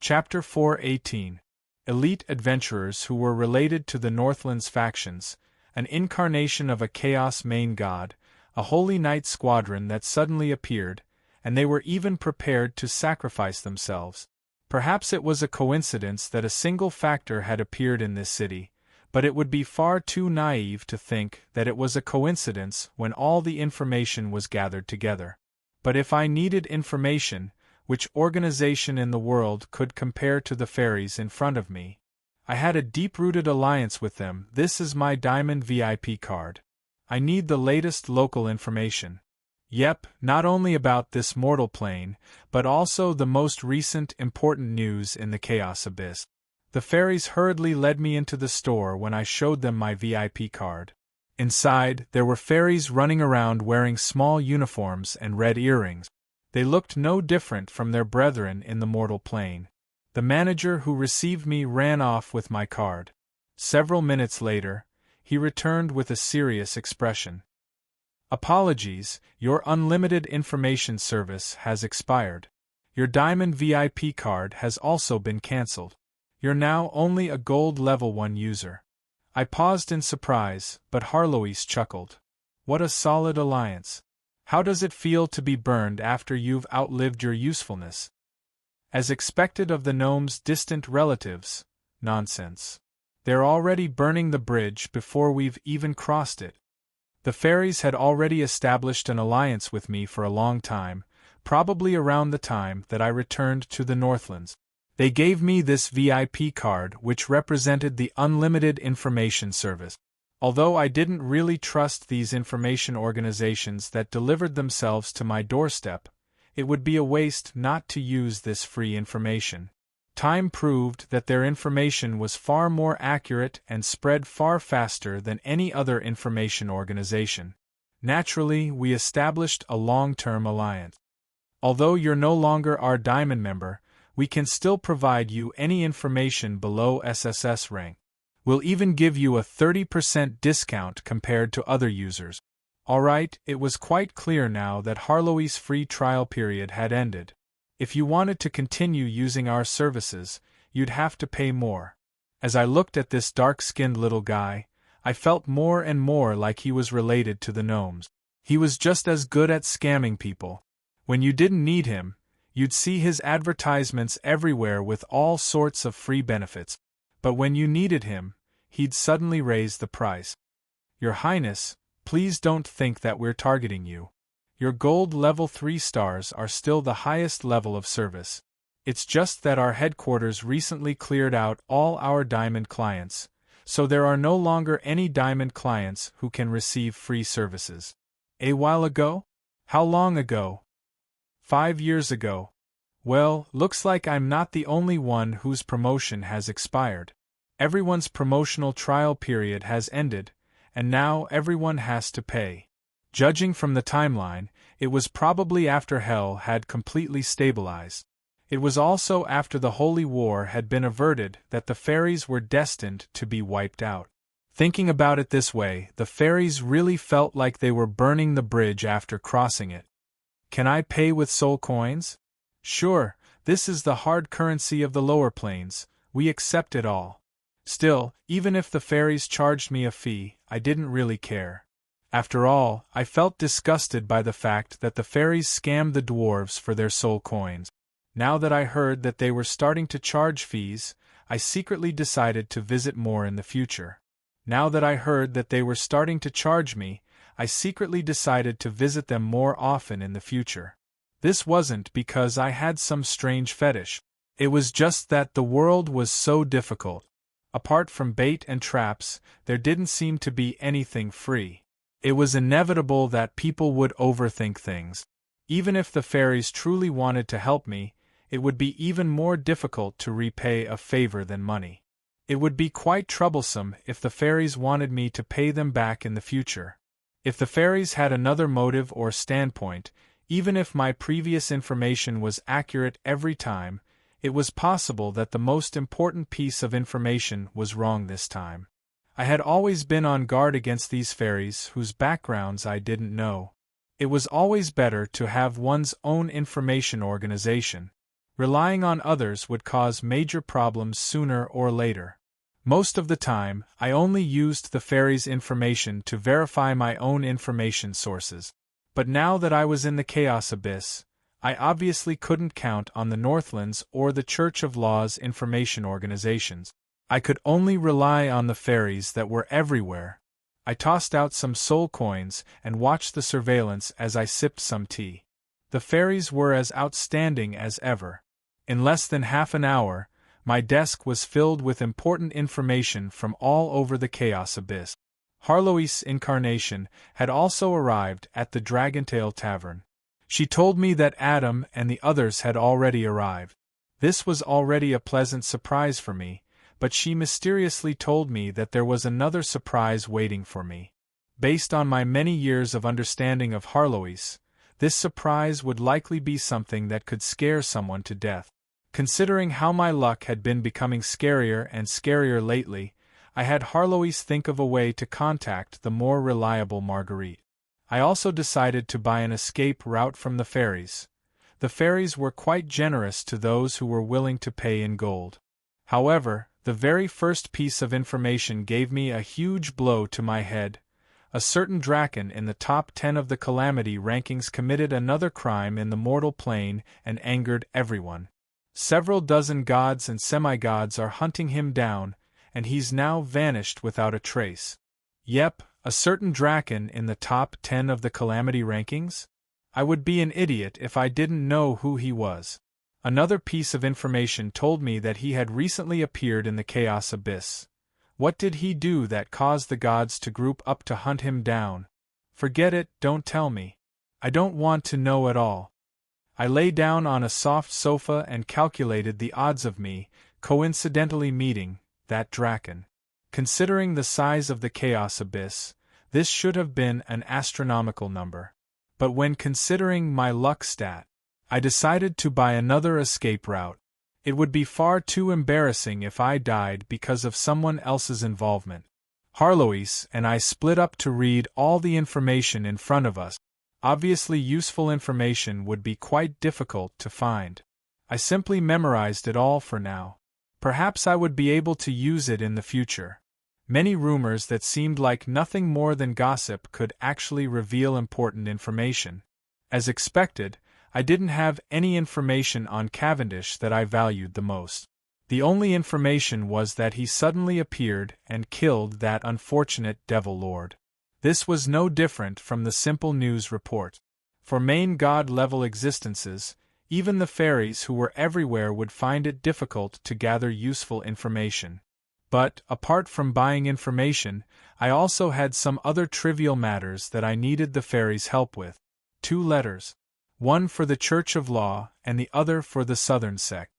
Chapter 4:18. Elite adventurers who were related to the Northlands factions, an incarnation of a Chaos main god, a Holy Knight squadron that suddenly appeared, and they were even prepared to sacrifice themselves. Perhaps it was a coincidence that a single factor had appeared in this city, but it would be far too naive to think that it was a coincidence when all the information was gathered together. But if I needed information, which organization in the world could compare to the fairies in front of me? I had a deep-rooted alliance with them. This is my Diamond VIP card. I need the latest local information. Yep, not only about this mortal plane, but also the most recent important news in the Chaos Abyss. The fairies hurriedly led me into the store when I showed them my VIP card. Inside, there were fairies running around wearing small uniforms and red earrings. They looked no different from their brethren in the mortal plane. The manager who received me ran off with my card. Several minutes later, he returned with a serious expression. Apologies, your unlimited information service has expired. Your Diamond VIP card has also been cancelled. You're now only a Gold Level 1 user. I paused in surprise, but Harlois chuckled. What a solid alliance. How does it feel to be burned after you've outlived your usefulness? As expected of the gnome's distant relatives. Nonsense. They're already burning the bridge before we've even crossed it. The fairies had already established an alliance with me for a long time, probably around the time that I returned to the Northlands. They gave me this VIP card which represented the unlimited information service. Although I didn't really trust these information organizations that delivered themselves to my doorstep, it would be a waste not to use this free information. Time proved that their information was far more accurate and spread far faster than any other information organization. Naturally, we established a long-term alliance. Although you're no longer our Diamond member, we can still provide you any information below SSS rank. We'll even give you a 30% discount compared to other users. Alright, it was quite clear now that Harlois' free trial period had ended. If you wanted to continue using our services, you'd have to pay more. As I looked at this dark-skinned little guy, I felt more and more like he was related to the gnomes. He was just as good at scamming people. When you didn't need him, you'd see his advertisements everywhere with all sorts of free benefits. But when you needed him, he'd suddenly raise the price. Your Highness, please don't think that we're targeting you. Your Gold Level 3 stars are still the highest level of service. It's just that our headquarters recently cleared out all our Diamond clients, so there are no longer any Diamond clients who can receive free services. A while ago? How long ago? 5 years ago. Well, looks like I'm not the only one whose promotion has expired. Everyone's promotional trial period has ended, and now everyone has to pay. Judging from the timeline, it was probably after Hell had completely stabilized. It was also after the Holy War had been averted that the fairies were destined to be wiped out. Thinking about it this way, the fairies really felt like they were burning the bridge after crossing it. Can I pay with soul coins? Sure, this is the hard currency of the lower planes, we accept it all. Still, even if the fairies charged me a fee, I didn't really care. After all, I felt disgusted by the fact that the fairies scammed the dwarves for their soul coins. Now that I heard that they were starting to charge fees, I secretly decided to visit more in the future. Now that I heard that they were starting to charge me, I secretly decided to visit them more often in the future. This wasn't because I had some strange fetish. It was just that the world was so difficult. Apart from bait and traps, there didn't seem to be anything free. It was inevitable that people would overthink things. Even if the fairies truly wanted to help me, it would be even more difficult to repay a favor than money. It would be quite troublesome if the fairies wanted me to pay them back in the future. If the fairies had another motive or standpoint, even if my previous information was accurate every time, it was possible that the most important piece of information was wrong this time. I had always been on guard against these fairies whose backgrounds I didn't know. It was always better to have one's own information organization. Relying on others would cause major problems sooner or later. Most of the time, I only used the fairies' information to verify my own information sources. But now that I was in the Chaos Abyss, I obviously couldn't count on the Northlands or the Church of Law's information organizations. I could only rely on the fairies that were everywhere. I tossed out some soul coins and watched the surveillance as I sipped some tea. The fairies were as outstanding as ever. In less than half an hour, my desk was filled with important information from all over the Chaos Abyss. Harlois' incarnation had also arrived at the Dragontail Tavern. She told me that Adam and the others had already arrived. This was already a pleasant surprise for me, but she mysteriously told me that there was another surprise waiting for me. Based on my many years of understanding of Harlois, this surprise would likely be something that could scare someone to death. Considering how my luck had been becoming scarier and scarier lately, I had Harlois think of a way to contact the more reliable Marguerite. I also decided to buy an escape route from the fairies. The fairies were quite generous to those who were willing to pay in gold. However, the very first piece of information gave me a huge blow to my head. A certain Draken in the top 10 of the Calamity rankings committed another crime in the mortal plane and angered everyone. Several dozen gods and semi-gods are hunting him down, and he's now vanished without a trace. Yep, a certain Draken in the top 10 of the Calamity rankings? I would be an idiot if I didn't know who he was. Another piece of information told me that he had recently appeared in the Chaos Abyss. What did he do that caused the gods to group up to hunt him down? Forget it, don't tell me. I don't want to know at all. I lay down on a soft sofa and calculated the odds of me, coincidentally meeting that Draken. Considering the size of the Chaos Abyss, this should have been an astronomical number. But when considering my luck stat, I decided to buy another escape route. It would be far too embarrassing if I died because of someone else's involvement. Harlois and I split up to read all the information in front of us. Obviously useful information would be quite difficult to find. I simply memorized it all for now. Perhaps I would be able to use it in the future. Many rumors that seemed like nothing more than gossip could actually reveal important information. As expected, I didn't have any information on Cavendish that I valued the most. The only information was that he suddenly appeared and killed that unfortunate Devil Lord. This was no different from the simple news report. For main god-level existences, even the fairies who were everywhere would find it difficult to gather useful information. But, apart from buying information, I also had some other trivial matters that I needed the fairies' help with. 2 letters. One for the Church of Law and the other for the Southern sect.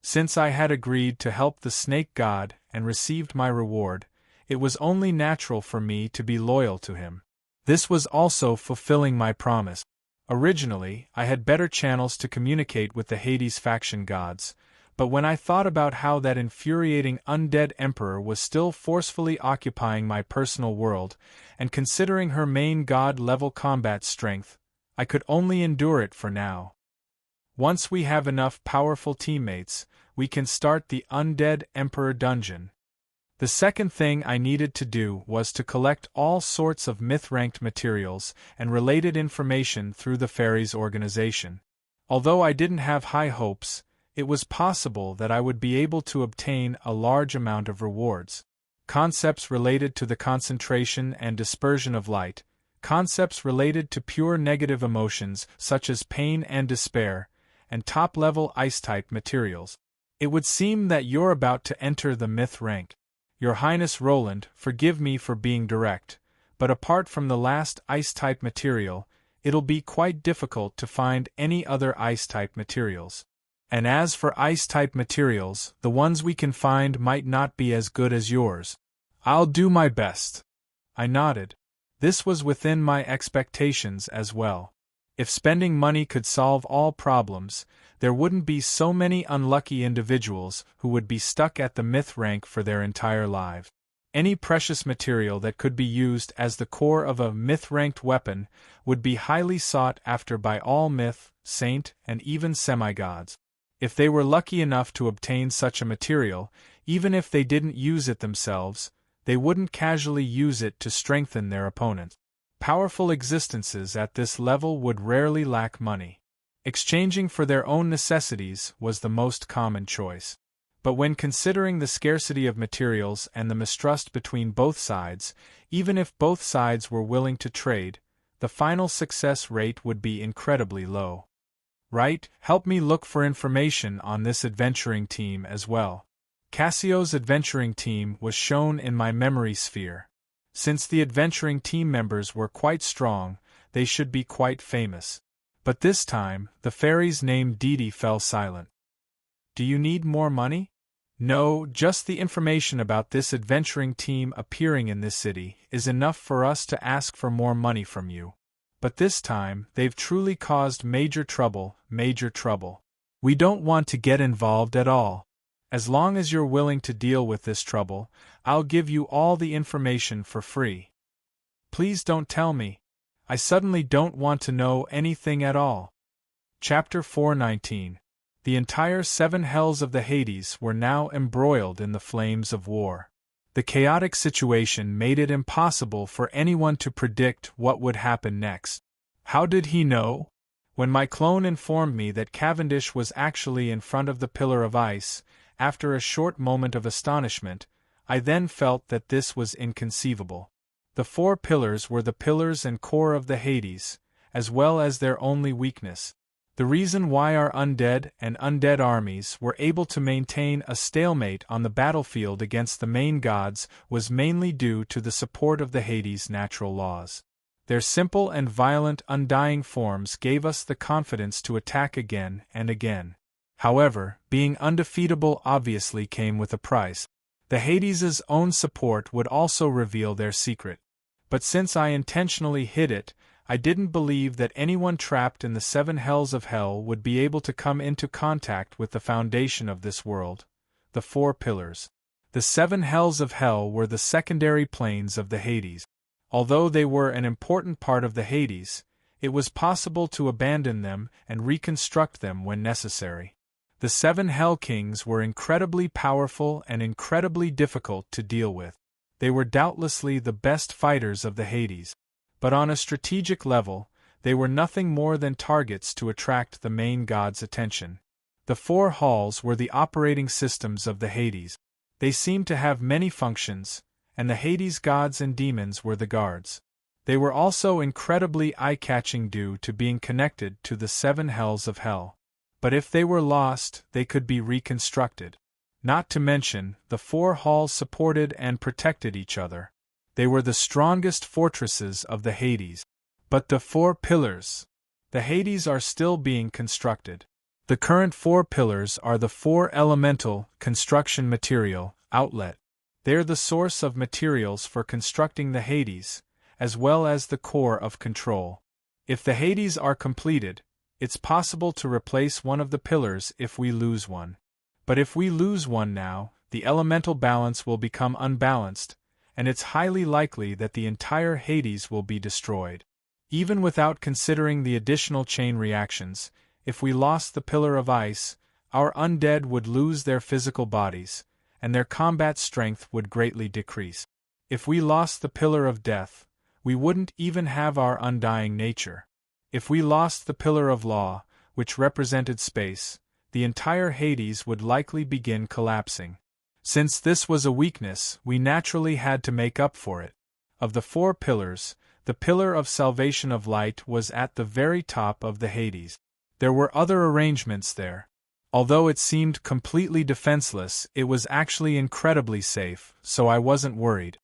Since I had agreed to help the snake god and received my reward, it was only natural for me to be loyal to him. This was also fulfilling my promise. Originally, I had better channels to communicate with the Hades faction gods, but when I thought about how that infuriating undead emperor was still forcefully occupying my personal world, and considering her main god-level combat strength, I could only endure it for now. Once we have enough powerful teammates, we can start the Undead Emperor dungeon. The second thing I needed to do was to collect all sorts of myth-ranked materials and related information through the fairies' organization. Although I didn't have high hopes, it was possible that I would be able to obtain a large amount of rewards. Concepts related to the concentration and dispersion of light, concepts related to pure negative emotions such as pain and despair, and top-level ice-type materials. It would seem that you're about to enter the myth rank. Your Highness Roland, forgive me for being direct, but apart from the last ice-type material, it'll be quite difficult to find any other ice-type materials. And as for ice-type materials, the ones we can find might not be as good as yours. I'll do my best. I nodded. This was within my expectations as well. If spending money could solve all problems, there wouldn't be so many unlucky individuals who would be stuck at the myth rank for their entire lives. Any precious material that could be used as the core of a myth-ranked weapon would be highly sought after by all myth, saint, and even semi-gods. If they were lucky enough to obtain such a material, even if they didn't use it themselves, they wouldn't casually use it to strengthen their opponents. Powerful existences at this level would rarely lack money. Exchanging for their own necessities was the most common choice. But when considering the scarcity of materials and the mistrust between both sides, even if both sides were willing to trade, the final success rate would be incredibly low. Right, help me look for information on this adventuring team as well. Cassio's adventuring team was shown in my memory sphere. Since the adventuring team members were quite strong, they should be quite famous. But this time, the fairy's name Didi fell silent. Do you need more money? No, just the information about this adventuring team appearing in this city is enough for us to ask for more money from you. But this time, they've truly caused major trouble, major trouble. We don't want to get involved at all. As long as you're willing to deal with this trouble, I'll give you all the information for free. Please don't tell me. I suddenly don't want to know anything at all. Chapter 419. The entire 7 hells of the Hades were now embroiled in the flames of war. The chaotic situation made it impossible for anyone to predict what would happen next. How did he know? When my clone informed me that Cavendish was actually in front of the pillar of ice, after a short moment of astonishment, I then felt that this was inconceivable. The 4 pillars were the pillars and core of the Hades, as well as their only weakness. The reason why our undead and undead armies were able to maintain a stalemate on the battlefield against the main gods was mainly due to the support of the Hades' natural laws. Their simple and violent undying forms gave us the confidence to attack again and again. However, being undefeatable obviously came with a price. The Hades' own support would also reveal their secret. But since I intentionally hid it, I didn't believe that anyone trapped in the 7 hells of hell would be able to come into contact with the foundation of this world, the 4 pillars. The 7 hells of hell were the secondary planes of the Hades. Although they were an important part of the Hades, it was possible to abandon them and reconstruct them when necessary. The 7 hell kings were incredibly powerful and incredibly difficult to deal with. They were doubtlessly the best fighters of the Hades. But on a strategic level, they were nothing more than targets to attract the main god's attention. The 4 halls were the operating systems of the Hades. They seemed to have many functions, and the Hades gods and demons were the guards. They were also incredibly eye-catching due to being connected to the 7 hells of hell. But if they were lost, they could be reconstructed. Not to mention, the 4 halls supported and protected each other. They were the strongest fortresses of the Hades. But the 4 pillars. The Hades are still being constructed. The current 4 pillars are the 4 elemental construction material outlet. They're the source of materials for constructing the Hades, as well as the core of control. If the Hades are completed, it's possible to replace one of the pillars if we lose one. But if we lose one now, the elemental balance will become unbalanced, and it's highly likely that the entire Hades will be destroyed. Even without considering the additional chain reactions, if we lost the pillar of ice, our undead would lose their physical bodies, and their combat strength would greatly decrease. If we lost the pillar of death, we wouldn't even have our undying nature. If we lost the pillar of law, which represented space, the entire Hades would likely begin collapsing. Since this was a weakness, we naturally had to make up for it. Of the 4 pillars, the pillar of salvation of light was at the very top of the Hades. There were other arrangements there. Although it seemed completely defenseless, it was actually incredibly safe, so I wasn't worried.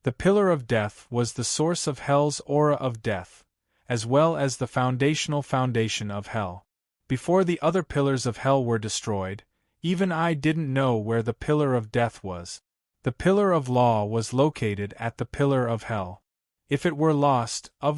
The pillar of death was the source of hell's aura of death, as well as the foundational foundation of hell. Before the other pillars of hell were destroyed, even I didn't know where the pillar of death was. The pillar of law was located at the pillar of hell. If it were lost, of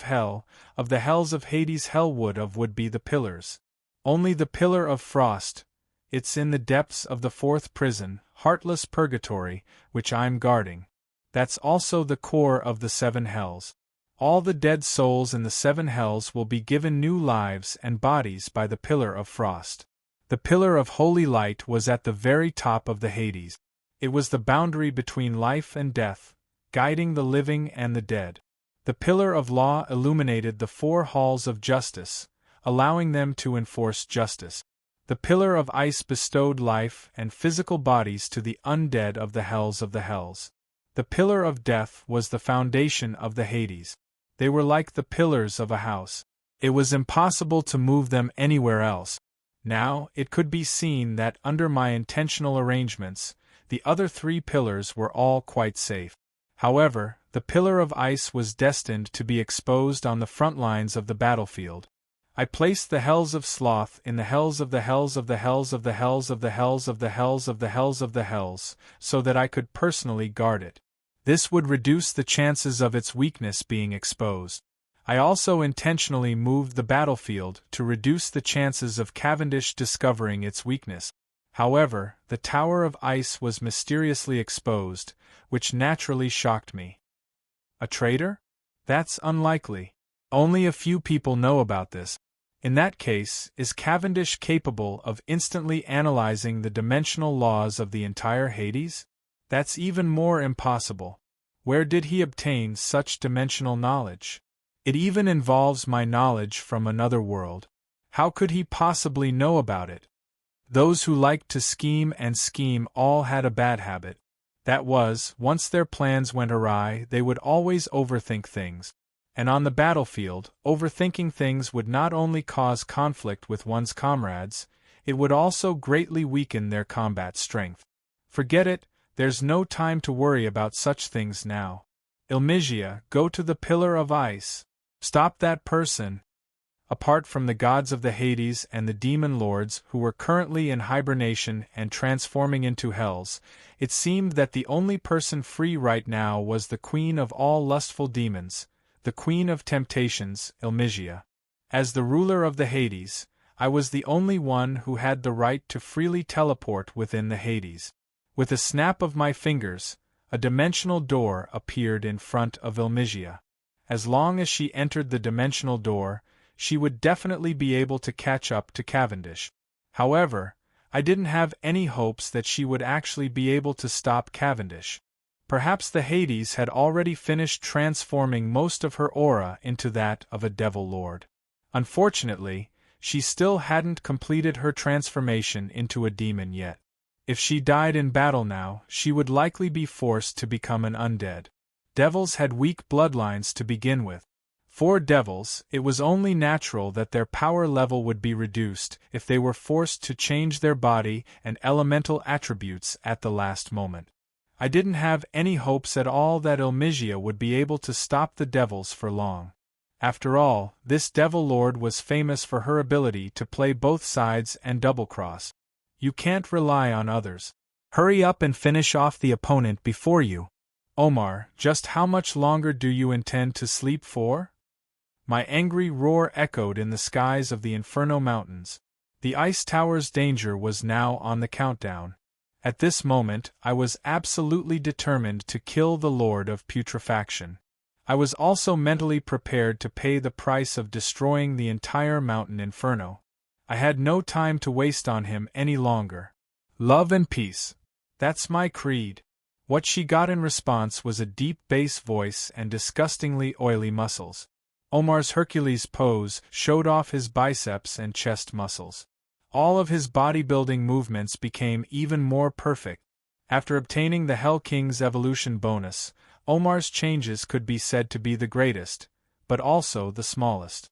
hell, of the hells of Hades would be the pillars. Only the pillar of frost, it's in the depths of the 4th prison, heartless purgatory, which I'm guarding. That's also the core of the 7 hells. All the dead souls in the 7 hells will be given new lives and bodies by the pillar of frost. The pillar of holy light was at the very top of the Hades. It was the boundary between life and death, guiding the living and the dead. The pillar of law illuminated the four halls of justice, allowing them to enforce justice. The pillar of ice bestowed life and physical bodies to the undead of the hells of the hells. The pillar of death was the foundation of the Hades. They were like the pillars of a house. It was impossible to move them anywhere else. Now, it could be seen that under my intentional arrangements, the other three pillars were all quite safe. However, the pillar of ice was destined to be exposed on the front lines of the battlefield. I placed the hells of sloth in the hells of the hells of the hells of the hells of the hells of the hells of the hells of the hells, so that I could personally guard it. This would reduce the chances of its weakness being exposed. I also intentionally moved the battlefield to reduce the chances of Cavendish discovering its weakness. However, the tower of ice was mysteriously exposed, which naturally shocked me. A traitor? That's unlikely. Only a few people know about this. In that case, is Cavendish capable of instantly analyzing the dimensional laws of the entire Hades? That's even more impossible. Where did he obtain such dimensional knowledge? It even involves my knowledge from another world. How could he possibly know about it? Those who liked to scheme and scheme all had a bad habit. That was, once their plans went awry, they would always overthink things. And on the battlefield, overthinking things would not only cause conflict with one's comrades, it would also greatly weaken their combat strength. Forget it, there's no time to worry about such things now. Ilmigia, go to the pillar of ice. Stop that person. Apart from the gods of the Hades and the demon lords who were currently in hibernation and transforming into hells, it seemed that the only person free right now was the queen of all lustful demons, the queen of temptations, Ilmigia. As the ruler of the Hades, I was the only one who had the right to freely teleport within the Hades. With a snap of my fingers, a dimensional door appeared in front of Ilmigia. As long as she entered the dimensional door, she would definitely be able to catch up to Cavendish. However, I didn't have any hopes that she would actually be able to stop Cavendish. Perhaps the Hades had already finished transforming most of her aura into that of a devil lord. Unfortunately, she still hadn't completed her transformation into a demon yet. If she died in battle now, she would likely be forced to become an undead. Devils had weak bloodlines to begin with. For devils, it was only natural that their power level would be reduced if they were forced to change their body and elemental attributes at the last moment. I didn't have any hopes at all that Ilmigia would be able to stop the devils for long. After all, this devil lord was famous for her ability to play both sides and double-cross. You can't rely on others. Hurry up and finish off the opponent before you. Omar, just how much longer do you intend to sleep for? My angry roar echoed in the skies of the Inferno Mountains. The ice tower's danger was now on the countdown. At this moment, I was absolutely determined to kill the Lord of Putrefaction. I was also mentally prepared to pay the price of destroying the entire mountain Inferno. I had no time to waste on him any longer. Love and peace. That's my creed. What she got in response was a deep bass voice and disgustingly oily muscles. Omar's Hercules pose showed off his biceps and chest muscles. All of his bodybuilding movements became even more perfect. After obtaining the Hell King's evolution bonus, Omar's changes could be said to be the greatest, but also the smallest.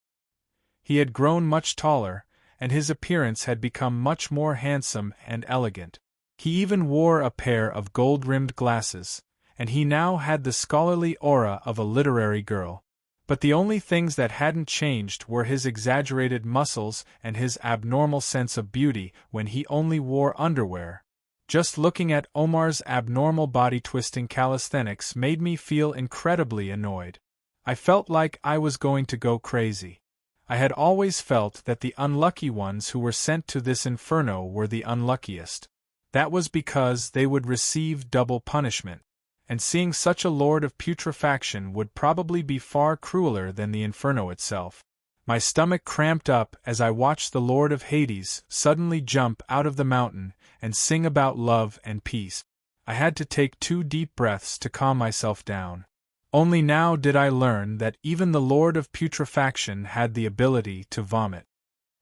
He had grown much taller, and his appearance had become much more handsome and elegant. He even wore a pair of gold-rimmed glasses, and he now had the scholarly aura of a literary girl. But the only things that hadn't changed were his exaggerated muscles and his abnormal sense of beauty when he only wore underwear. Just looking at Omar's abnormal body-twisting calisthenics made me feel incredibly annoyed. I felt like I was going to go crazy. I had always felt that the unlucky ones who were sent to this inferno were the unluckiest. That was because they would receive double punishment. And seeing such a lord of putrefaction would probably be far crueler than the inferno itself. My stomach cramped up as I watched the Lord of Hades suddenly jump out of the mountain and sing about love and peace. I had to take 2 deep breaths to calm myself down. Only now did I learn that even the Lord of Putrefaction had the ability to vomit.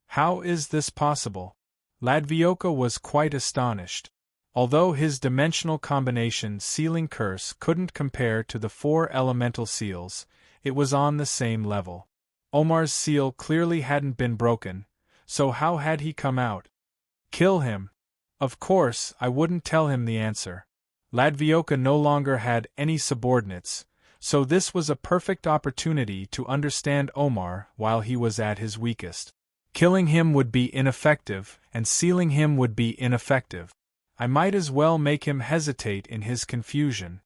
How is this possible? Ladvioka was quite astonished. Although his dimensional combination sealing curse couldn't compare to the 4 elemental seals, it was on the same level. Omar's seal clearly hadn't been broken, so how had he come out? Kill him. Of course, I wouldn't tell him the answer. Ladvioka no longer had any subordinates, so this was a perfect opportunity to understand Omar while he was at his weakest. Killing him would be ineffective, and sealing him would be ineffective. I might as well make him hesitate in his confusion.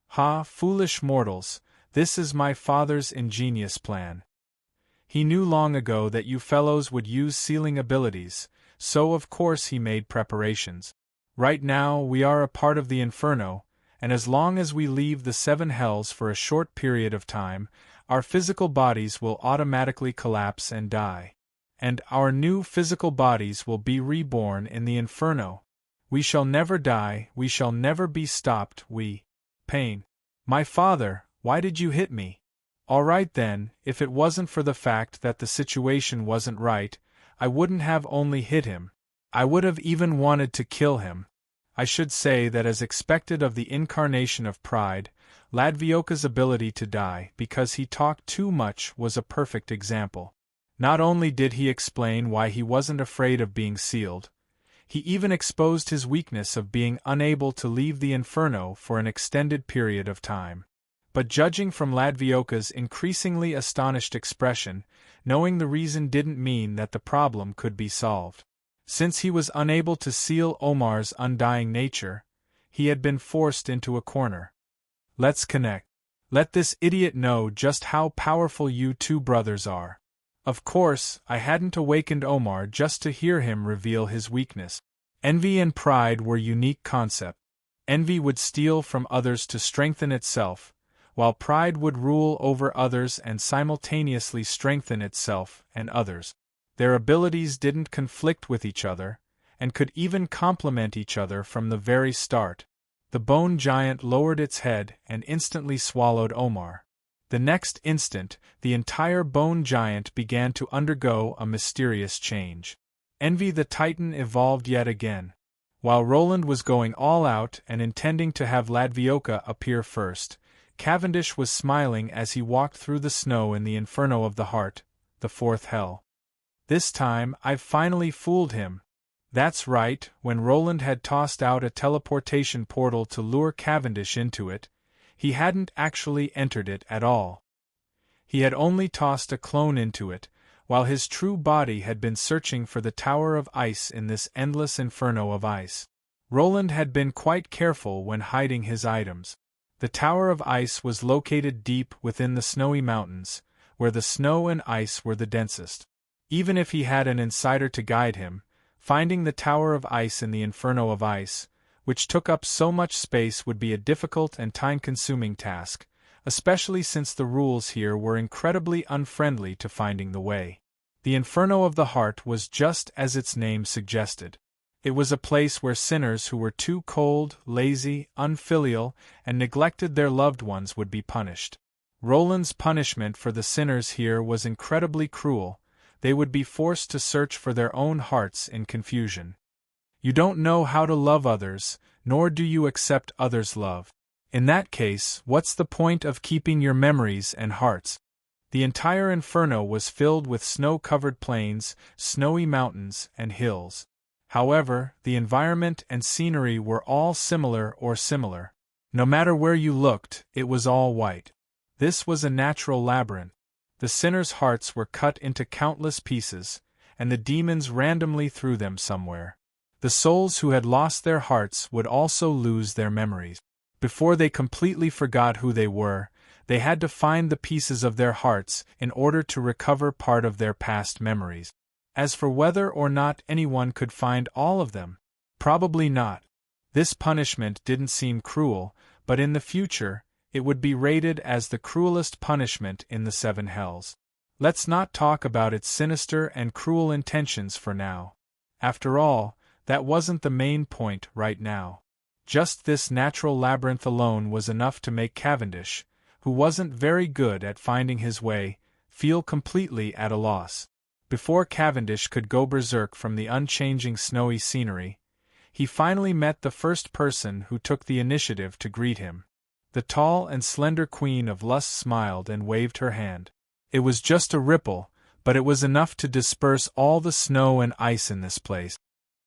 Ha, foolish mortals, this is my father's ingenious plan. He knew long ago that you fellows would use sealing abilities, so of course he made preparations. Right now we are a part of the Inferno, and as long as we leave the 7 hells for a short period of time, our physical bodies will automatically collapse and die. And our new physical bodies will be reborn in the Inferno. We shall never die, we shall never be stopped, Pain. My father, why did you hit me? All right then, if it wasn't for the fact that the situation wasn't right, I wouldn't have only hit him. I would have even wanted to kill him. I should say that as expected of the incarnation of pride, Ladvioka's ability to die because he talked too much was a perfect example. Not only did he explain why he wasn't afraid of being sealed, he even exposed his weakness of being unable to leave the Inferno for an extended period of time. But judging from Ladvioka's increasingly astonished expression, knowing the reason didn't mean that the problem could be solved. Since he was unable to seal Omar's undying nature, he had been forced into a corner. Let's connect. Let this idiot know just how powerful you 2 brothers are. Of course, I hadn't awakened Omar just to hear him reveal his weakness. Envy and pride were unique concepts. Envy would steal from others to strengthen itself, while pride would rule over others and simultaneously strengthen itself and others. Their abilities didn't conflict with each other, and could even complement each other from the very start. The bone giant lowered its head and instantly swallowed Omar. The next instant, the entire bone giant began to undergo a mysterious change. Envy the Titan evolved yet again. While Roland was going all out and intending to have Ladvioka appear first, Cavendish was smiling as he walked through the snow in the Inferno of the Heart, the 4th hell. This time, I've finally fooled him. That's right, when Roland had tossed out a teleportation portal to lure Cavendish into it, he hadn't actually entered it at all. He had only tossed a clone into it, while his true body had been searching for the Tower of Ice in this endless inferno of ice. Roland had been quite careful when hiding his items. The Tower of Ice was located deep within the snowy mountains, where the snow and ice were the densest. Even if he had an insider to guide him, finding the Tower of Ice in the Inferno of Ice, which took up so much space, would be a difficult and time-consuming task, especially since the rules here were incredibly unfriendly to finding the way. The Inferno of the Heart was just as its name suggested. It was a place where sinners who were too cold, lazy, unfilial, and neglected their loved ones would be punished. Roland's punishment for the sinners here was incredibly cruel. They would be forced to search for their own hearts in confusion. You don't know how to love others, nor do you accept others' love. In that case, what's the point of keeping your memories and hearts? The entire Inferno was filled with snow-covered plains, snowy mountains, and hills. However, the environment and scenery were all similar. No matter where you looked, it was all white. This was a natural labyrinth. The sinners' hearts were cut into countless pieces, and the demons randomly threw them somewhere. The souls who had lost their hearts would also lose their memories. Before they completely forgot who they were, they had to find the pieces of their hearts in order to recover part of their past memories. As for whether or not anyone could find all of them, probably not. This punishment didn't seem cruel, but in the future, it would be rated as the cruelest punishment in the 7 hells. Let's not talk about its sinister and cruel intentions for now. After all, that wasn't the main point right now. Just this natural labyrinth alone was enough to make Cavendish, who wasn't very good at finding his way, feel completely at a loss. Before Cavendish could go berserk from the unchanging snowy scenery, he finally met the first person who took the initiative to greet him. The tall and slender Queen of Lust smiled and waved her hand. It was just a ripple, but it was enough to disperse all the snow and ice in this place.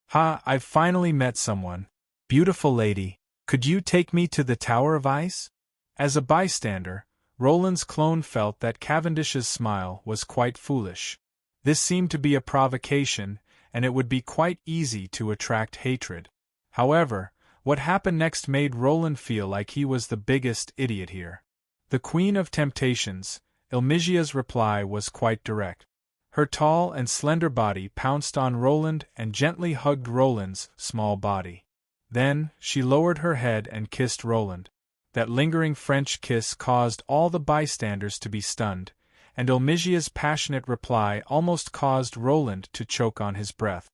"Ha, I've finally met someone. Beautiful lady, could you take me to the Tower of Ice?" As a bystander, Roland's clone felt that Cavendish's smile was quite foolish. This seemed to be a provocation, and it would be quite easy to attract hatred. However, what happened next made Roland feel like he was the biggest idiot here. The Queen of Temptations, Ilmigia's reply was quite direct. Her tall and slender body pounced on Roland and gently hugged Roland's small body. Then, she lowered her head and kissed Roland. That lingering French kiss caused all the bystanders to be stunned, and Ilmigia's passionate reply almost caused Roland to choke on his breath.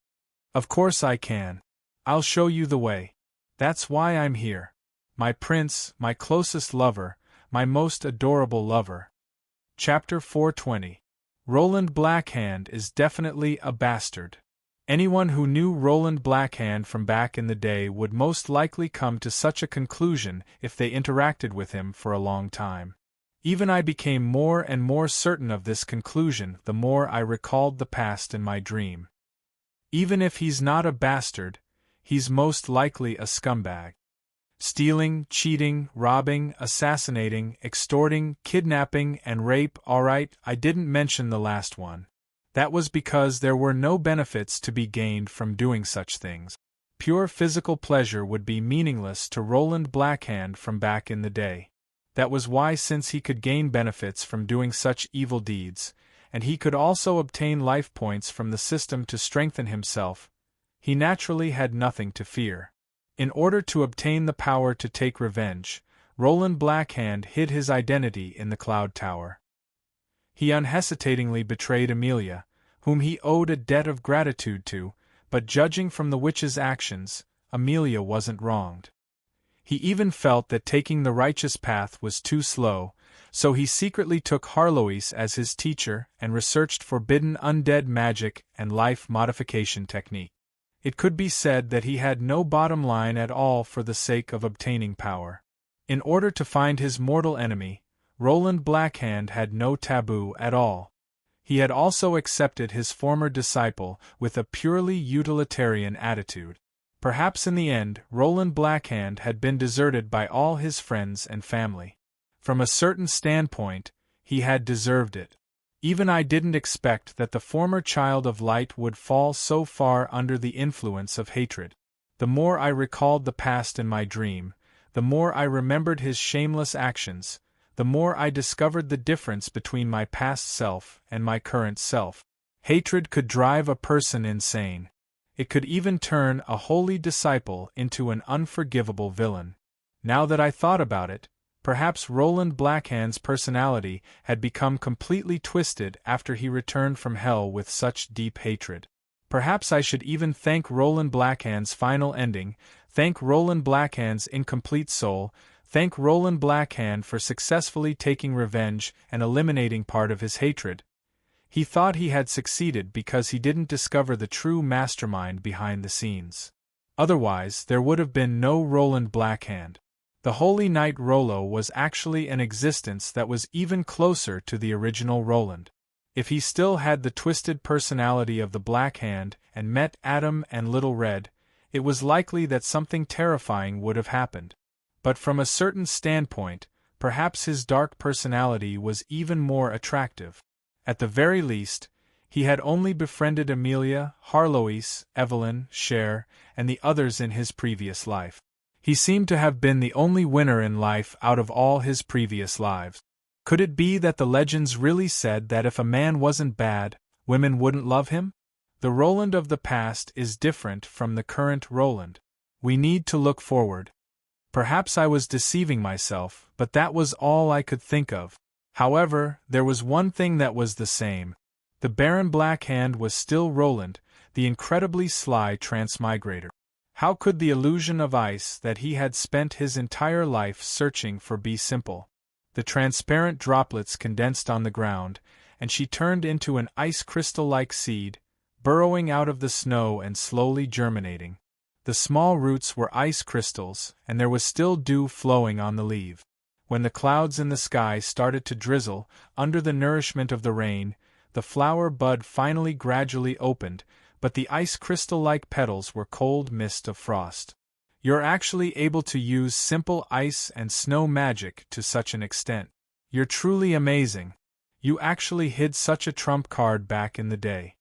"Of course I can. I'll show you the way. That's why I'm here. My prince, my closest lover, my most adorable lover." Chapter 420. Roland Blackhand is definitely a bastard. Anyone who knew Roland Blackhand from back in the day would most likely come to such a conclusion if they interacted with him for a long time. Even I became more and more certain of this conclusion the more I recalled the past in my dream. Even if he's not a bastard, he's most likely a scumbag. Stealing, cheating, robbing, assassinating, extorting, kidnapping, and rape. Alright, I didn't mention the last one. That was because there were no benefits to be gained from doing such things. Pure physical pleasure would be meaningless to Roland Blackhand from back in the day. That was why, since he could gain benefits from doing such evil deeds, and he could also obtain life points from the system to strengthen himself, he naturally had nothing to fear. In order to obtain the power to take revenge, Roland Blackhand hid his identity in the Cloud Tower. He unhesitatingly betrayed Amelia, whom he owed a debt of gratitude to, but judging from the witch's actions, Amelia wasn't wronged. He even felt that taking the righteous path was too slow, so he secretly took Harlois as his teacher and researched forbidden undead magic and life modification technique. It could be said that he had no bottom line at all for the sake of obtaining power. In order to find his mortal enemy, Roland Blackhand had no taboo at all. He had also accepted his former disciple with a purely utilitarian attitude. Perhaps in the end, Roland Blackhand had been deserted by all his friends and family. From a certain standpoint, he had deserved it. Even I didn't expect that the former child of light would fall so far under the influence of hatred. The more I recalled the past in my dream, the more I remembered his shameless actions, the more I discovered the difference between my past self and my current self. Hatred could drive a person insane. It could even turn a holy disciple into an unforgivable villain. Now that I thought about it, perhaps Roland Blackhand's personality had become completely twisted after he returned from hell with such deep hatred. Perhaps I should even thank Roland Blackhand's final ending, thank Roland Blackhand's incomplete soul, thank Roland Blackhand for successfully taking revenge and eliminating part of his hatred. He thought he had succeeded because he didn't discover the true mastermind behind the scenes. Otherwise, there would have been no Roland Blackhand. The Holy Knight Rollo was actually an existence that was even closer to the original Roland. If he still had the twisted personality of the Black Hand and met Adam and Little Red, it was likely that something terrifying would have happened. But from a certain standpoint, perhaps his dark personality was even more attractive. At the very least, he had only befriended Amelia, Harlois, Evelyn, Cher, and the others in his previous life. He seemed to have been the only winner in life out of all his previous lives. Could it be that the legends really said that if a man wasn't bad, women wouldn't love him? The Roland of the past is different from the current Roland. We need to look forward. Perhaps I was deceiving myself, but that was all I could think of. However, there was one thing that was the same. The Baron Blackhand was still Roland, the incredibly sly transmigrator. How could the illusion of ice that he had spent his entire life searching for be simple? The transparent droplets condensed on the ground, and she turned into an ice crystal-like seed, burrowing out of the snow and slowly germinating. The small roots were ice crystals, and there was still dew flowing on the leaf. When the clouds in the sky started to drizzle, under the nourishment of the rain, the flower bud finally gradually opened, but the ice crystal-like petals were cold mist of frost. You're actually able to use simple ice and snow magic to such an extent. You're truly amazing. You actually hid such a trump card back in the day.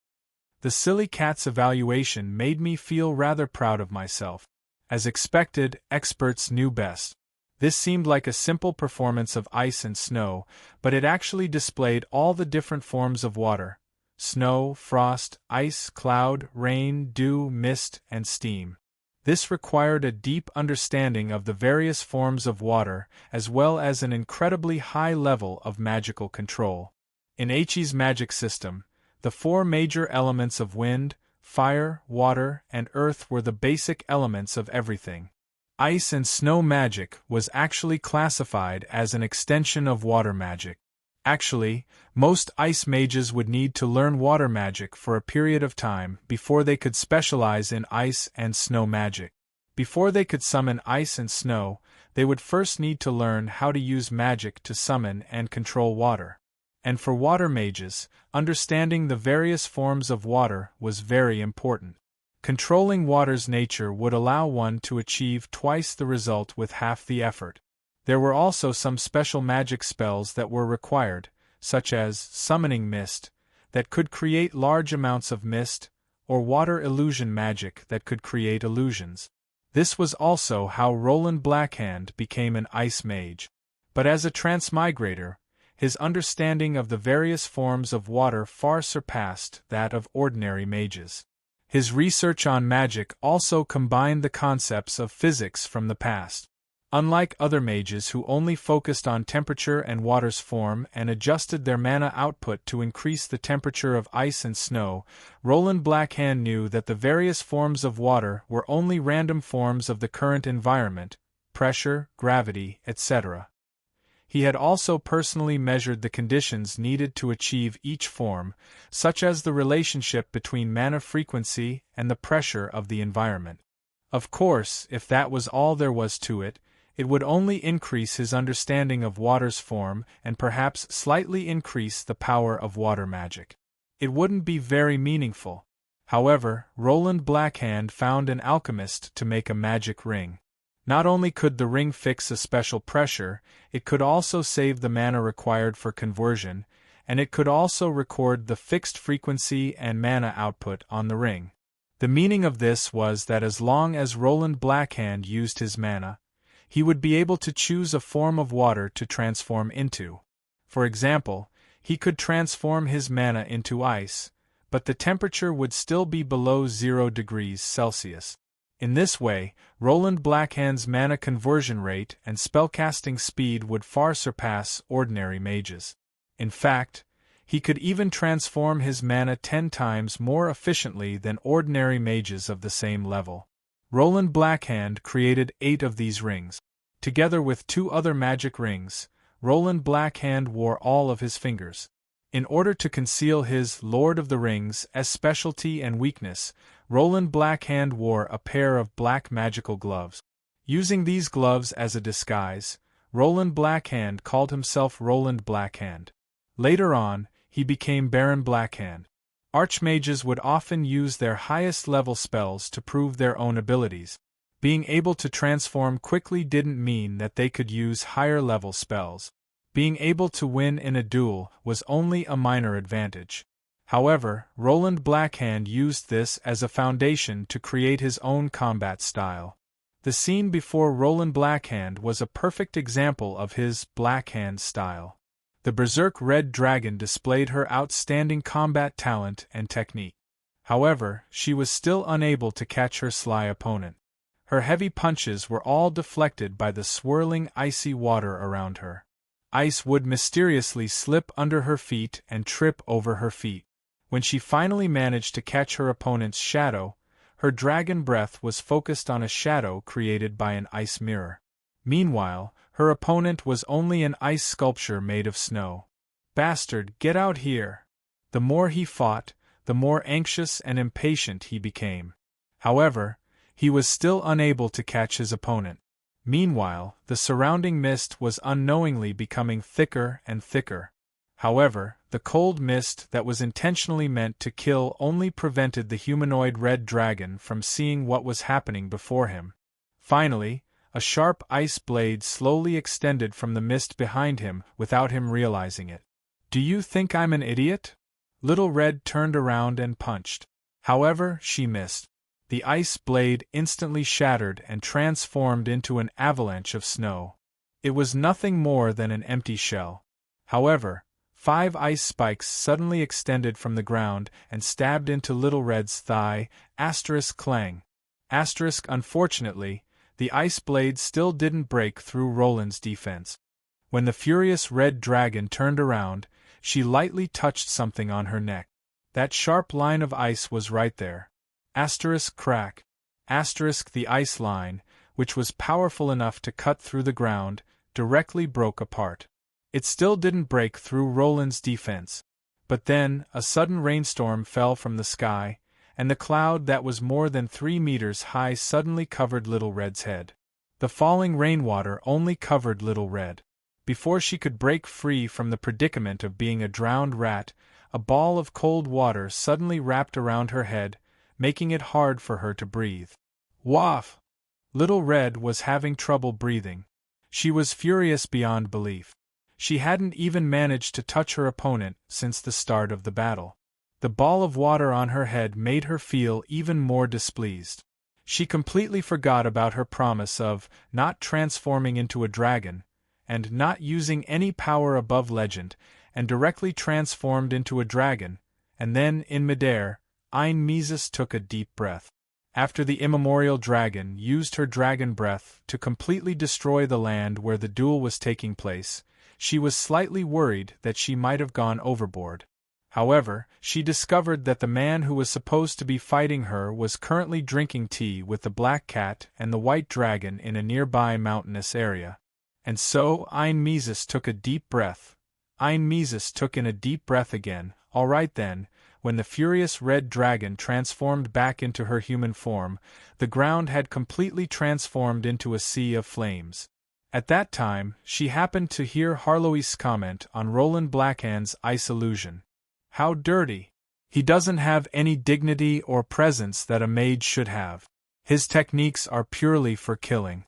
The silly cat's evaluation made me feel rather proud of myself. As expected, experts knew best. This seemed like a simple performance of ice and snow, but it actually displayed all the different forms of water: snow, frost, ice, cloud, rain, dew, mist, and steam. This required a deep understanding of the various forms of water, as well as an incredibly high level of magical control. In Hei's magic system, the four major elements of wind, fire, water, and earth were the basic elements of everything. Ice and snow magic was actually classified as an extension of water magic. Actually, most ice mages would need to learn water magic for a period of time before they could specialize in ice and snow magic. Before they could summon ice and snow, they would first need to learn how to use magic to summon and control water. And for water mages, understanding the various forms of water was very important. Controlling water's nature would allow one to achieve twice the result with half the effort. There were also some special magic spells that were required, such as summoning mist, that could create large amounts of mist, or water illusion magic that could create illusions. This was also how Roland Blackhand became an ice mage. But as a transmigrator, his understanding of the various forms of water far surpassed that of ordinary mages. His research on magic also combined the concepts of physics from the past. Unlike other mages who only focused on temperature and water's form and adjusted their mana output to increase the temperature of ice and snow, Roland Blackhand knew that the various forms of water were only random forms of the current environment, pressure, gravity, etc. He had also personally measured the conditions needed to achieve each form, such as the relationship between mana frequency and the pressure of the environment. Of course, if that was all there was to it, it would only increase his understanding of water's form and perhaps slightly increase the power of water magic. It wouldn't be very meaningful. However, Roland Blackhand found an alchemist to make a magic ring. Not only could the ring fix a special pressure, it could also save the mana required for conversion, and it could also record the fixed frequency and mana output on the ring. The meaning of this was that as long as Roland Blackhand used his mana, he would be able to choose a form of water to transform into. For example, he could transform his mana into ice, but the temperature would still be below 0 degrees Celsius. In this way, Roland Blackhand's mana conversion rate and spellcasting speed would far surpass ordinary mages. In fact, he could even transform his mana 10 times more efficiently than ordinary mages of the same level. Roland Blackhand created 8 of these rings. Together with 2 other magic rings, Roland Blackhand wore all of his fingers. In order to conceal his Lord of the Rings' specialty and weakness, Roland Blackhand wore a pair of black magical gloves. Using these gloves as a disguise, Roland Blackhand called himself Roland Blackhand. Later on, he became Baron Blackhand. Archmages would often use their highest level spells to prove their own abilities. Being able to transform quickly didn't mean that they could use higher level spells. Being able to win in a duel was only a minor advantage. However, Roland Blackhand used this as a foundation to create his own combat style. The scene before Roland Blackhand was a perfect example of his Blackhand style. The Berserk Red Dragon displayed her outstanding combat talent and technique. However, she was still unable to catch her sly opponent. Her heavy punches were all deflected by the swirling icy water around her. Ice would mysteriously slip under her feet and trip over her feet. When she finally managed to catch her opponent's shadow, her dragon breath was focused on a shadow created by an ice mirror. Meanwhile, her opponent was only an ice sculpture made of snow. "Bastard, get out here!" The more he fought, the more anxious and impatient he became. However, he was still unable to catch his opponent. Meanwhile, the surrounding mist was unknowingly becoming thicker and thicker. However, the cold mist that was intentionally meant to kill only prevented the humanoid red dragon from seeing what was happening before him. Finally, a sharp ice blade slowly extended from the mist behind him without him realizing it. "Do you think I'm an idiot?" Little Red turned around and punched. However, she missed. The ice blade instantly shattered and transformed into an avalanche of snow. It was nothing more than an empty shell. However, 5 ice spikes suddenly extended from the ground and stabbed into Little Red's thigh, clang. Unfortunately, the ice blade still didn't break through Roland's defense. When the furious red dragon turned around, she lightly touched something on her neck. That sharp line of ice was right there. Crack. The ice line, which was powerful enough to cut through the ground, directly broke apart. It still didn't break through Roland's defense. But then, a sudden rainstorm fell from the sky, and the cloud that was more than 3 meters high suddenly covered Little Red's head. The falling rainwater only covered Little Red. Before she could break free from the predicament of being a drowned rat, a ball of cold water suddenly wrapped around her head, making it hard for her to breathe. Waff! Little Red was having trouble breathing. She was furious beyond belief. She hadn't even managed to touch her opponent since the start of the battle. The ball of water on her head made her feel even more displeased. She completely forgot about her promise of not transforming into a dragon, and not using any power above legend, and directly transformed into a dragon, and then, in midair, Mises took a deep breath. After the immemorial dragon used her dragon breath to completely destroy the land where the duel was taking place, she was slightly worried that she might have gone overboard. However, she discovered that the man who was supposed to be fighting her was currently drinking tea with the black cat and the white dragon in a nearby mountainous area. And so, Mises took a deep breath. Mises took in a deep breath again. All right then. When the furious red dragon transformed back into her human form, the ground had completely transformed into a sea of flames. At that time, she happened to hear Harlow's comment on Roland Blackhand's ice illusion. "How dirty! He doesn't have any dignity or presence that a mage should have. His techniques are purely for killing.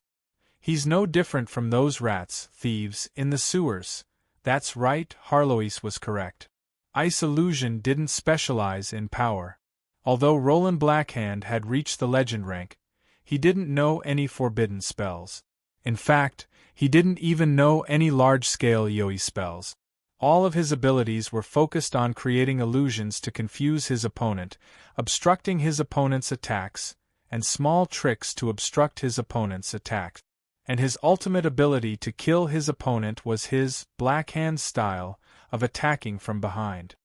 He's no different from those rats, thieves, in the sewers." That's right, Harlow's was correct. Ice illusion didn't specialize in power. Although Roland Blackhand had reached the legend rank, he didn't know any forbidden spells. In fact, he didn't even know any large-scale Yoi spells. All of his abilities were focused on creating illusions to confuse his opponent, obstructing his opponent's attacks, and small tricks to obstruct his opponent's attacks. And his ultimate ability to kill his opponent was his Blackhand style of attacking from behind.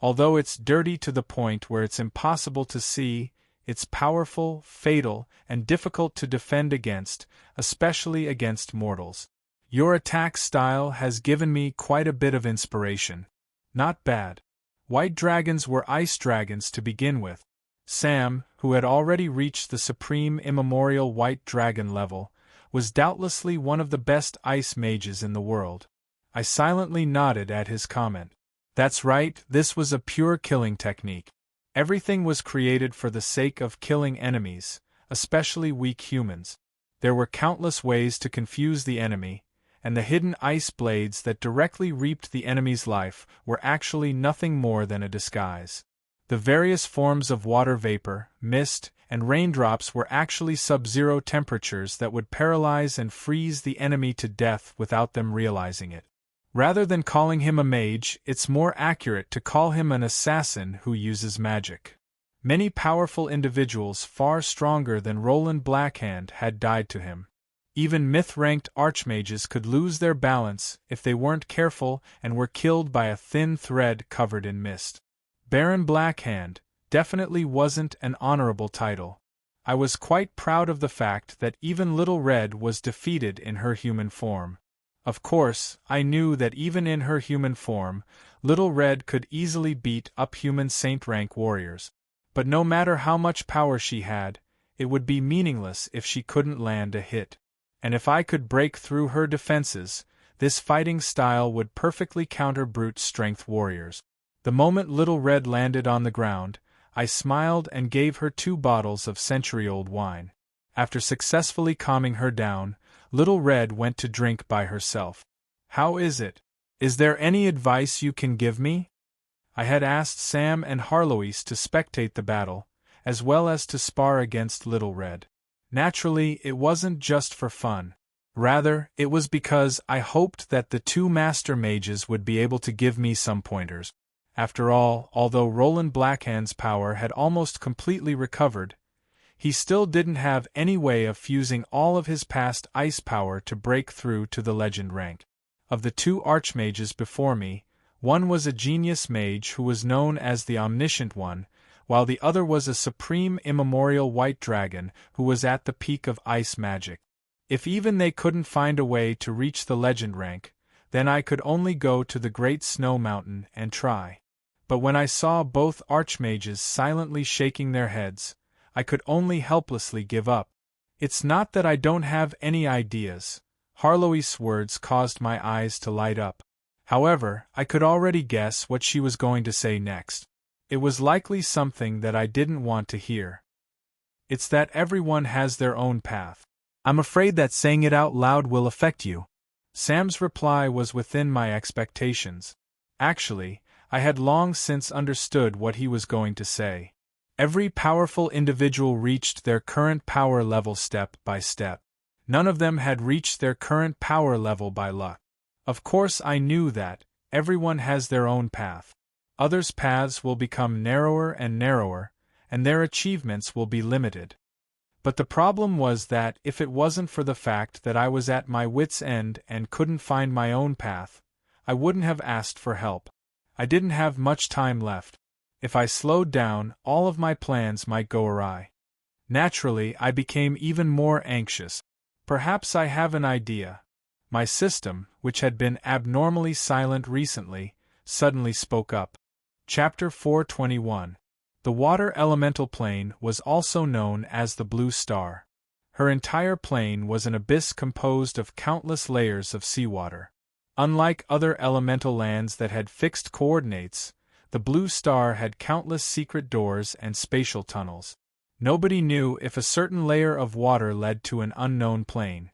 Although it's dirty to the point where it's impossible to see, it's powerful, fatal, and difficult to defend against, especially against mortals. Your attack style has given me quite a bit of inspiration. Not bad. White dragons were ice dragons to begin with. Sam, who had already reached the supreme immemorial white dragon level, was doubtlessly one of the best ice mages in the world. I silently nodded at his comment. That's right, this was a pure killing technique. Everything was created for the sake of killing enemies, especially weak humans. There were countless ways to confuse the enemy, and the hidden ice blades that directly reaped the enemy's life were actually nothing more than a disguise. The various forms of water vapor, mist, and raindrops were actually sub-zero temperatures that would paralyze and freeze the enemy to death without them realizing it. Rather than calling him a mage, it's more accurate to call him an assassin who uses magic. Many powerful individuals far stronger than Roland Blackhand had died to him. Even myth-ranked archmages could lose their balance if they weren't careful and were killed by a thin thread covered in mist. Baron Blackhand definitely wasn't an honorable title. I was quite proud of the fact that even Little Red was defeated in her human form. Of course, I knew that even in her human form, Little Red could easily beat up human saint-rank warriors. But no matter how much power she had, it would be meaningless if she couldn't land a hit. And if I could break through her defenses, this fighting style would perfectly counter brute strength warriors. The moment Little Red landed on the ground, I smiled and gave her 2 bottles of century-old wine. After successfully calming her down, Little Red went to drink by herself. "How is it? Is there any advice you can give me?" I had asked Sam and Harloise to spectate the battle, as well as to spar against Little Red. Naturally, it wasn't just for fun. Rather, it was because I hoped that the 2 master mages would be able to give me some pointers. After all, although Roland Blackhand's power had almost completely recovered, he still didn't have any way of fusing all of his past ice power to break through to the legend rank. Of the 2 archmages before me, one was a genius mage who was known as the Omniscient One, while the other was a supreme immemorial white dragon who was at the peak of ice magic. If even they couldn't find a way to reach the legend rank, then I could only go to the Great Snow Mountain and try. But when I saw both archmages silently shaking their heads, I could only helplessly give up. "It's not that I don't have any ideas." Harloise's words caused my eyes to light up. However, I could already guess what she was going to say next. It was likely something that I didn't want to hear. "It's that everyone has their own path. I'm afraid that saying it out loud will affect you." Sam's reply was within my expectations. Actually, I had long since understood what he was going to say. Every powerful individual reached their current power level step by step. None of them had reached their current power level by luck. Of course, I knew that everyone has their own path. Others' paths will become narrower and narrower, and their achievements will be limited. But the problem was that if it wasn't for the fact that I was at my wit's end and couldn't find my own path, I wouldn't have asked for help. I didn't have much time left. If I slowed down, all of my plans might go awry. Naturally, I became even more anxious. "Perhaps I have an idea." My system, which had been abnormally silent recently, suddenly spoke up. Chapter 421. The water elemental plane was also known as the Blue Star. Her entire plane was an abyss composed of countless layers of seawater. Unlike other elemental lands that had fixed coordinates, the Blue Star had countless secret doors and spatial tunnels. Nobody knew if a certain layer of water led to an unknown plane.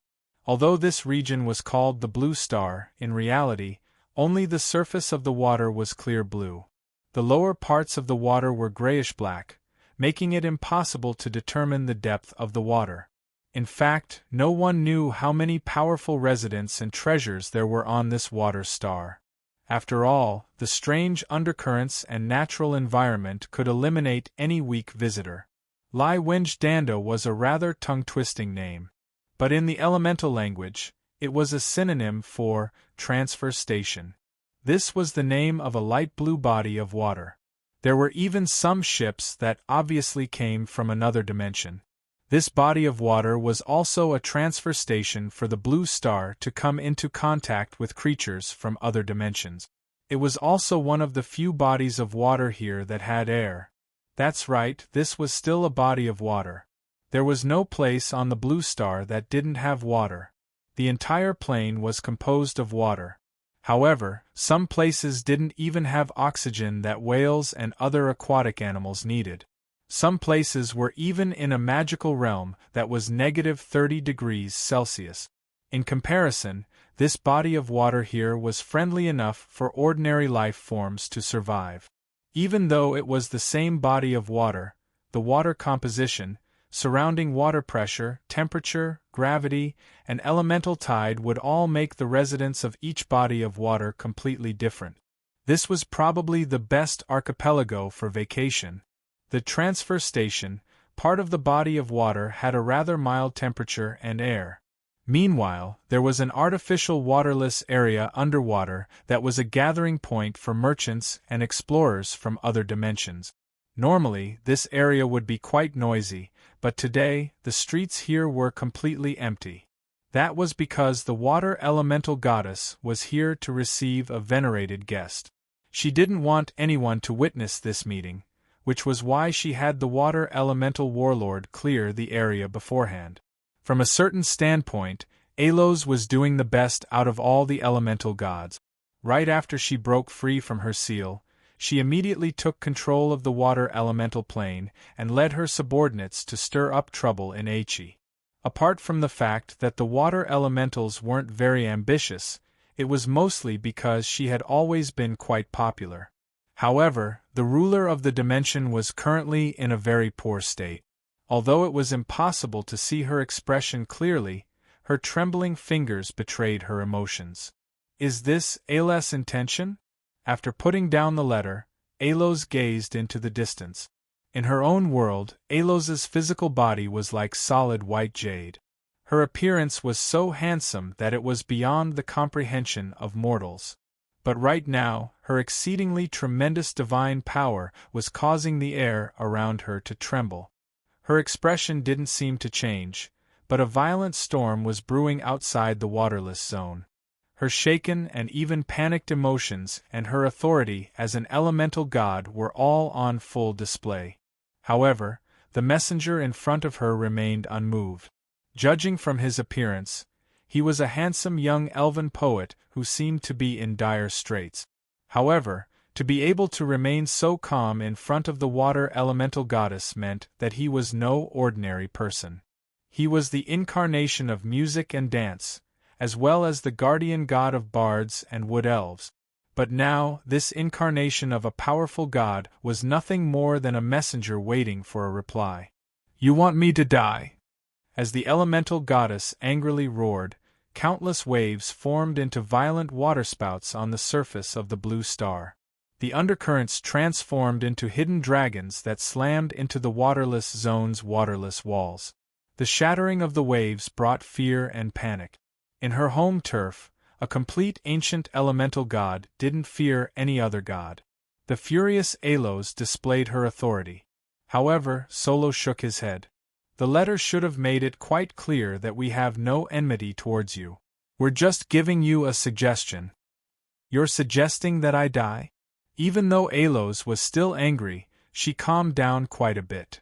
Although this region was called the Blue Star, in reality, only the surface of the water was clear blue. The lower parts of the water were grayish-black, making it impossible to determine the depth of the water. In fact, no one knew how many powerful residents and treasures there were on this water star. After all, the strange undercurrents and natural environment could eliminate any weak visitor. Lai Wenj Dando was a rather tongue-twisting name. But in the elemental language, it was a synonym for transfer station. This was the name of a light blue body of water. There were even some ships that obviously came from another dimension. This body of water was also a transfer station for the Blue Star to come into contact with creatures from other dimensions. It was also one of the few bodies of water here that had air. That's right, this was still a body of water. There was no place on the Blue Star that didn't have water. The entire plane was composed of water. However, some places didn't even have oxygen that whales and other aquatic animals needed. Some places were even in a magical realm that was -30 degrees Celsius. In comparison, this body of water here was friendly enough for ordinary life forms to survive. Even though it was the same body of water, the water composition, surrounding water pressure, temperature, gravity, and elemental tide would all make the residents of each body of water completely different. This was probably the best archipelago for vacation. The transfer station, part of the body of water, had a rather mild temperature and air. Meanwhile, there was an artificial waterless area underwater that was a gathering point for merchants and explorers from other dimensions. Normally, this area would be quite noisy, but today, the streets here were completely empty. That was because the water elemental goddess was here to receive a venerated guest. She didn't want anyone to witness this meeting, which was why she had the water elemental warlord clear the area beforehand. From a certain standpoint, Alos was doing the best out of all the elemental gods. Right after she broke free from her seal, she immediately took control of the water elemental plane and led her subordinates to stir up trouble in Aichi. Apart from the fact that the water elementals weren't very ambitious, it was mostly because she had always been quite popular. However, the ruler of the dimension was currently in a very poor state. Although it was impossible to see her expression clearly, her trembling fingers betrayed her emotions. Is this Alos' intention? After putting down the letter, Alos gazed into the distance. In her own world, Alos's physical body was like solid white jade. Her appearance was so handsome that it was beyond the comprehension of mortals. But right now, her exceedingly tremendous divine power was causing the air around her to tremble. Her expression didn't seem to change, but a violent storm was brewing outside the waterless zone. Her shaken and even panicked emotions and her authority as an elemental god were all on full display. However, the messenger in front of her remained unmoved. Judging from his appearance, he was a handsome young elven poet who seemed to be in dire straits. However, to be able to remain so calm in front of the water elemental goddess meant that he was no ordinary person. He was the incarnation of music and dance, as well as the guardian god of bards and wood elves. But now, this incarnation of a powerful god was nothing more than a messenger waiting for a reply. "You want me to die?" As the elemental goddess angrily roared, countless waves formed into violent waterspouts on the surface of the blue star. The undercurrents transformed into hidden dragons that slammed into the waterless zone's waterless walls. The shattering of the waves brought fear and panic. In her home turf, a complete ancient elemental god didn't fear any other god. The furious Alos displayed her authority. However, Solo shook his head. The letter should have made it quite clear that we have no enmity towards you. We're just giving you a suggestion. You're suggesting that I die? Even though Alos was still angry, she calmed down quite a bit.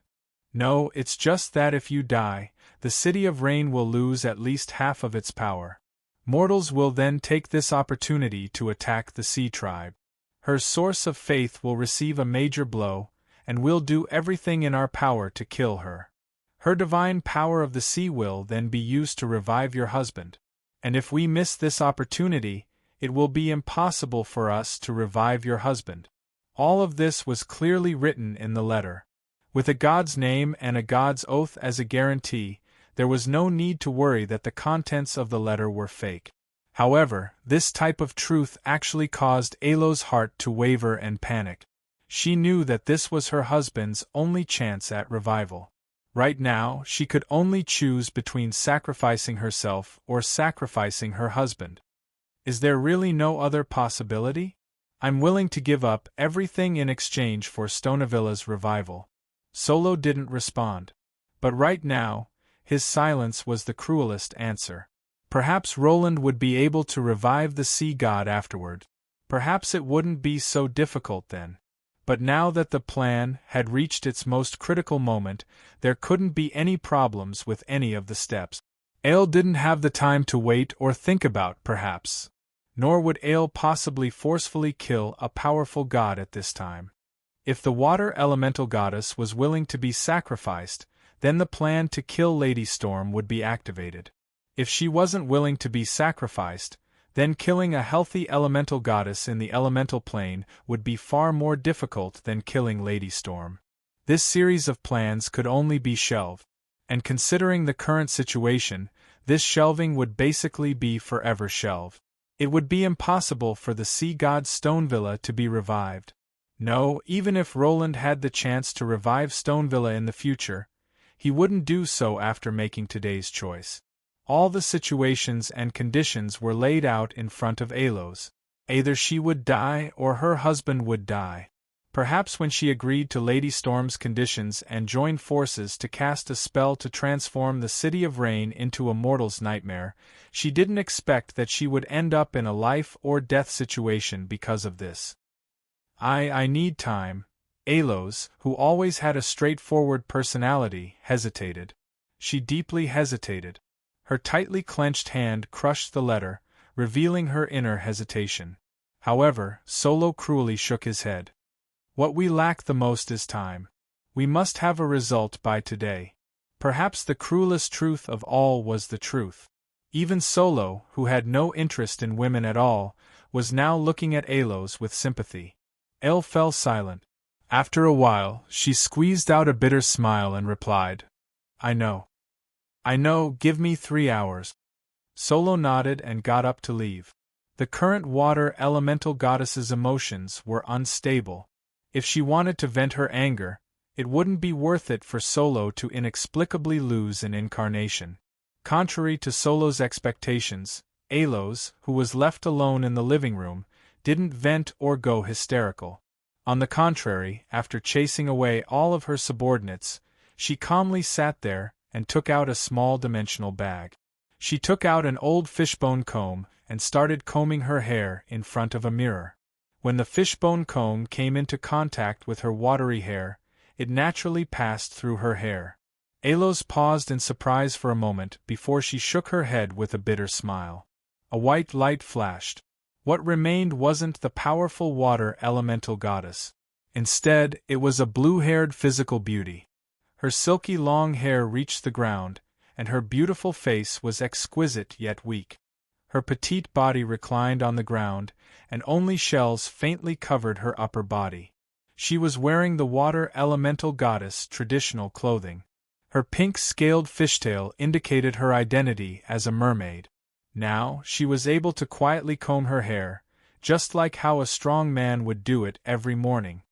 No, it's just that if you die, the City of Rain will lose at least half of its power. Mortals will then take this opportunity to attack the Sea Tribe. Her source of faith will receive a major blow, and we'll do everything in our power to kill her. Her divine power of the sea will then be used to revive your husband. And if we miss this opportunity, it will be impossible for us to revive your husband. All of this was clearly written in the letter. With a god's name and a god's oath as a guarantee, there was no need to worry that the contents of the letter were fake. However, this type of truth actually caused Alos' heart to waver and panic. She knew that this was her husband's only chance at revival. Right now, she could only choose between sacrificing herself or sacrificing her husband. Is there really no other possibility? I'm willing to give up everything in exchange for Stonevilla's revival. Solo didn't respond. But right now, his silence was the cruelest answer. Perhaps Roland would be able to revive the sea god afterward. Perhaps it wouldn't be so difficult then. But now that the plan had reached its most critical moment, there couldn't be any problems with any of the steps. Ale didn't have the time to wait or think about, perhaps. Nor would Ale possibly forcefully kill a powerful god at this time. If the water elemental goddess was willing to be sacrificed, then the plan to kill Lady Storm would be activated. If she wasn't willing to be sacrificed, then killing a healthy elemental goddess in the elemental plane would be far more difficult than killing Lady Storm. This series of plans could only be shelved, and considering the current situation, this shelving would basically be forever shelved. It would be impossible for the sea god Stonevilla to be revived. No, even if Roland had the chance to revive Stonevilla in the future, he wouldn't do so after making today's choice. All the situations and conditions were laid out in front of Alos. Either she would die or her husband would die. Perhaps when she agreed to Lady Storm's conditions and joined forces to cast a spell to transform the City of Rain into a mortal's nightmare, she didn't expect that she would end up in a life-or-death situation because of this. I need time. Alos, who always had a straightforward personality, hesitated. She deeply hesitated. Her tightly clenched hand crushed the letter, revealing her inner hesitation. However, Solo cruelly shook his head. What we lack the most is time. We must have a result by today. Perhaps the cruelest truth of all was the truth. Even Solo, who had no interest in women at all, was now looking at Alos with sympathy. Elle fell silent. After a while, she squeezed out a bitter smile and replied, I know. I know, give me 3 hours. Solo nodded and got up to leave. The current water elemental goddess's emotions were unstable. If she wanted to vent her anger, it wouldn't be worth it for Solo to inexplicably lose an incarnation. Contrary to Solo's expectations, Alos, who was left alone in the living room, didn't vent or go hysterical. On the contrary, after chasing away all of her subordinates, she calmly sat there and took out a small dimensional bag. She took out an old fishbone comb and started combing her hair in front of a mirror. When the fishbone comb came into contact with her watery hair, it naturally passed through her hair. Alos paused in surprise for a moment before she shook her head with a bitter smile. A white light flashed. What remained wasn't the powerful water elemental goddess. Instead, it was a blue-haired physical beauty. Her silky long hair reached the ground, and her beautiful face was exquisite yet weak. Her petite body reclined on the ground, and only shells faintly covered her upper body. She was wearing the water elemental goddess' traditional clothing. Her pink scaled fishtail indicated her identity as a mermaid. Now, she was able to quietly comb her hair, just like how a strong man would do it every morning.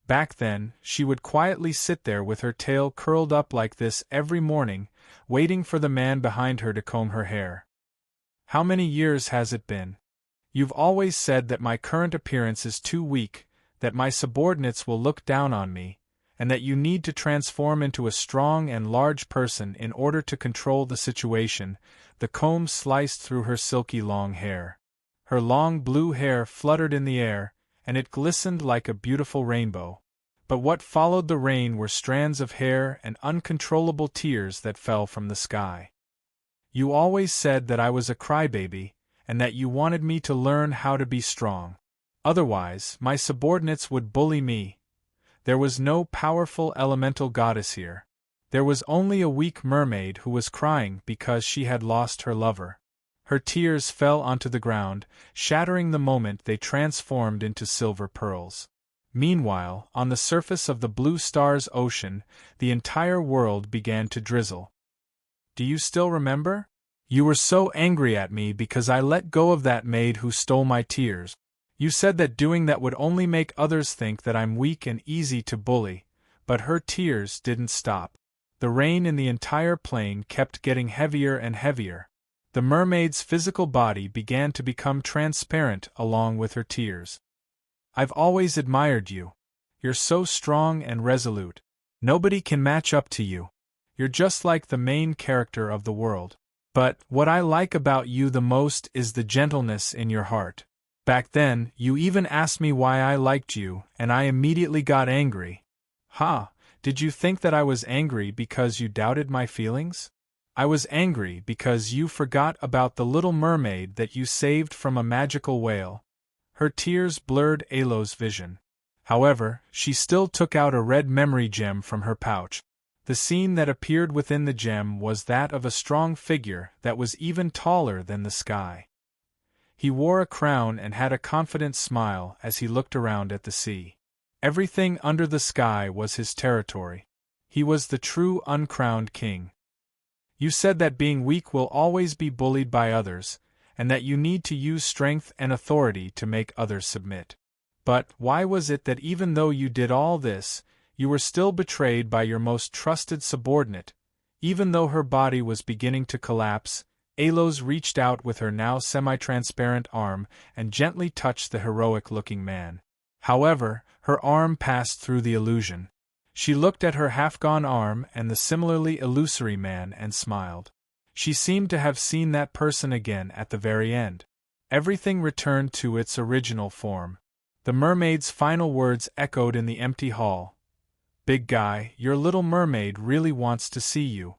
Back then, she would quietly sit there with her tail curled up like this every morning, waiting for the man behind her to comb her hair. How many years has it been? You've always said that my current appearance is too weak, that my subordinates will look down on me, and that you need to transform into a strong and large person in order to control the situation. The comb sliced through her silky long hair. Her long blue hair fluttered in the air, and it glistened like a beautiful rainbow. But what followed the rain were strands of hair and uncontrollable tears that fell from the sky. You always said that I was a crybaby, and that you wanted me to learn how to be strong. Otherwise, my subordinates would bully me. There was no powerful elemental goddess here. There was only a weak mermaid who was crying because she had lost her lover. Her tears fell onto the ground, shattering the moment they transformed into silver pearls. Meanwhile, on the surface of the Blue Star's ocean, the entire world began to drizzle. Do you still remember? You were so angry at me because I let go of that maid who stole my tears. You said that doing that would only make others think that I'm weak and easy to bully, but her tears didn't stop. The rain in the entire plain kept getting heavier and heavier. The mermaid's physical body began to become transparent along with her tears. I've always admired you. You're so strong and resolute. Nobody can match up to you. You're just like the main character of the world. But what I like about you the most is the gentleness in your heart. Back then, you even asked me why I liked you, and I immediately got angry. Ha! Did you think that I was angry because you doubted my feelings? I was angry because you forgot about the little mermaid that you saved from a magical whale. Her tears blurred Alo's vision. However, she still took out a red memory gem from her pouch. The scene that appeared within the gem was that of a strong figure that was even taller than the sky. He wore a crown and had a confident smile as he looked around at the sea. Everything under the sky was his territory. He was the true uncrowned king. You said that being weak will always be bullied by others, and that you need to use strength and authority to make others submit. But why was it that even though you did all this, you were still betrayed by your most trusted subordinate, even though her body was beginning to collapse? Alos reached out with her now semi-transparent arm and gently touched the heroic-looking man. However, her arm passed through the illusion. She looked at her half-gone arm and the similarly illusory man and smiled. She seemed to have seen that person again at the very end. Everything returned to its original form. The mermaid's final words echoed in the empty hall. "Big guy, your little mermaid really wants to see you."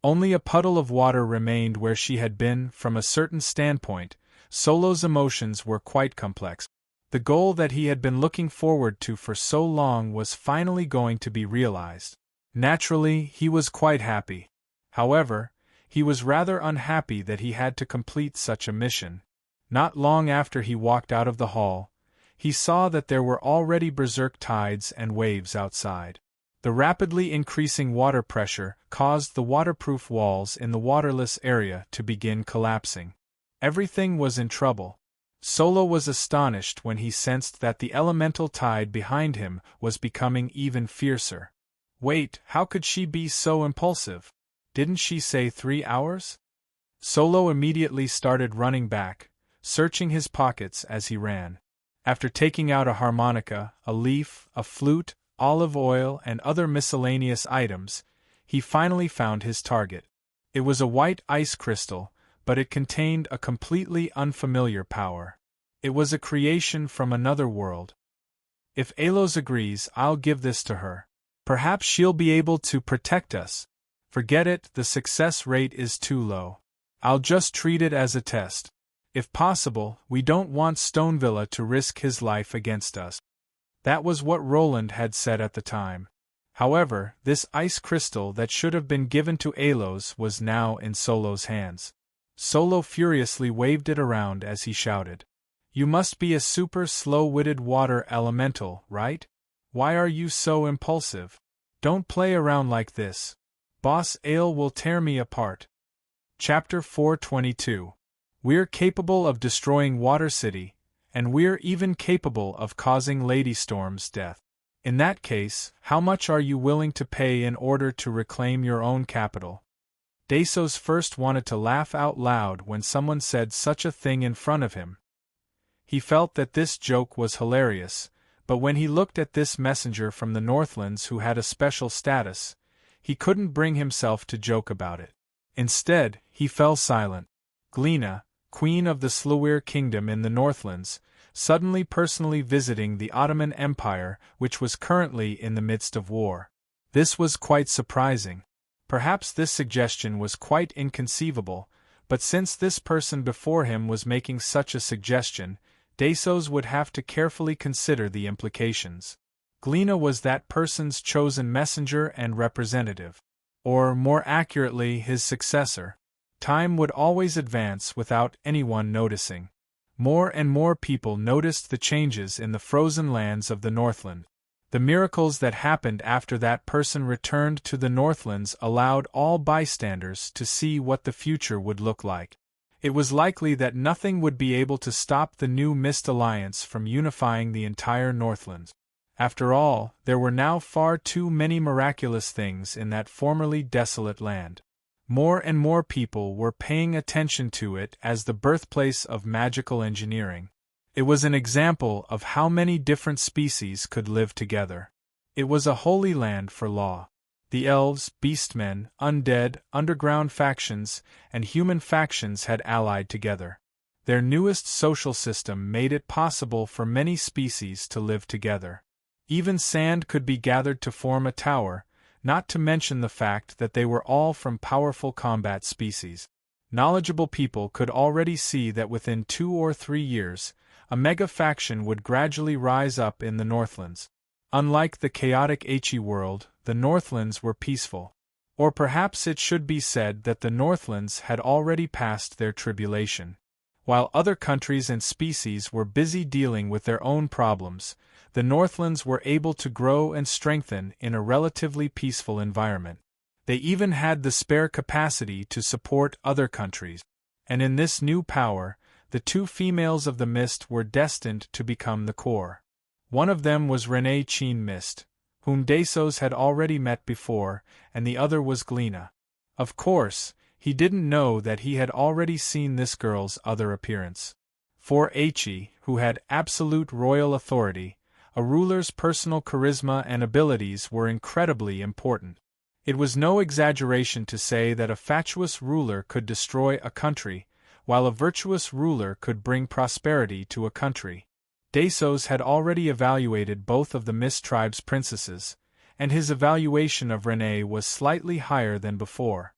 Only a puddle of water remained where she had been. From a certain standpoint, Solo's emotions were quite complex. The goal that he had been looking forward to for so long was finally going to be realized. Naturally, he was quite happy. However, he was rather unhappy that he had to complete such a mission. Not long after he walked out of the hall, he saw that there were already berserk tides and waves outside. The rapidly increasing water pressure caused the waterproof walls in the waterless area to begin collapsing. Everything was in trouble. Solo was astonished when he sensed that the elemental tide behind him was becoming even fiercer. Wait, how could she be so impulsive? Didn't she say 3 hours? Solo immediately started running back, searching his pockets as he ran. After taking out a harmonica, a leaf, a flute, olive oil, and other miscellaneous items, he finally found his target. It was a white ice crystal, but it contained a completely unfamiliar power. It was a creation from another world. If Alos agrees, I'll give this to her. Perhaps she'll be able to protect us. Forget it, the success rate is too low. I'll just treat it as a test. If possible, we don't want Stonevilla to risk his life against us. That was what Roland had said at the time. However, this ice crystal that should have been given to Alos was now in Solo's hands. Solo furiously waved it around as he shouted. You must be a super slow-witted water elemental, right? Why are you so impulsive? Don't play around like this. Boss Ale will tear me apart. Chapter 422. We're capable of destroying Water City, and we're even capable of causing Lady Storm's death. In that case, how much are you willing to pay in order to reclaim your own capital? Dasos first wanted to laugh out loud when someone said such a thing in front of him. He felt that this joke was hilarious, but when he looked at this messenger from the Northlands who had a special status, he couldn't bring himself to joke about it. Instead, he fell silent. Gleena, Queen of the Slewir Kingdom in the Northlands, suddenly personally visiting the Ottoman Empire, which was currently in the midst of war. This was quite surprising. Perhaps this suggestion was quite inconceivable, but since this person before him was making such a suggestion, Dasos would have to carefully consider the implications. Gleena was that person's chosen messenger and representative. Or, more accurately, his successor. Time would always advance without anyone noticing. More and more people noticed the changes in the frozen lands of the Northland. The miracles that happened after that person returned to the Northlands allowed all bystanders to see what the future would look like. It was likely that nothing would be able to stop the new Mist Alliance from unifying the entire Northlands. After all, there were now far too many miraculous things in that formerly desolate land. More and more people were paying attention to it as the birthplace of magical engineering. It was an example of how many different species could live together. It was a holy land for law. The elves, beastmen, undead, underground factions, and human factions had allied together. Their newest social system made it possible for many species to live together. Even sand could be gathered to form a tower, not to mention the fact that they were all from powerful combat species. Knowledgeable people could already see that within 2 or 3 years, a mega-faction would gradually rise up in the Northlands. Unlike the chaotic Achi world, the Northlands were peaceful. Or perhaps it should be said that the Northlands had already passed their tribulation. While other countries and species were busy dealing with their own problems, the Northlands were able to grow and strengthen in a relatively peaceful environment. They even had the spare capacity to support other countries. And in this new power, the 2 females of the Mist were destined to become the core. One of them was Renee Cheen Mist, whom Dasos had already met before, and the other was Gleena. Of course, He didn't know that he had already seen this girl's other appearance. For He, who had absolute royal authority, a ruler's personal charisma and abilities were incredibly important. It was no exaggeration to say that a fatuous ruler could destroy a country, while a virtuous ruler could bring prosperity to a country. Dasos had already evaluated both of the Mist Tribe's princesses, and his evaluation of Renée was slightly higher than before.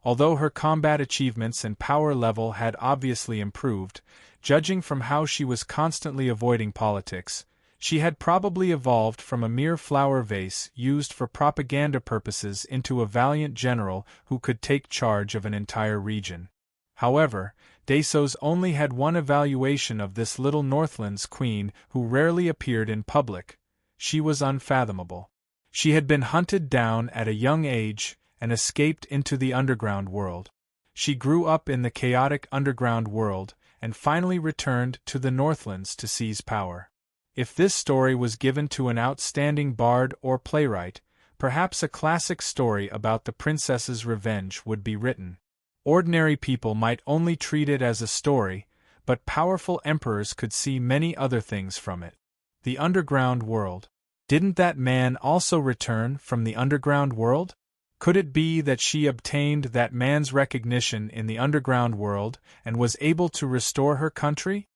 Although her combat achievements and power level had obviously improved, judging from how she was constantly avoiding politics, she had probably evolved from a mere flower vase used for propaganda purposes into a valiant general who could take charge of an entire region. However, Dasos only had one evaluation of this little Northland's queen who rarely appeared in public. She was unfathomable. She had been hunted down at a young age and escaped into the underground world. She grew up in the chaotic underground world and finally returned to the Northlands to seize power. If this story was given to an outstanding bard or playwright, perhaps a classic story about the princess's revenge would be written. Ordinary people might only treat it as a story, but powerful emperors could see many other things from it. The underground world. Didn't that man also return from the underground world? Could it be that she obtained that man's recognition in the underground world and was able to restore her country?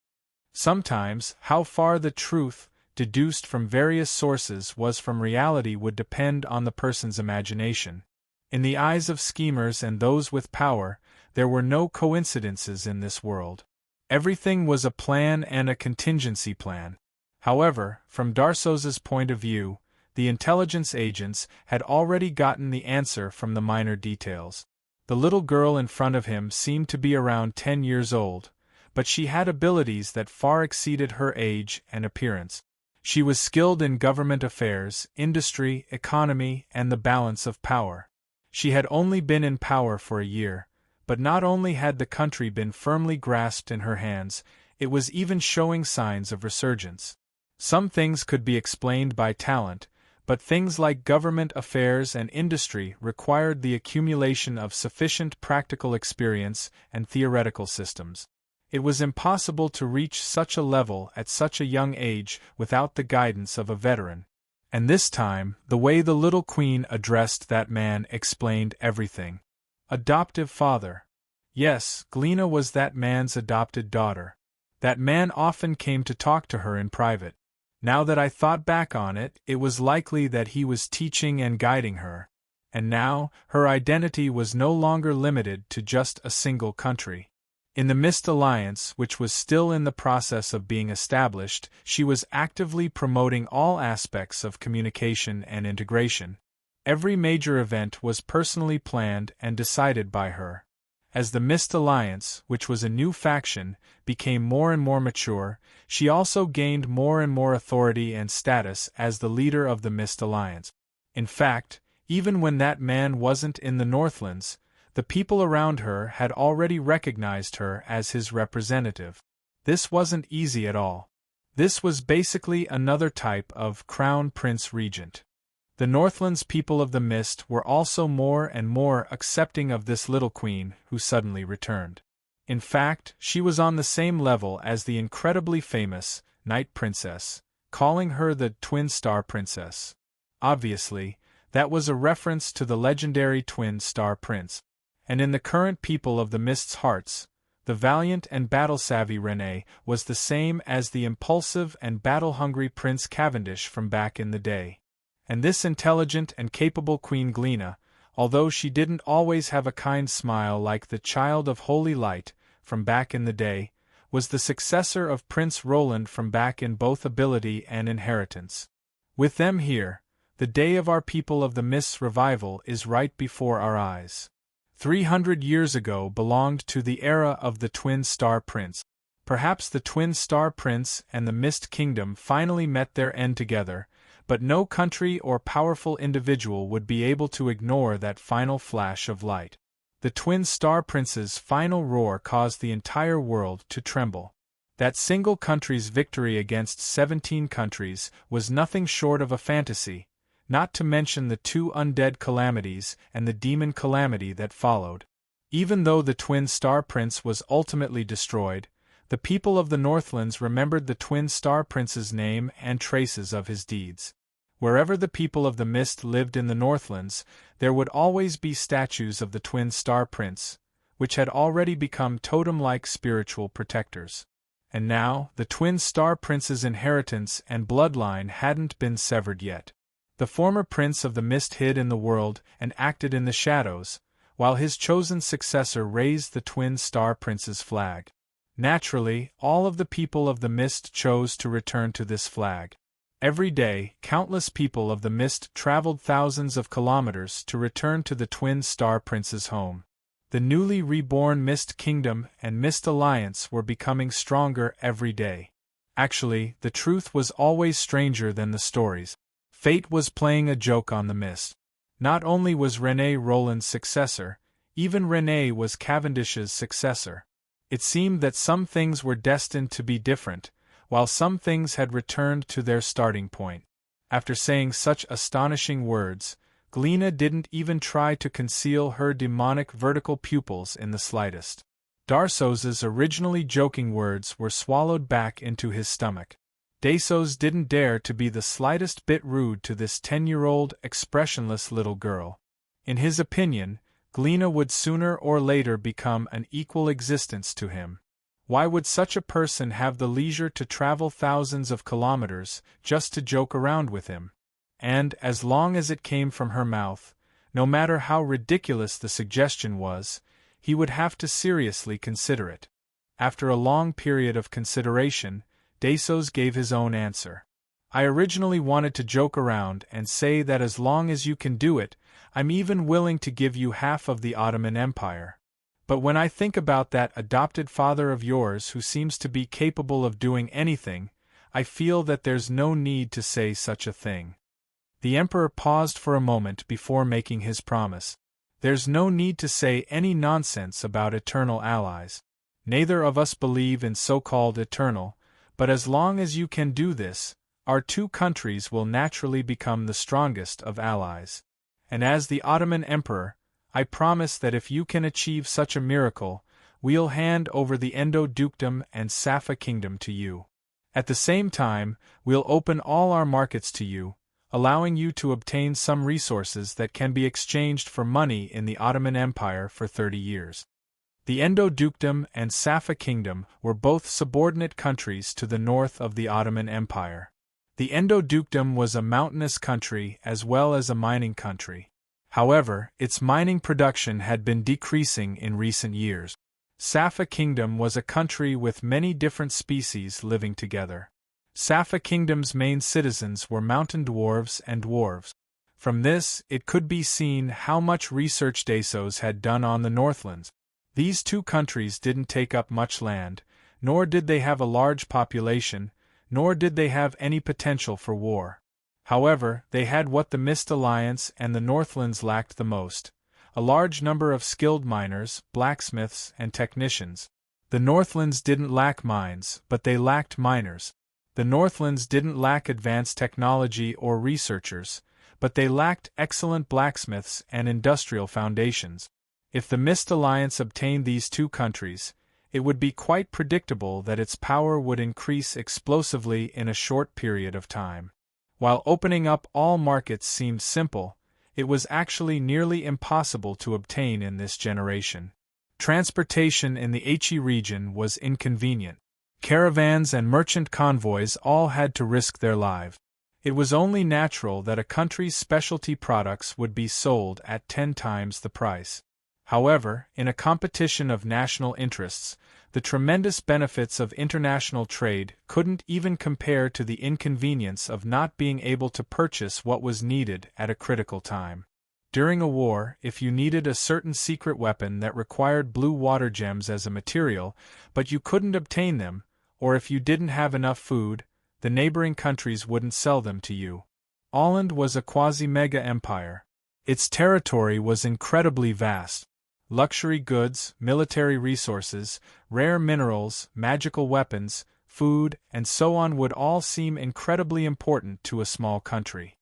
Sometimes, how far the truth, deduced from various sources, was from reality would depend on the person's imagination. In the eyes of schemers and those with power, there were no coincidences in this world. Everything was a plan and a contingency plan. However, from Darsos's point of view, the intelligence agents had already gotten the answer from the minor details. The little girl in front of him seemed to be around 10 years old, but she had abilities that far exceeded her age and appearance. She was skilled in government affairs, industry, economy, and the balance of power. She had only been in power for a year, but not only had the country been firmly grasped in her hands, it was even showing signs of resurgence. Some things could be explained by talent, but things like government affairs and industry required the accumulation of sufficient practical experience and theoretical systems. It was impossible to reach such a level at such a young age without the guidance of a veteran. And this time, the way the little queen addressed that man explained everything. Adoptive father. Yes, Glina was that man's adopted daughter. That man often came to talk to her in private. Now that I thought back on it, it was likely that he was teaching and guiding her. And now, her identity was no longer limited to just a single country. In the Mist Alliance, which was still in the process of being established, she was actively promoting all aspects of communication and integration. Every major event was personally planned and decided by her. As the Mist Alliance, which was a new faction, became more and more mature, she also gained more and more authority and status as the leader of the Mist Alliance. In fact, even when that man wasn't in the Northlands, the people around her had already recognized her as his representative. This wasn't easy at all. This was basically another type of Crown Prince Regent. The Northlands people of the Mist were also more and more accepting of this little queen who suddenly returned. In fact, she was on the same level as the incredibly famous Night Princess, calling her the Twin Star Princess. Obviously, that was a reference to the legendary Twin Star Prince. And in the current people of the Mist's hearts, the valiant and battle-savvy Renée was the same as the impulsive and battle-hungry Prince Cavendish from back in the day. And this intelligent and capable Queen Glina, although she didn't always have a kind smile like the Child of Holy Light from back in the day, was the successor of Prince Roland from back in both ability and inheritance. With them here, the day of our people of the Mist's revival is right before our eyes. 300 years ago belonged to the era of the Twin Star Prince. Perhaps the Twin Star Prince and the Mist Kingdom finally met their end together, but no country or powerful individual would be able to ignore that final flash of light. The Twin Star Prince's final roar caused the entire world to tremble. That single country's victory against 17 countries was nothing short of a fantasy, not to mention the two undead calamities and the demon calamity that followed. Even though the twin star prince was ultimately destroyed, the people of the Northlands remembered the twin star prince's name and traces of his deeds. Wherever the people of the mist lived in the Northlands, there would always be statues of the twin star prince, which had already become totem-like spiritual protectors. And now, the twin star prince's inheritance and bloodline hadn't been severed yet. The former prince of the mist hid in the world and acted in the shadows, while his chosen successor raised the twin star prince's flag. Naturally, all of the people of the mist chose to return to this flag. Every day, countless people of the mist traveled thousands of kilometers to return to the twin star prince's home. The newly reborn Mist Kingdom and Mist Alliance were becoming stronger every day. Actually, the truth was always stranger than the stories. Fate was playing a joke on the mist. Not only was René Roland's successor, even René was Cavendish's successor. It seemed that some things were destined to be different, while some things had returned to their starting point. After saying such astonishing words, Gleena didn't even try to conceal her demonic vertical pupils in the slightest. Darsos's originally joking words were swallowed back into his stomach. Dasos didn't dare to be the slightest bit rude to this 10-year-old, expressionless little girl. In his opinion, Gleena would sooner or later become an equal existence to him. Why would such a person have the leisure to travel thousands of kilometers just to joke around with him? And, as long as it came from her mouth, no matter how ridiculous the suggestion was, he would have to seriously consider it. After a long period of consideration, Dasos gave his own answer. I originally wanted to joke around and say that as long as you can do it, I'm even willing to give you half of the Ottoman Empire. But when I think about that adopted father of yours who seems to be capable of doing anything, I feel that there's no need to say such a thing. The Emperor paused for a moment before making his promise. There's no need to say any nonsense about eternal allies. Neither of us believe in so-called eternal, but as long as you can do this, our two countries will naturally become the strongest of allies. And as the Ottoman Emperor, I promise that if you can achieve such a miracle, we'll hand over the Endo-Dukedom and Safa Kingdom to you. At the same time, we'll open all our markets to you, allowing you to obtain some resources that can be exchanged for money in the Ottoman Empire for 30 years. The Endo-Dukedom and Safa Kingdom were both subordinate countries to the north of the Ottoman Empire. The Endo-Dukedom was a mountainous country as well as a mining country. However, its mining production had been decreasing in recent years. Safa Kingdom was a country with many different species living together. Safa Kingdom's main citizens were mountain dwarves and dwarves. From this, it could be seen how much research Dasos had done on the Northlands. These two countries didn't take up much land, nor did they have a large population, nor did they have any potential for war. However, they had what the Mist Alliance and the Northlands lacked the most: a large number of skilled miners, blacksmiths, and technicians. The Northlands didn't lack mines, but they lacked miners. The Northlands didn't lack advanced technology or researchers, but they lacked excellent blacksmiths and industrial foundations. If the Mist Alliance obtained these two countries, it would be quite predictable that its power would increase explosively in a short period of time. While opening up all markets seemed simple, it was actually nearly impossible to obtain in this generation. Transportation in the Aichi region was inconvenient. Caravans and merchant convoys all had to risk their lives. It was only natural that a country's specialty products would be sold at 10 times the price. However, in a competition of national interests, the tremendous benefits of international trade couldn't even compare to the inconvenience of not being able to purchase what was needed at a critical time. During a war, if you needed a certain secret weapon that required blue water gems as a material, but you couldn't obtain them, or if you didn't have enough food, the neighboring countries wouldn't sell them to you. Åland was a quasi-mega empire. Its territory was incredibly vast. Luxury goods, military resources, rare minerals, magical weapons, food, and so on would all seem incredibly important to a small country.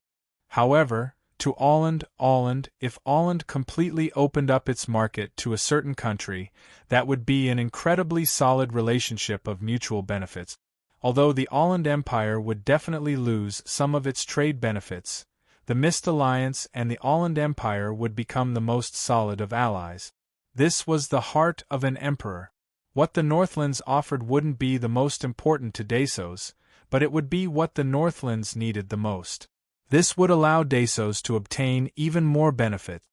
However, to Åland. If Åland completely opened up its market to a certain country, that would be an incredibly solid relationship of mutual benefits. Although the Åland Empire would definitely lose some of its trade benefits, the Mist Alliance and the Åland Empire would become the most solid of allies. This was the heart of an emperor. What the Northlands offered wouldn't be the most important to Dasos, but it would be what the Northlands needed the most. This would allow Dasos to obtain even more benefit,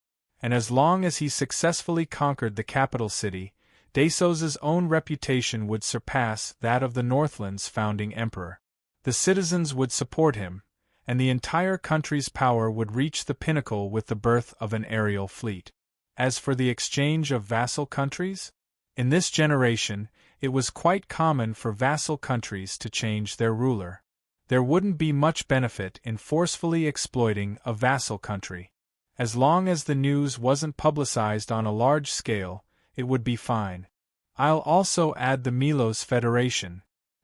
and as long as he successfully conquered the capital city, Dasos's own reputation would surpass that of the Northlands' founding emperor. The citizens would support him, and the entire country's power would reach the pinnacle with the birth of an aerial fleet. As for the exchange of vassal countries, in this generation, it was quite common for vassal countries to change their ruler. There wouldn't be much benefit in forcefully exploiting a vassal country. As long as the news wasn't publicized on a large scale, it would be fine. I'll also add the Milos Federation.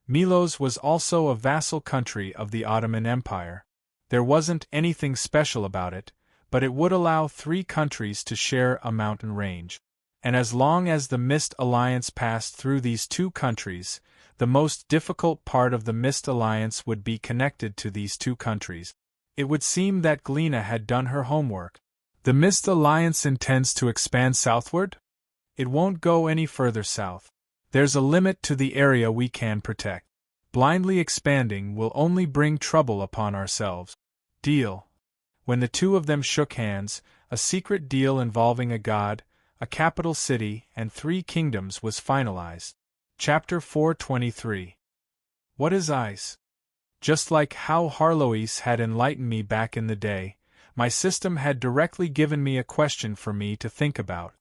Milos was also a vassal country of the Ottoman Empire. There wasn't anything special about it, but it would allow 3 countries to share a mountain range. And as long as the Mist Alliance passed through these 2 countries, the most difficult part of the Mist Alliance would be connected to these 2 countries. It would seem that Glina had done her homework. The Mist Alliance intends to expand southward? It won't go any further south. There's a limit to the area we can protect. Blindly expanding will only bring trouble upon ourselves. Deal. When the 2 of them shook hands, a secret deal involving a god, a capital city, and 3 kingdoms was finalized. Chapter 423. What is ice? Just like how Harlois had enlightened me back in the day, my system had directly given me a question for me to think about.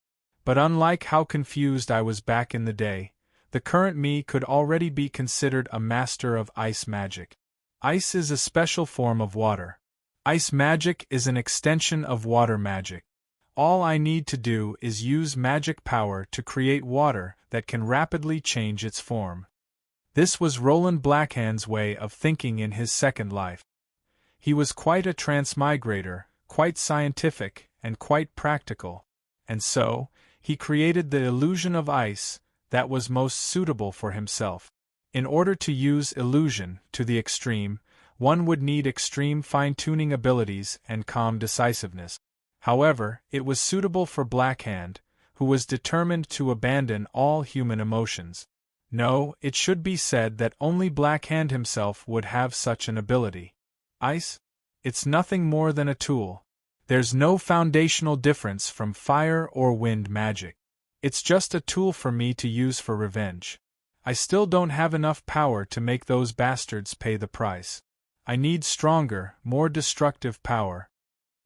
But unlike how confused I was back in the day, the current me could already be considered a master of ice magic. Ice is a special form of water. Ice magic is an extension of water magic. All I need to do is use magic power to create water that can rapidly change its form. This was Roland Blackhand's way of thinking in his second life. He was quite a transmigrator, quite scientific, and quite practical. And so, he created the illusion of ice that was most suitable for himself. In order to use illusion to the extreme, one would need extreme fine-tuning abilities and calm decisiveness. However, it was suitable for Blackhand, who was determined to abandon all human emotions. No, it should be said that only Blackhand himself would have such an ability. Ice? It's nothing more than a tool. There's no foundational difference from fire or wind magic. It's just a tool for me to use for revenge. I still don't have enough power to make those bastards pay the price. I need stronger, more destructive power.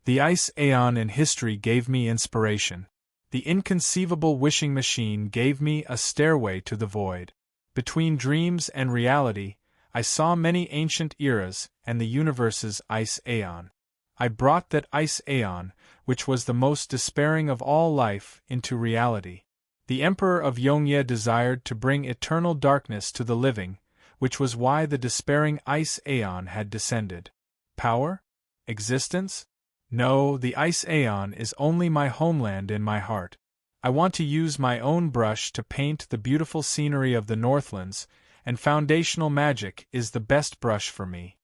The Ice Aeon in history gave me inspiration. The inconceivable wishing machine gave me a stairway to the void. Between dreams and reality, I saw many ancient eras and the universe's Ice Aeon. I brought that Ice Aeon, which was the most despairing of all life, into reality. The Emperor of Yongye desired to bring eternal darkness to the living, which was why the despairing Ice Aeon had descended. Power? Existence? No, the Ice Aeon is only my homeland in my heart. I want to use my own brush to paint the beautiful scenery of the Northlands, and foundational magic is the best brush for me.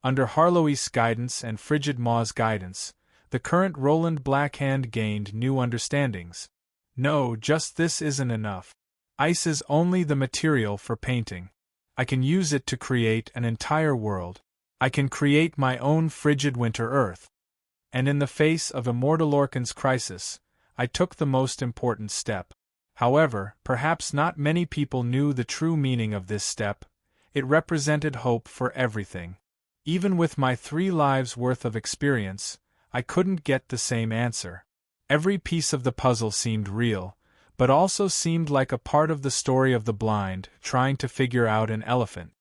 Under Harlois' guidance and Frigid Maw's guidance, the current Roland Blackhand gained new understandings. No, just this isn't enough. Ice is only the material for painting. I can use it to create an entire world. I can create my own frigid winter earth. And in the face of Immortal Orcan's crisis, I took the most important step. However, perhaps not many people knew the true meaning of this step. It represented hope for everything. Even with my 3 lives' worth of experience, I couldn't get the same answer. Every piece of the puzzle seemed real, but also seemed like a part of the story of the blind trying to figure out an elephant.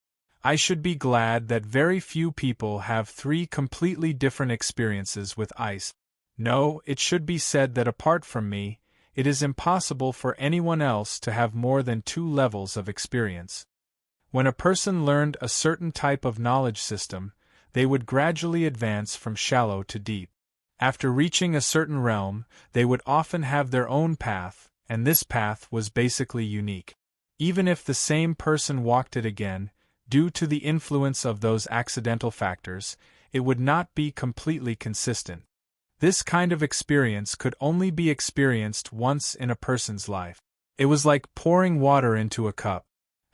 I should be glad that very few people have 3 completely different experiences with ice. No, it should be said that apart from me, it is impossible for anyone else to have more than 2 levels of experience. When a person learned a certain type of knowledge system, they would gradually advance from shallow to deep. After reaching a certain realm, they would often have their own path, and this path was basically unique. Even if the same person walked it again, due to the influence of those accidental factors, it would not be completely consistent. This kind of experience could only be experienced once in a person's life. It was like pouring water into a cup.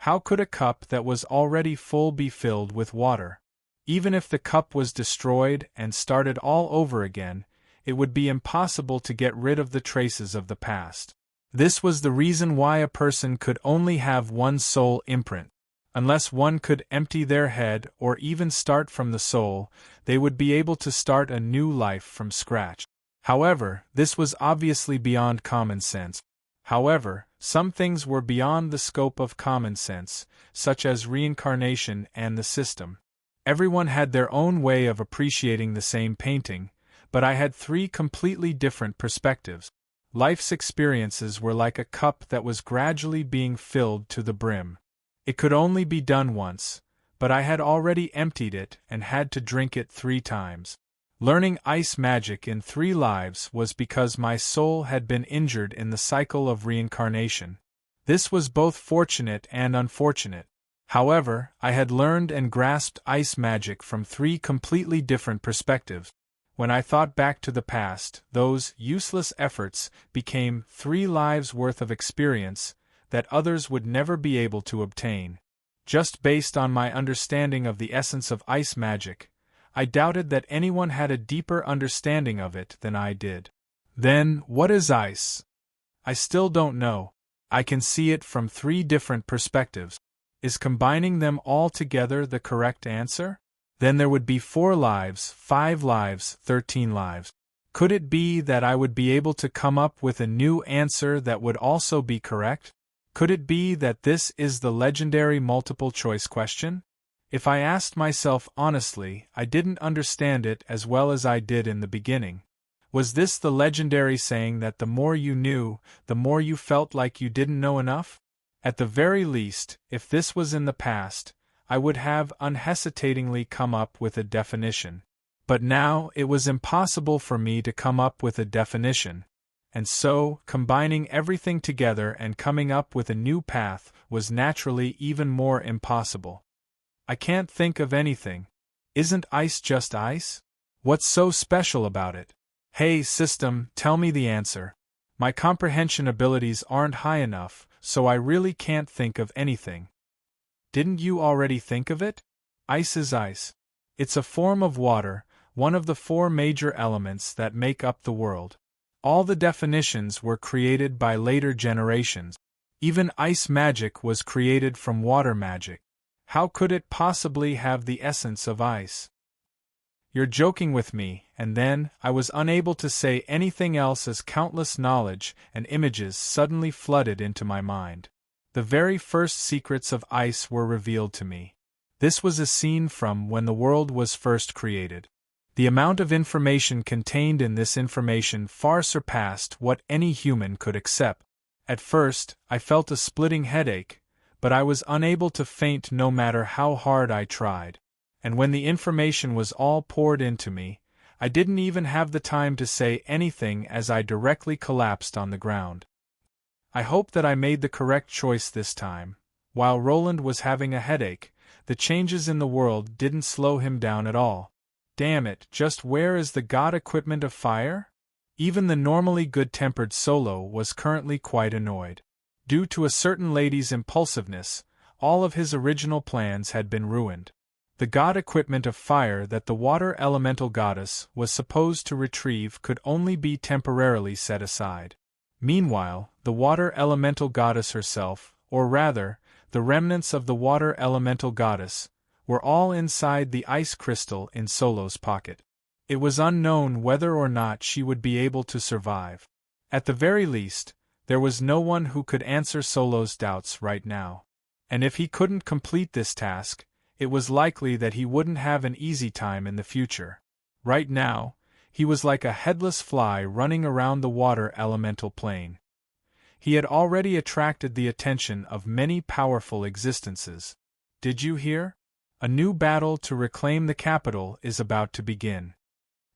How could a cup that was already full be filled with water? Even if the cup was destroyed and started all over again, it would be impossible to get rid of the traces of the past. This was the reason why a person could only have one soul imprint. Unless one could empty their head or even start from the soul, they would be able to start a new life from scratch. However, this was obviously beyond common sense. However, some things were beyond the scope of common sense, such as reincarnation and the system. Everyone had their own way of appreciating the same painting, but I had three completely different perspectives. Life's experiences were like a cup that was gradually being filled to the brim. It could only be done once, but I had already emptied it and had to drink it 3 times. Learning ice magic in 3 lives was because my soul had been injured in the cycle of reincarnation. This was both fortunate and unfortunate. However, I had learned and grasped ice magic from 3 completely different perspectives. When I thought back to the past, those useless efforts became 3 lives' worth of experience that others would never be able to obtain. Just based on my understanding of the essence of ice magic, I doubted that anyone had a deeper understanding of it than I did. Then, what is ice? I still don't know. I can see it from 3 different perspectives. Is combining them all together the correct answer? Then there would be 4 lives, 5 lives, 13 lives. Could it be that I would be able to come up with a new answer that would also be correct? Could it be that this is the legendary multiple-choice question? If I asked myself honestly, I didn't understand it as well as I did in the beginning. Was this the legendary saying that the more you knew, the more you felt like you didn't know enough? At the very least, if this was in the past, I would have unhesitatingly come up with a definition. But now it was impossible for me to come up with a definition. And so, combining everything together and coming up with a new path was naturally even more impossible. I can't think of anything. Isn't ice just ice? What's so special about it? Hey, system, tell me the answer. My comprehension abilities aren't high enough, so I really can't think of anything. Didn't you already think of it? Ice is ice. It's a form of water, one of the 4 major elements that make up the world. All the definitions were created by later generations. Even ice magic was created from water magic. How could it possibly have the essence of ice? You're joking with me, and then I was unable to say anything else as countless knowledge and images suddenly flooded into my mind. The very first secrets of ice were revealed to me. This was a scene from when the world was first created. The amount of information contained in this information far surpassed what any human could accept. At first, I felt a splitting headache, but I was unable to faint no matter how hard I tried. And when the information was all poured into me, I didn't even have the time to say anything as I directly collapsed on the ground. I hope that I made the correct choice this time. While Roland was having a headache, the changes in the world didn't slow him down at all. Damn it, just where is the god equipment of fire? Even the normally good-tempered Solo was currently quite annoyed. Due to a certain lady's impulsiveness, all of his original plans had been ruined. The god equipment of fire that the water elemental goddess was supposed to retrieve could only be temporarily set aside. Meanwhile, the water elemental goddess herself, or rather, the remnants of the water elemental goddess, were all inside the ice crystal in Solo's pocket. It was unknown whether or not she would be able to survive. At the very least, there was no one who could answer Solo's doubts right now. And if he couldn't complete this task, it was likely that he wouldn't have an easy time in the future. Right now, he was like a headless fly running around the water elemental plane. He had already attracted the attention of many powerful existences. Did you hear? A new battle to reclaim the capital is about to begin.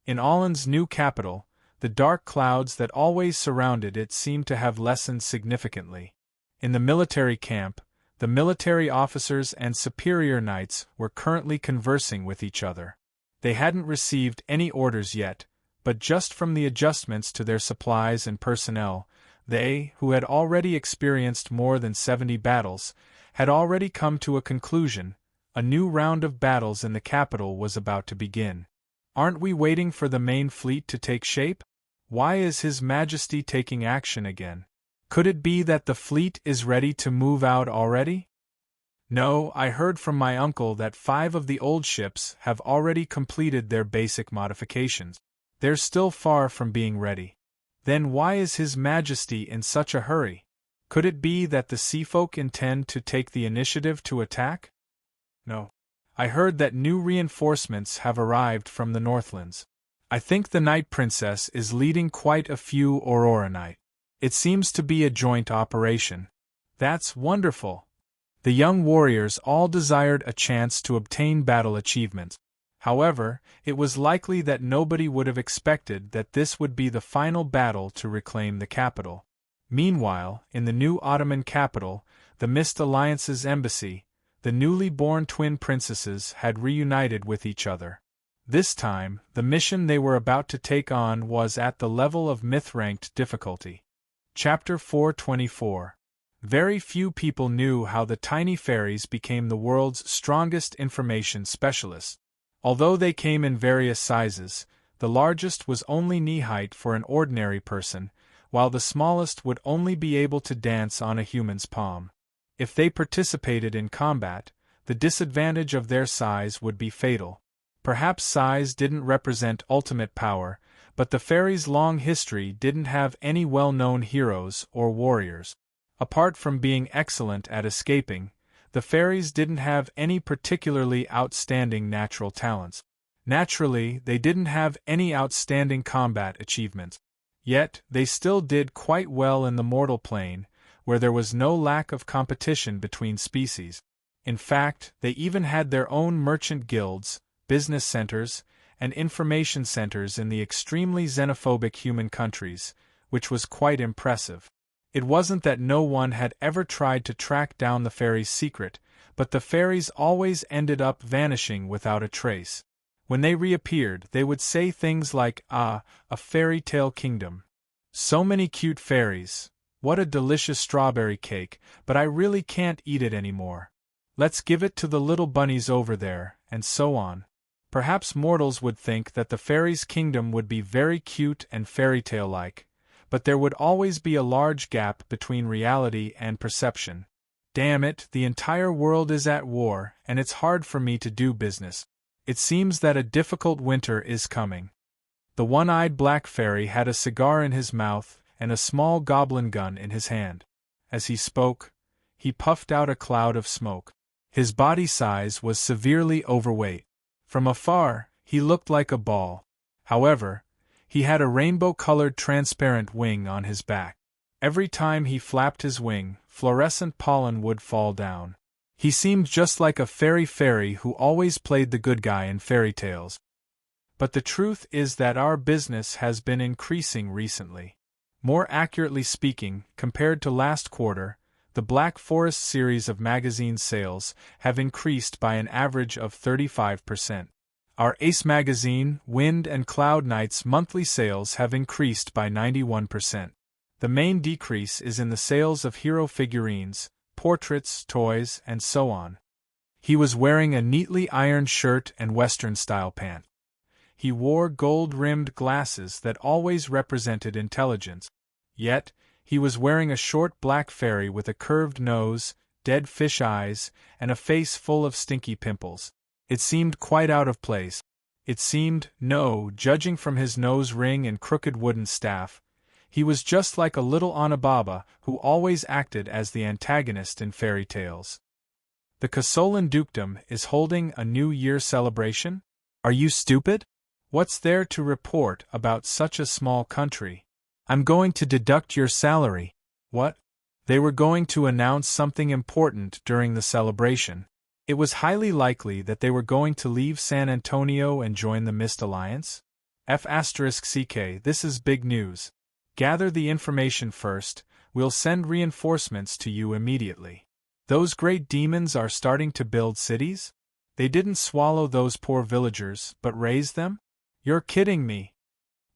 In Allen's new capital, the dark clouds that always surrounded it seemed to have lessened significantly. In the military camp, the military officers and superior knights were currently conversing with each other. They hadn't received any orders yet, but just from the adjustments to their supplies and personnel, they, who had already experienced more than 70 battles, had already come to a conclusion. A new round of battles in the capital was about to begin. Aren't we waiting for the main fleet to take shape? Why is His Majesty taking action again? Could it be that the fleet is ready to move out already? No, I heard from my uncle that 5 of the old ships have already completed their basic modifications. They're still far from being ready. Then why is His Majesty in such a hurry? Could it be that the seafolk intend to take the initiative to attack? No. I heard that new reinforcements have arrived from the Northlands. I think the Night Princess is leading quite a few Aurora Knight. It seems to be a joint operation. That's wonderful. The young warriors all desired a chance to obtain battle achievements. However, it was likely that nobody would have expected that this would be the final battle to reclaim the capital. Meanwhile, in the new Ottoman capital, the Mist Alliance's embassy, the newly born twin princesses had reunited with each other. This time, the mission they were about to take on was at the level of myth-ranked difficulty. Chapter 424. Very few people knew how the tiny fairies became the world's strongest information specialists. Although they came in various sizes, the largest was only knee-height for an ordinary person, while the smallest would only be able to dance on a human's palm. If they participated in combat, the disadvantage of their size would be fatal. Perhaps size didn't represent ultimate power, but the fairies' long history didn't have any well-known heroes or warriors. Apart from being excellent at escaping, the fairies didn't have any particularly outstanding natural talents. Naturally, they didn't have any outstanding combat achievements. Yet, they still did quite well in the mortal plane, where there was no lack of competition between species. In fact, they even had their own merchant guilds, business centers, and information centers in the extremely xenophobic human countries, which was quite impressive. It wasn't that no one had ever tried to track down the fairies' secret, but the fairies always ended up vanishing without a trace. When they reappeared, they would say things like, "Ah, a fairy tale kingdom. So many cute fairies. What a delicious strawberry cake, but I really can't eat it anymore. Let's give it to the little bunnies over there," and so on. Perhaps mortals would think that the fairies' kingdom would be very cute and fairy tale-like, but there would always be a large gap between reality and perception. Damn it, the entire world is at war, and it's hard for me to do business. It seems that a difficult winter is coming. The one-eyed black fairy had a cigar in his mouth and a small goblin gun in his hand. As he spoke, he puffed out a cloud of smoke. His body size was severely overweight. From afar, he looked like a ball. However, he had a rainbow-colored transparent wing on his back. Every time he flapped his wing, fluorescent pollen would fall down. He seemed just like a fairy who always played the good guy in fairy tales. But the truth is that our business has been increasing recently. More accurately speaking, compared to last quarter, the Black Forest series of magazine sales have increased by an average of 35%. Our Ace magazine, Wind and Cloud Knight's monthly sales have increased by 91%. The main decrease is in the sales of hero figurines, portraits, toys, and so on. He was wearing a neatly ironed shirt and Western-style pant. He wore gold-rimmed glasses that always represented intelligence. Yet, he was wearing a short black fairy with a curved nose, dead fish eyes, and a face full of stinky pimples. It seemed quite out of place. Judging from his nose ring and crooked wooden staff, he was just like a little Onababa who always acted as the antagonist in fairy tales. The Casolan Dukedom is holding a New Year celebration? Are you stupid? What's there to report about such a small country? I'm going to deduct your salary. What? They were going to announce something important during the celebration. It was highly likely that they were going to leave San Antonio and join the Mist Alliance. F***ck, this is big news. Gather the information first, we'll send reinforcements to you immediately. Those great demons are starting to build cities? They didn't swallow those poor villagers, but raise them? You're kidding me.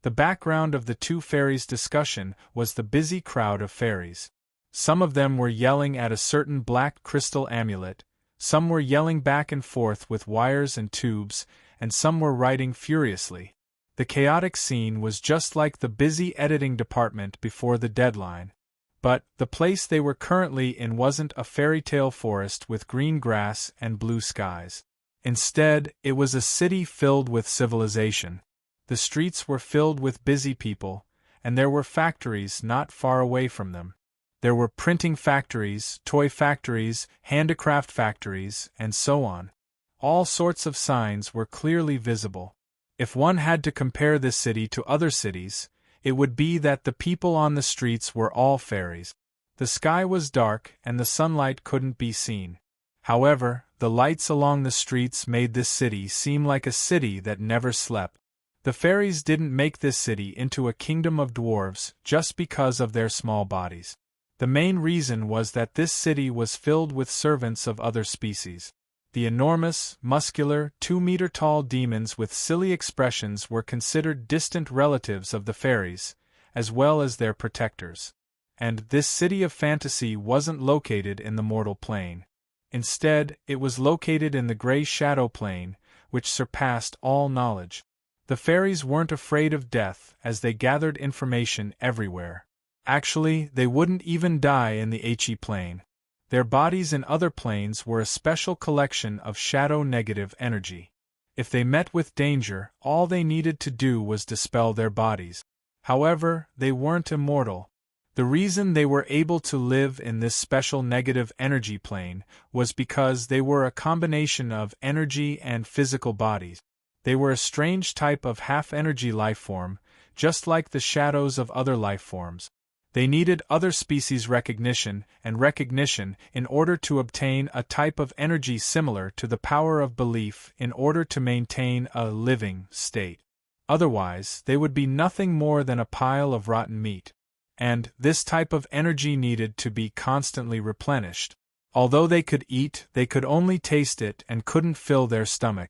The background of the two fairies' discussion was the busy crowd of fairies. Some of them were yelling at a certain black crystal amulet, some were yelling back and forth with wires and tubes, and some were writing furiously. The chaotic scene was just like the busy editing department before the deadline. But the place they were currently in wasn't a fairy tale forest with green grass and blue skies. Instead, it was a city filled with civilization. The streets were filled with busy people, and there were factories not far away from them. There were printing factories, toy factories, handicraft factories, and so on. All sorts of signs were clearly visible. If one had to compare this city to other cities, it would be that the people on the streets were all fairies. The sky was dark and the sunlight couldn't be seen. However, the lights along the streets made this city seem like a city that never slept. The fairies didn't make this city into a kingdom of dwarves just because of their small bodies. The main reason was that this city was filled with servants of other species. The enormous, muscular, 2-meter-tall demons with silly expressions were considered distant relatives of the fairies, as well as their protectors. And this city of fantasy wasn't located in the mortal plane. Instead, it was located in the gray shadow plane, which surpassed all knowledge. The fairies weren't afraid of death as they gathered information everywhere. Actually, they wouldn't even die in the HE plane. Their bodies in other planes were a special collection of shadow-negative energy. If they met with danger, all they needed to do was dispel their bodies. However, they weren't immortal. The reason they were able to live in this special negative energy plane was because they were a combination of energy and physical bodies. They were a strange type of half-energy lifeform, just like the shadows of other lifeforms. They needed other species' recognition and recognition in order to obtain a type of energy similar to the power of belief in order to maintain a living state. Otherwise, they would be nothing more than a pile of rotten meat. And this type of energy needed to be constantly replenished. Although they could eat, they could only taste it and couldn't fill their stomach.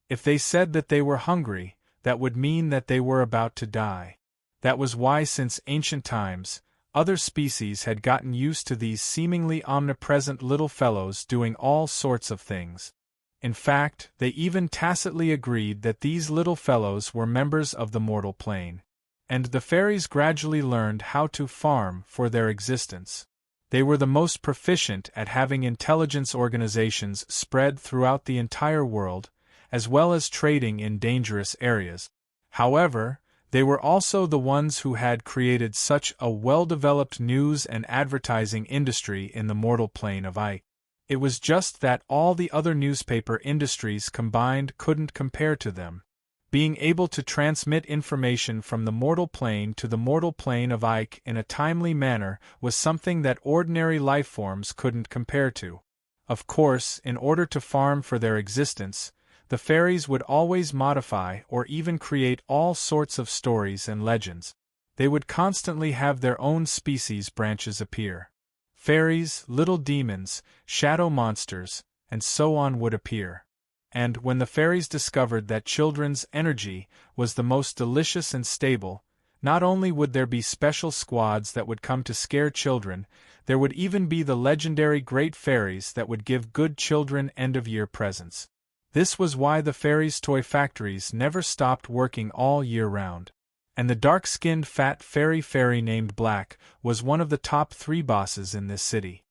If they said that they were hungry, that would mean that they were about to die. That was why since ancient times, other species had gotten used to these seemingly omnipresent little fellows doing all sorts of things. In fact, they even tacitly agreed that these little fellows were members of the mortal plane. And the fairies gradually learned how to farm for their existence. They were the most proficient at having intelligence organizations spread throughout the entire world, as well as trading in dangerous areas. However, they were also the ones who had created such a well-developed news and advertising industry in the mortal plane of Ike. It was just that all the other newspaper industries combined couldn't compare to them. Being able to transmit information from the mortal plane to the mortal plane of Ike in a timely manner was something that ordinary lifeforms couldn't compare to. Of course, in order to farm for their existence, the fairies would always modify or even create all sorts of stories and legends. They would constantly have their own species branches appear. Fairies, little demons, shadow monsters, and so on would appear. And when the fairies discovered that children's energy was the most delicious and stable, not only would there be special squads that would come to scare children, there would even be the legendary great fairies that would give good children end-of-year presents. This was why the fairies' toy factories never stopped working all year round. And the dark-skinned fat fairy named Black was one of the top 3 bosses in this city.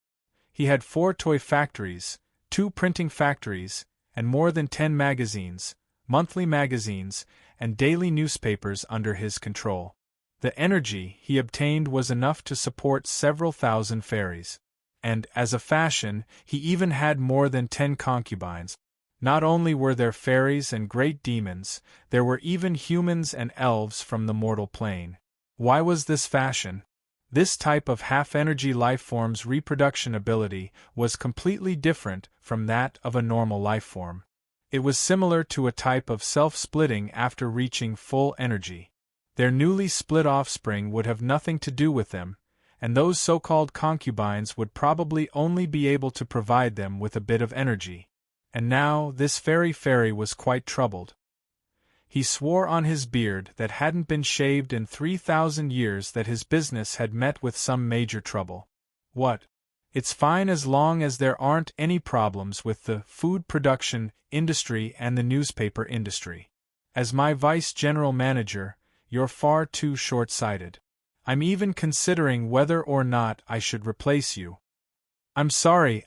He had 4 toy factories, 2 printing factories, and more than 10 magazines, monthly magazines, and daily newspapers under his control. The energy he obtained was enough to support several thousand fairies. And, as a fashion, he even had more than 10 concubines. Not only were there fairies and great demons, there were even humans and elves from the mortal plane. Why was this fashion? This type of half-energy lifeform's reproduction ability was completely different from that of a normal lifeform. It was similar to a type of self-splitting after reaching full energy. Their newly split offspring would have nothing to do with them, and those so-called concubines would probably only be able to provide them with a bit of energy. And now this fairy was quite troubled. He swore on his beard that hadn't been shaved in 3,000 years that his business had met with some major trouble. What? It's fine as long as there aren't any problems with the food production industry and the newspaper industry. As my vice general manager, you're far too short-sighted. I'm even considering whether or not I should replace you. I'm sorry,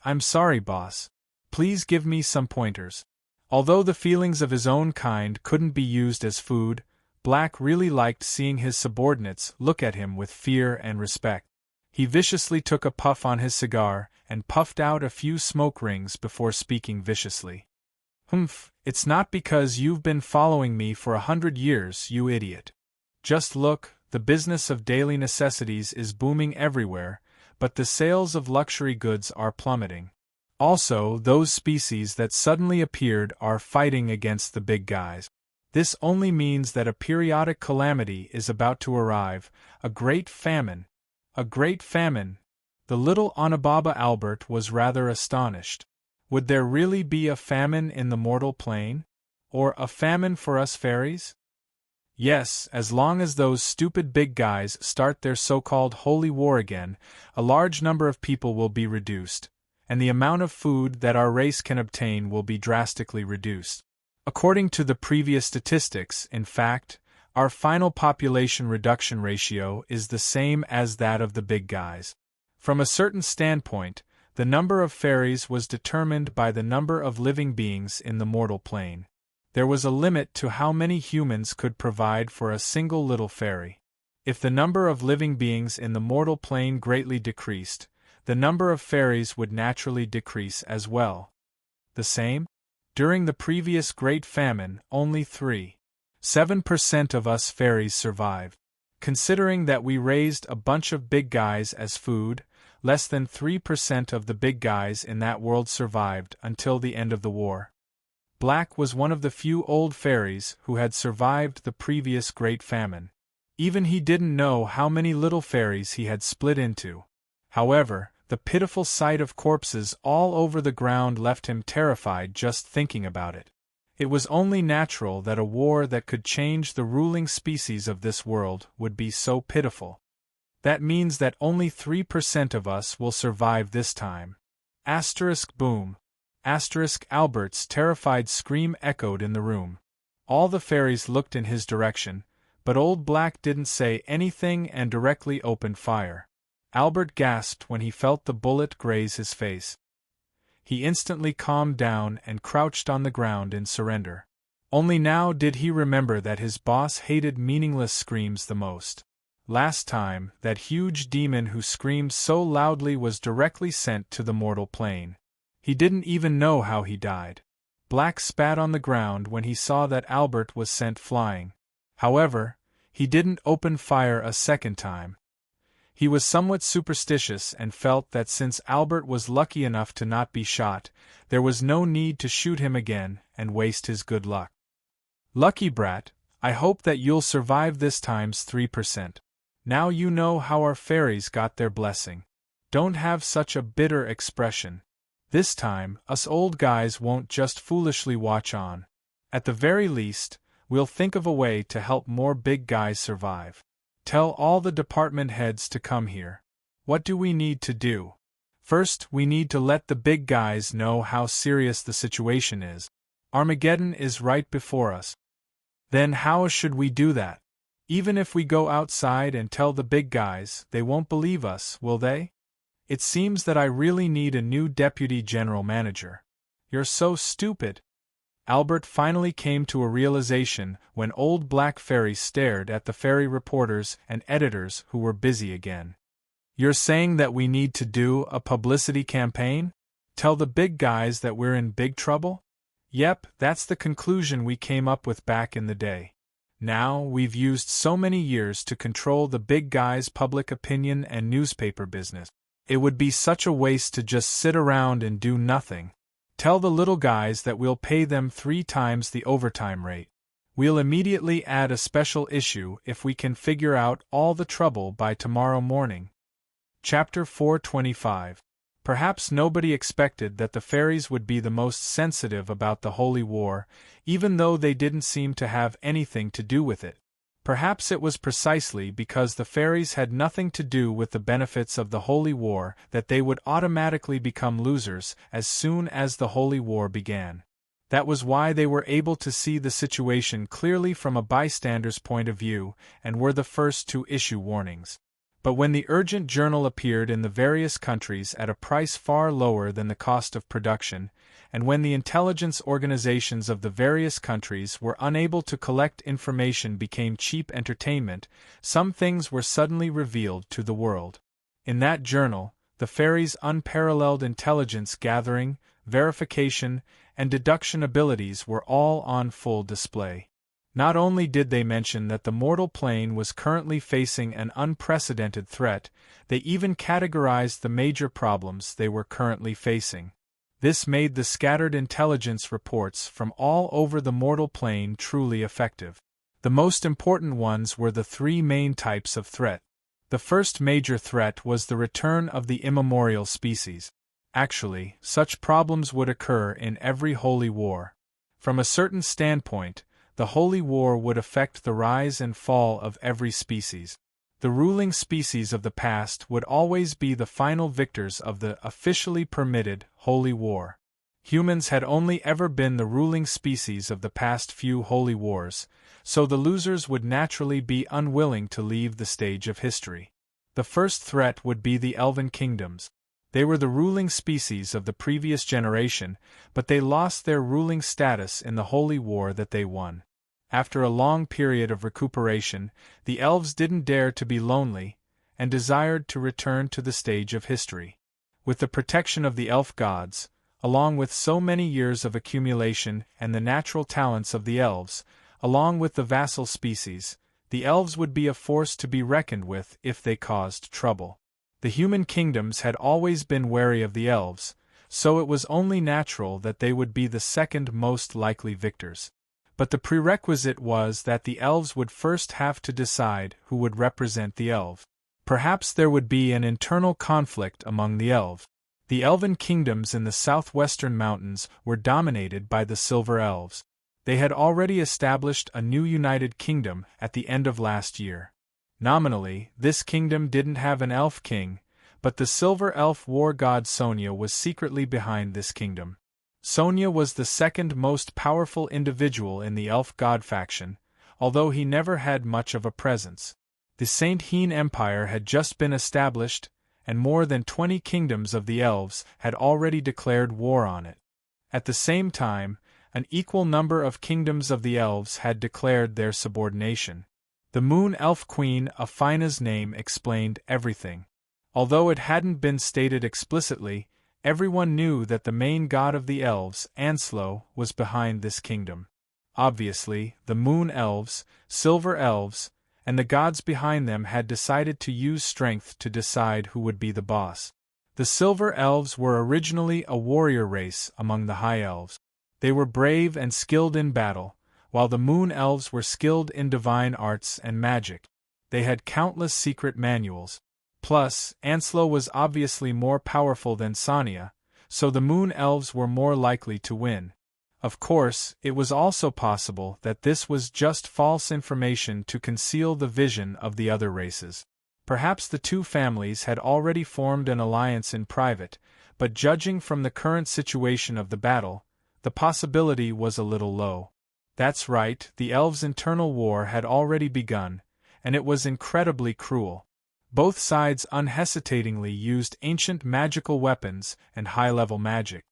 boss. Please give me some pointers. Although the feelings of his own kind couldn't be used as food, Black really liked seeing his subordinates look at him with fear and respect. He viciously took a puff on his cigar and puffed out a few smoke rings before speaking viciously. Humph, it's not because you've been following me for 100 years, you idiot. Just look, the business of daily necessities is booming everywhere, but the sales of luxury goods are plummeting. Also, those species that suddenly appeared are fighting against the big guys. This only means that a periodic calamity is about to arrive, a great famine. A great famine. The little Onababa Albert was rather astonished. Would there really be a famine in the mortal plane? Or a famine for us fairies? Yes, as long as those stupid big guys start their so-called holy war again, a large number of people will be reduced, and the amount of food that our race can obtain will be drastically reduced. According to the previous statistics, in fact, our final population reduction ratio is the same as that of the big guys. From a certain standpoint, the number of fairies was determined by the number of living beings in the mortal plane. There was a limit to how many humans could provide for a single little fairy. If the number of living beings in the mortal plane greatly decreased, the number of fairies would naturally decrease as well. The same? During the previous Great Famine, only 3.7% of us fairies survived. Considering that we raised a bunch of big guys as food, less than 3% of the big guys in that world survived until the end of the war. Black was one of the few old fairies who had survived the previous Great Famine. Even he didn't know how many little fairies he had split into. However, the pitiful sight of corpses all over the ground left him terrified just thinking about it. It was only natural that a war that could change the ruling species of this world would be so pitiful. That means that only 3% of us will survive this time. Boom. Albert's terrified scream echoed in the room. All the fairies looked in his direction, but Old Black didn't say anything and directly opened fire. Albert gasped when he felt the bullet graze his face. He instantly calmed down and crouched on the ground in surrender. Only now did he remember that his boss hated meaningless screams the most. Last time, that huge demon who screamed so loudly was directly sent to the mortal plane. He didn't even know how he died. Black spat on the ground when he saw that Albert was sent flying. However, he didn't open fire a second time. He was somewhat superstitious and felt that since Albert was lucky enough to not be shot, there was no need to shoot him again and waste his good luck. Lucky brat, I hope that you'll survive this times 3%. Now you know how our fairies got their blessing. Don't have such a bitter expression. This time, us old guys won't just foolishly watch on. At the very least, we'll think of a way to help more big guys survive. Tell all the department heads to come here. What do we need to do? First, we need to let the big guys know how serious the situation is. Armageddon is right before us. Then how should we do that? Even if we go outside and tell the big guys, they won't believe us, will they? It seems that I really need a new deputy general manager. You're so stupid. Albert finally came to a realization when Old Black Fairy stared at the fairy reporters and editors who were busy again. You're saying that we need to do a publicity campaign? Tell the big guys that we're in big trouble? Yep, that's the conclusion we came up with back in the day. Now, we've used so many years to control the big guys' public opinion and newspaper business. It would be such a waste to just sit around and do nothing. Tell the little guys that we'll pay them 3 times the overtime rate. We'll immediately add a special issue if we can figure out all the trouble by tomorrow morning. Chapter 425. Perhaps nobody expected that the fairies would be the most sensitive about the Holy War, even though they didn't seem to have anything to do with it. Perhaps it was precisely because the fairies had nothing to do with the benefits of the Holy War that they would automatically become losers as soon as the Holy War began. That was why they were able to see the situation clearly from a bystander's point of view and were the first to issue warnings. But when the urgent journal appeared in the various countries at a price far lower than the cost of production, and when the intelligence organizations of the various countries were unable to collect information became cheap entertainment, some things were suddenly revealed to the world. In that journal, the fairies' unparalleled intelligence gathering, verification, and deduction abilities were all on full display. Not only did they mention that the mortal plane was currently facing an unprecedented threat, they even categorized the major problems they were currently facing. This made the scattered intelligence reports from all over the mortal plane truly effective. The most important ones were the 3 main types of threat. The first major threat was the return of the immemorial species. Actually, such problems would occur in every holy war. From a certain standpoint, the Holy War would affect the rise and fall of every species. The ruling species of the past would always be the final victors of the officially permitted Holy War. Humans had only ever been the ruling species of the past few Holy Wars, so the losers would naturally be unwilling to leave the stage of history. The first threat would be the Elven kingdoms. They were the ruling species of the previous generation, but they lost their ruling status in the Holy War that they won. After a long period of recuperation, the elves didn't dare to be lonely, and desired to return to the stage of history. With the protection of the elf gods, along with so many years of accumulation and the natural talents of the elves, along with the vassal species, the elves would be a force to be reckoned with if they caused trouble. The human kingdoms had always been wary of the elves, so it was only natural that they would be the second most likely victors. But the prerequisite was that the elves would first have to decide who would represent the elves. Perhaps there would be an internal conflict among the elves. The elven kingdoms in the southwestern mountains were dominated by the Silver Elves. They had already established a new united kingdom at the end of last year. Nominally, this kingdom didn't have an elf king, but the Silver Elf war god Sonia was secretly behind this kingdom. Sonia was the second most powerful individual in the elf god faction, although he never had much of a presence. The Saint Heen Empire had just been established, and more than 20 kingdoms of the elves had already declared war on it. At the same time, an equal number of kingdoms of the elves had declared their subordination. The Moon Elf Queen Afina's name explained everything. Although it hadn't been stated explicitly, everyone knew that the main god of the elves, Anslo, was behind this kingdom. Obviously, the Moon Elves, Silver Elves, and the gods behind them had decided to use strength to decide who would be the boss. The Silver Elves were originally a warrior race among the High Elves. They were brave and skilled in battle, while the Moon Elves were skilled in divine arts and magic. They had countless secret manuals. Plus, Anslo was obviously more powerful than Sonia, so the Moon Elves were more likely to win. Of course, it was also possible that this was just false information to conceal the vision of the other races. Perhaps the two families had already formed an alliance in private, but judging from the current situation of the battle, the possibility was a little low. That's right, the elves' internal war had already begun, and it was incredibly cruel. Both sides unhesitatingly used ancient magical weapons and high-level magic.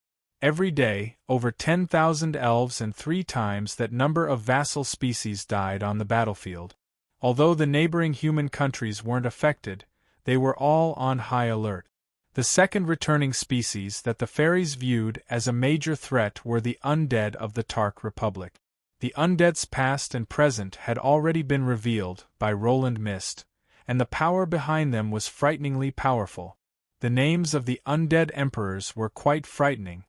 Every day, over 10,000 elves and 3 times that number of vassal species died on the battlefield. Although the neighboring human countries weren't affected, they were all on high alert. The second returning species that the fairies viewed as a major threat were the undead of the Tark Republic. The undead's past and present had already been revealed by Roland Mist, and the power behind them was frighteningly powerful. The names of the undead emperors were quite frightening.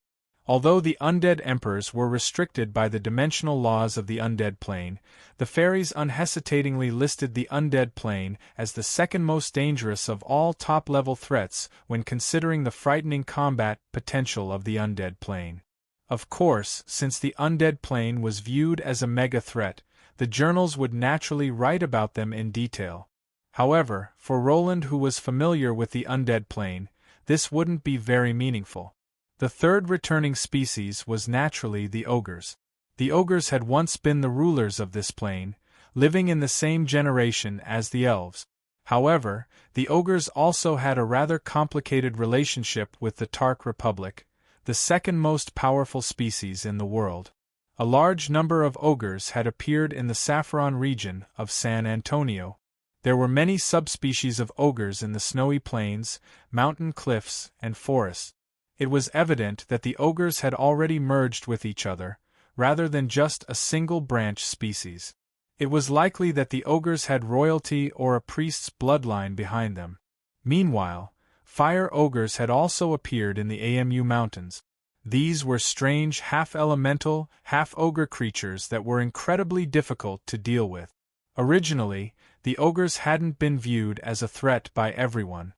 Although the undead emperors were restricted by the dimensional laws of the undead plane, the fairies unhesitatingly listed the undead plane as the second most dangerous of all top-level threats when considering the frightening combat potential of the undead plane. Of course, since the undead plane was viewed as a mega-threat, the journals would naturally write about them in detail. However, for Roland, who was familiar with the undead plane, this wouldn't be very meaningful. The third returning species was naturally the ogres. The ogres had once been the rulers of this plane, living in the same generation as the elves. However, the ogres also had a rather complicated relationship with the Tark Republic, the second most powerful species in the world. A large number of ogres had appeared in the Saffron region of San Antonio. There were many subspecies of ogres in the snowy plains, mountain cliffs, and forests. It was evident that the ogres had already merged with each other, rather than just a single branch species. It was likely that the ogres had royalty or a priest's bloodline behind them. Meanwhile, fire ogres had also appeared in the AMU mountains. These were strange half-elemental, half-ogre creatures that were incredibly difficult to deal with. Originally, the ogres hadn't been viewed as a threat by everyone.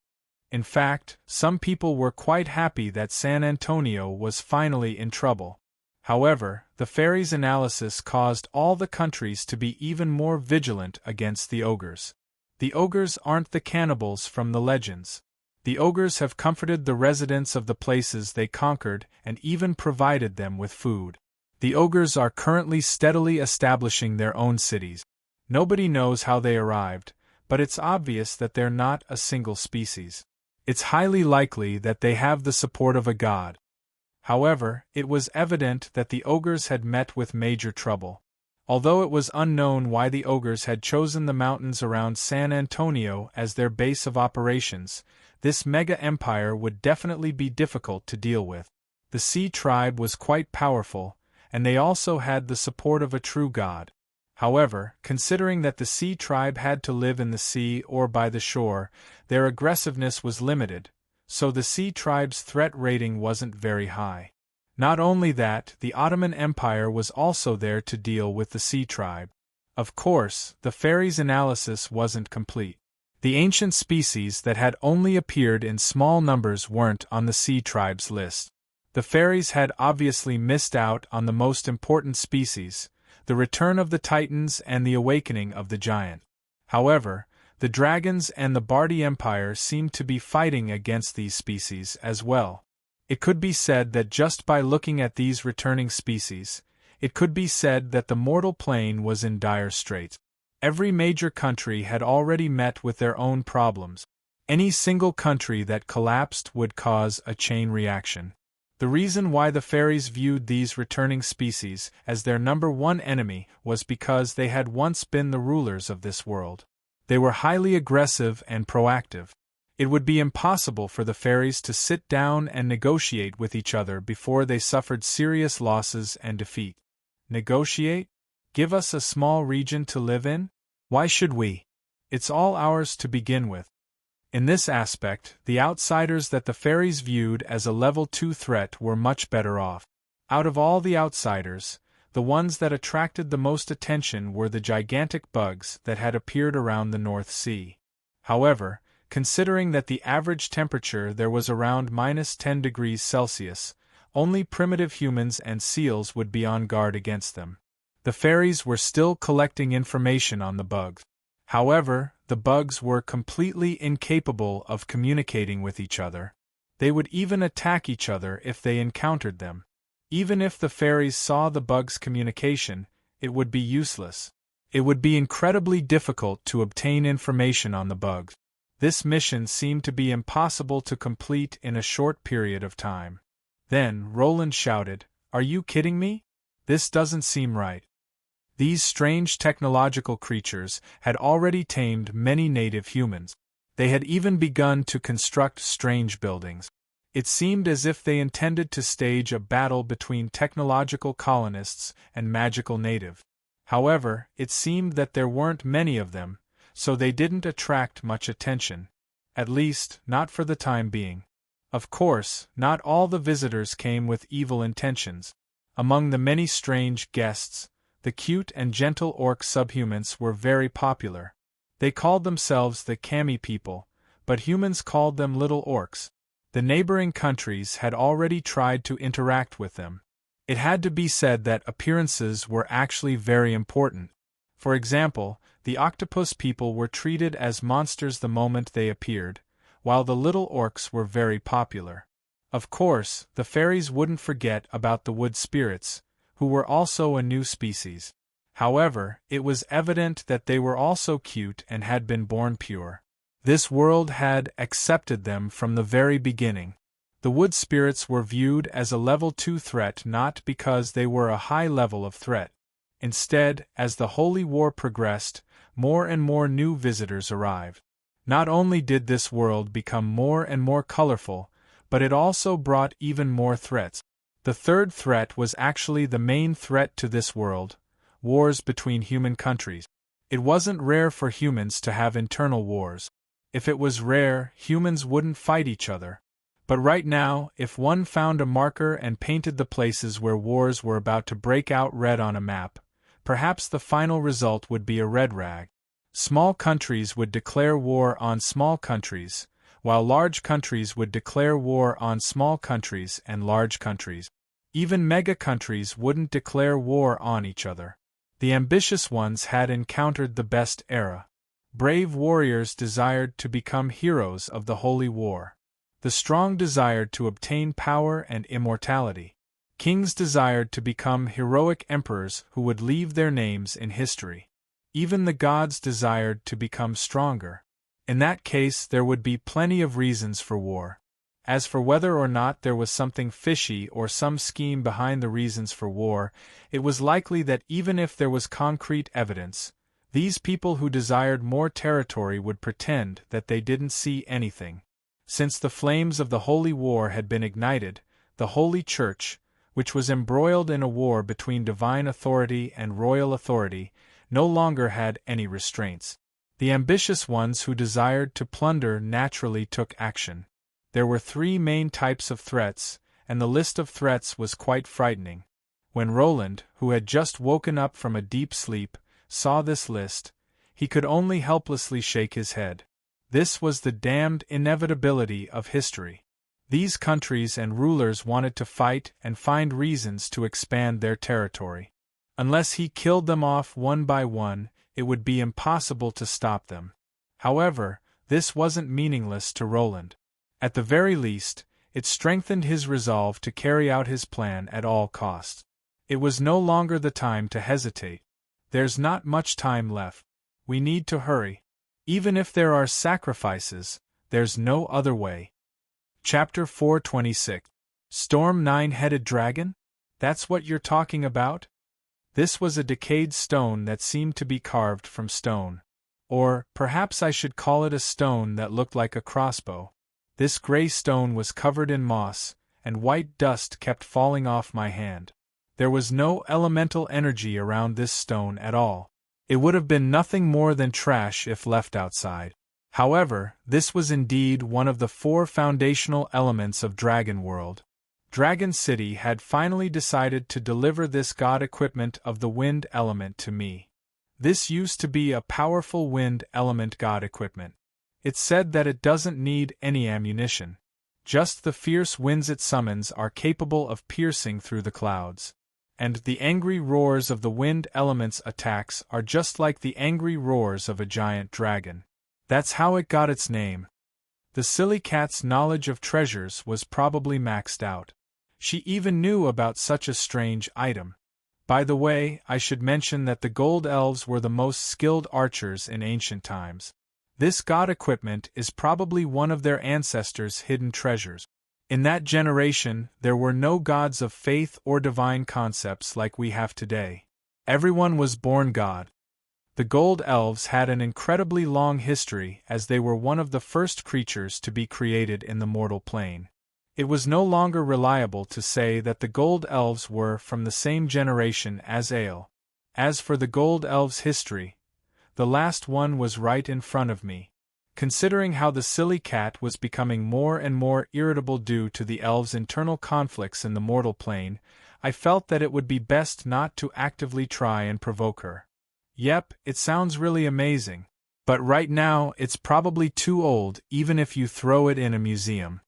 In fact, some people were quite happy that San Antonio was finally in trouble. However, the fairies' analysis caused all the countries to be even more vigilant against the ogres. The ogres aren't the cannibals from the legends. The ogres have comforted the residents of the places they conquered and even provided them with food. The ogres are currently steadily establishing their own cities. Nobody knows how they arrived, but it's obvious that they're not a single species. It's highly likely that they have the support of a god. However, it was evident that the ogres had met with major trouble. Although it was unknown why the ogres had chosen the mountains around San Antonio as their base of operations, this mega-empire would definitely be difficult to deal with. The Sea Tribe was quite powerful, and they also had the support of a true god. However, considering that the Sea Tribe had to live in the sea or by the shore, their aggressiveness was limited, so the Sea Tribe's threat rating wasn't very high. Not only that, the Ottoman Empire was also there to deal with the Sea Tribe. Of course, the fairies' analysis wasn't complete. The ancient species that had only appeared in small numbers weren't on the Sea Tribe's list. The fairies had obviously missed out on the most important species, the return of the Titans and the awakening of the giant. However, the dragons and the Bardi Empire seemed to be fighting against these species as well. It could be said that just by looking at these returning species, it could be said that the mortal plane was in dire straits. Every major country had already met with their own problems. Any single country that collapsed would cause a chain reaction. The reason why the fairies viewed these returning species as their number one enemy was because they had once been the rulers of this world. They were highly aggressive and proactive. It would be impossible for the fairies to sit down and negotiate with each other before they suffered serious losses and defeat. Negotiate? Give us a small region to live in? Why should we? It's all ours to begin with. In this aspect, the outsiders that the fairies viewed as a level 2 threat were much better off. Out of all the outsiders, the ones that attracted the most attention were the gigantic bugs that had appeared around the North Sea. However, considering that the average temperature there was around -10 degrees Celsius, only primitive humans and seals would be on guard against them. The fairies were still collecting information on the bugs. However, the bugs were completely incapable of communicating with each other. They would even attack each other if they encountered them. Even if the fairies saw the bugs' communication, it would be useless. It would be incredibly difficult to obtain information on the bugs. This mission seemed to be impossible to complete in a short period of time. Then Roland shouted, "Are you kidding me? This doesn't seem right." These strange technological creatures had already tamed many native humans. They had even begun to construct strange buildings. It seemed as if they intended to stage a battle between technological colonists and magical native. However, it seemed that there weren't many of them, so they didn't attract much attention. At least, not for the time being. Of course, not all the visitors came with evil intentions. Among the many strange guests, the cute and gentle orc subhumans were very popular. They called themselves the Kami people, but humans called them little orcs. The neighboring countries had already tried to interact with them. It had to be said that appearances were actually very important. For example, the octopus people were treated as monsters the moment they appeared, while the little orcs were very popular. Of course, the fairies wouldn't forget about the wood spirits, who were also a new species. However, it was evident that they were also cute and had been born pure. This world had accepted them from the very beginning. The wood spirits were viewed as a level 2 threat not because they were a high level of threat. Instead, as the Holy War progressed, more and more new visitors arrived. Not only did this world become more and more colorful, but it also brought even more threats. The third threat was actually the main threat to this world: wars between human countries. It wasn't rare for humans to have internal wars. If it was rare, humans wouldn't fight each other. But right now, if one found a marker and painted the places where wars were about to break out red on a map, perhaps the final result would be a red rag. Small countries would declare war on small countries, while large countries would declare war on small countries and large countries. Even mega countries wouldn't declare war on each other. The ambitious ones had encountered the best era. Brave warriors desired to become heroes of the holy war. The strong desired to obtain power and immortality. Kings desired to become heroic emperors who would leave their names in history. Even the gods desired to become stronger. In that case, there would be plenty of reasons for war. As for whether or not there was something fishy or some scheme behind the reasons for war, it was likely that even if there was concrete evidence, these people who desired more territory would pretend that they didn't see anything. Since the flames of the Holy War had been ignited, the Holy Church, which was embroiled in a war between divine authority and royal authority, no longer had any restraints. The ambitious ones who desired to plunder naturally took action. There were 3 main types of threats, and the list of threats was quite frightening. When Roland, who had just woken up from a deep sleep, saw this list, he could only helplessly shake his head. This was the damned inevitability of history. These countries and rulers wanted to fight and find reasons to expand their territory. Unless he killed them off one by one, it would be impossible to stop them. However, this wasn't meaningless to Roland. At the very least, it strengthened his resolve to carry out his plan at all costs. It was no longer the time to hesitate. There's not much time left. We need to hurry. Even if there are sacrifices, there's no other way. Chapter 426. Storm 9-Headed Dragon? That's what you're talking about? This was a decayed stone that seemed to be carved from stone. Or, perhaps I should call it a stone that looked like a crossbow. This gray stone was covered in moss, and white dust kept falling off my hand. There was no elemental energy around this stone at all. It would have been nothing more than trash if left outside. However, this was indeed one of the 4 foundational elements of Dragon World. Dragon City had finally decided to deliver this god equipment of the wind element to me. This used to be a powerful wind element god equipment. It's said that it doesn't need any ammunition. Just the fierce winds it summons are capable of piercing through the clouds. And the angry roars of the wind element's attacks are just like the angry roars of a giant dragon. That's how it got its name. The silly cat's knowledge of treasures was probably maxed out. She even knew about such a strange item. By the way, I should mention that the gold elves were the most skilled archers in ancient times. This god equipment is probably one of their ancestors' hidden treasures. In that generation, there were no gods of faith or divine concepts like we have today. Everyone was born God. The Gold Elves had an incredibly long history as they were one of the first creatures to be created in the mortal plane. It was no longer reliable to say that the Gold Elves were from the same generation as Ale. As for the Gold Elves' history, the last one was right in front of me. Considering how the silly cat was becoming more and more irritable due to the elves' internal conflicts in the mortal plane, I felt that it would be best not to actively try and provoke her. Yep, it sounds really amazing. But right now, it's probably too old even if you throw it in a museum.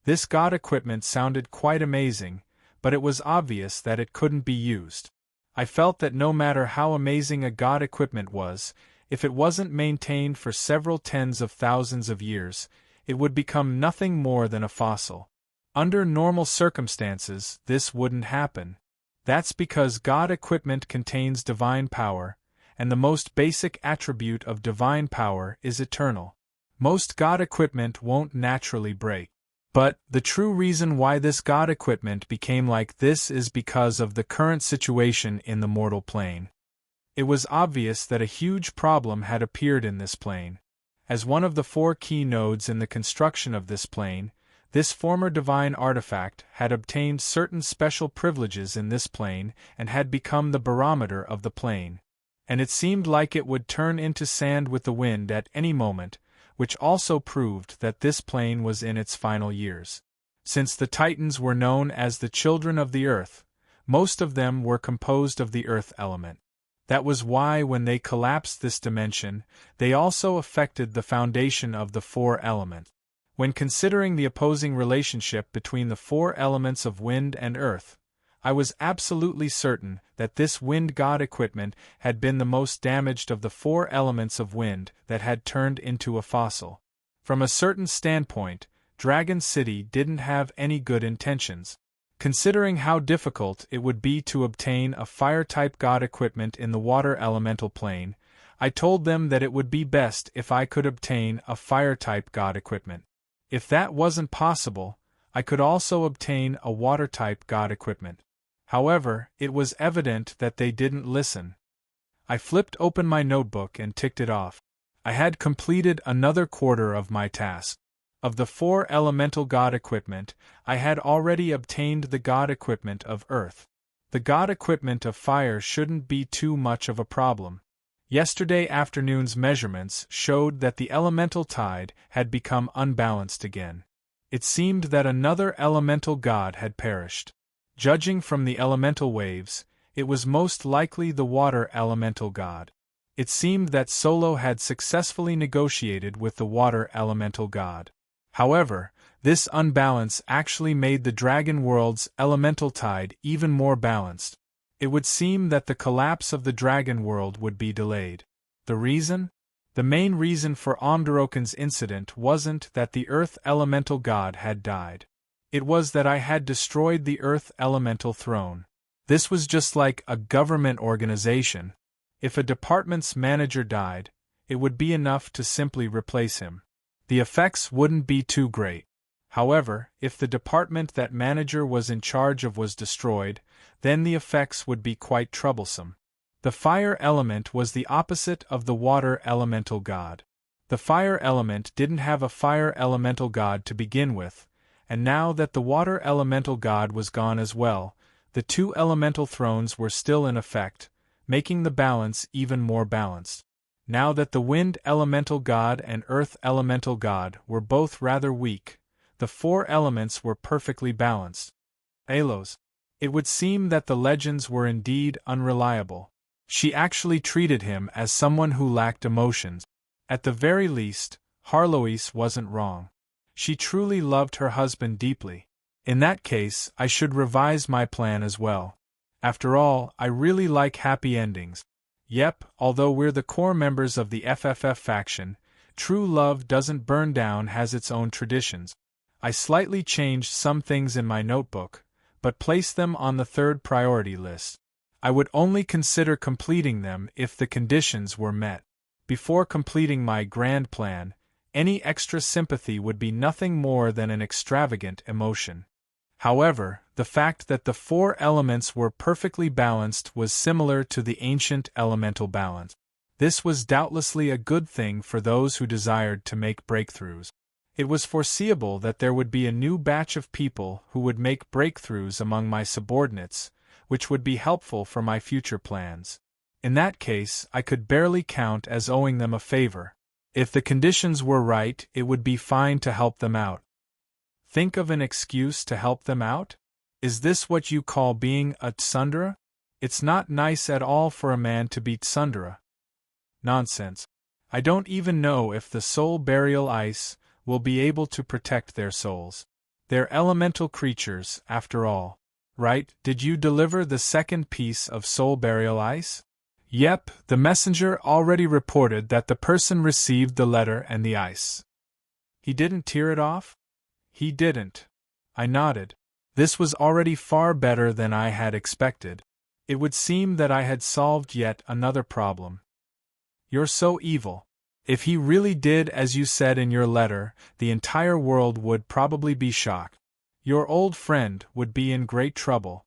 This god equipment sounded quite amazing, but it was obvious that it couldn't be used. I felt that no matter how amazing a god equipment was, if it wasn't maintained for several tens of thousands of years, it would become nothing more than a fossil. Under normal circumstances, this wouldn't happen. That's because god equipment contains divine power, and the most basic attribute of divine power is eternal. Most god equipment won't naturally break. But the true reason why this god equipment became like this is because of the current situation in the mortal plane. It was obvious that a huge problem had appeared in this plane. As one of the 4 key nodes in the construction of this plane, this former divine artifact had obtained certain special privileges in this plane and had become the barometer of the plane. And it seemed like it would turn into sand with the wind at any moment, which also proved that this plane was in its final years. Since the Titans were known as the children of the earth, most of them were composed of the earth element. That was why when they collapsed this dimension, they also affected the foundation of the 4 elements. When considering the opposing relationship between the 4 elements of wind and earth, I was absolutely certain that this wind god equipment had been the most damaged of the 4 elements of wind that had turned into a fossil. From a certain standpoint, Dragon City didn't have any good intentions. Considering how difficult it would be to obtain a fire-type god equipment in the water elemental plane, I told them that it would be best if I could obtain a fire-type god equipment. If that wasn't possible, I could also obtain a water-type god equipment. However, it was evident that they didn't listen. I flipped open my notebook and ticked it off. I had completed another quarter of my task. Of the 4 elemental god equipment, I had already obtained the god equipment of earth. The god equipment of fire shouldn't be too much of a problem. Yesterday afternoon's measurements showed that the elemental tide had become unbalanced again. It seemed that another elemental god had perished. Judging from the elemental waves, it was most likely the water elemental god. It seemed that Solo had successfully negotiated with the water elemental god. However, this unbalance actually made the dragon world's elemental tide even more balanced. It would seem that the collapse of the dragon world would be delayed. The reason? The main reason for Omdoroken's incident wasn't that the earth elemental god had died. It was that I had destroyed the earth elemental throne. This was just like a government organization. If a department's manager died, it would be enough to simply replace him. The effects wouldn't be too great. However, if the department that manager was in charge of was destroyed, then the effects would be quite troublesome. The fire element was the opposite of the water elemental god. The fire element didn't have a fire elemental god to begin with, and now that the water elemental god was gone as well, the 2 elemental thrones were still in effect, making the balance even more balanced. Now that the wind elemental god and earth elemental god were both rather weak, the 4 elements were perfectly balanced. Alos. It would seem that the legends were indeed unreliable. She actually treated him as someone who lacked emotions. At the very least, Harlois wasn't wrong. She truly loved her husband deeply. In that case, I should revise my plan as well. After all, I really like happy endings. Yep, although we're the core members of the FFF faction, true love doesn't burn down has its own traditions. I slightly changed some things in my notebook, but placed them on the 3rd priority list. I would only consider completing them if the conditions were met. Before completing my grand plan, any extra sympathy would be nothing more than an extravagant emotion. However, the fact that the 4 elements were perfectly balanced was similar to the ancient elemental balance. This was doubtlessly a good thing for those who desired to make breakthroughs. It was foreseeable that there would be a new batch of people who would make breakthroughs among my subordinates, which would be helpful for my future plans. In that case, I could barely count as owing them a favor. If the conditions were right, it would be fine to help them out. Think of an excuse to help them out? Is this what you call being a tsundere? It's not nice at all for a man to be tsundere. Nonsense. I don't even know if the soul burial ice will be able to protect their souls. They're elemental creatures, after all. Right? Did you deliver the second piece of soul burial ice? Yep, the messenger already reported that the person received the letter and the ice. He didn't tear it off? He didn't. I nodded. This was already far better than I had expected. It would seem that I had solved yet another problem. You're so evil. If he really did as you said in your letter, the entire world would probably be shocked. Your old friend would be in great trouble.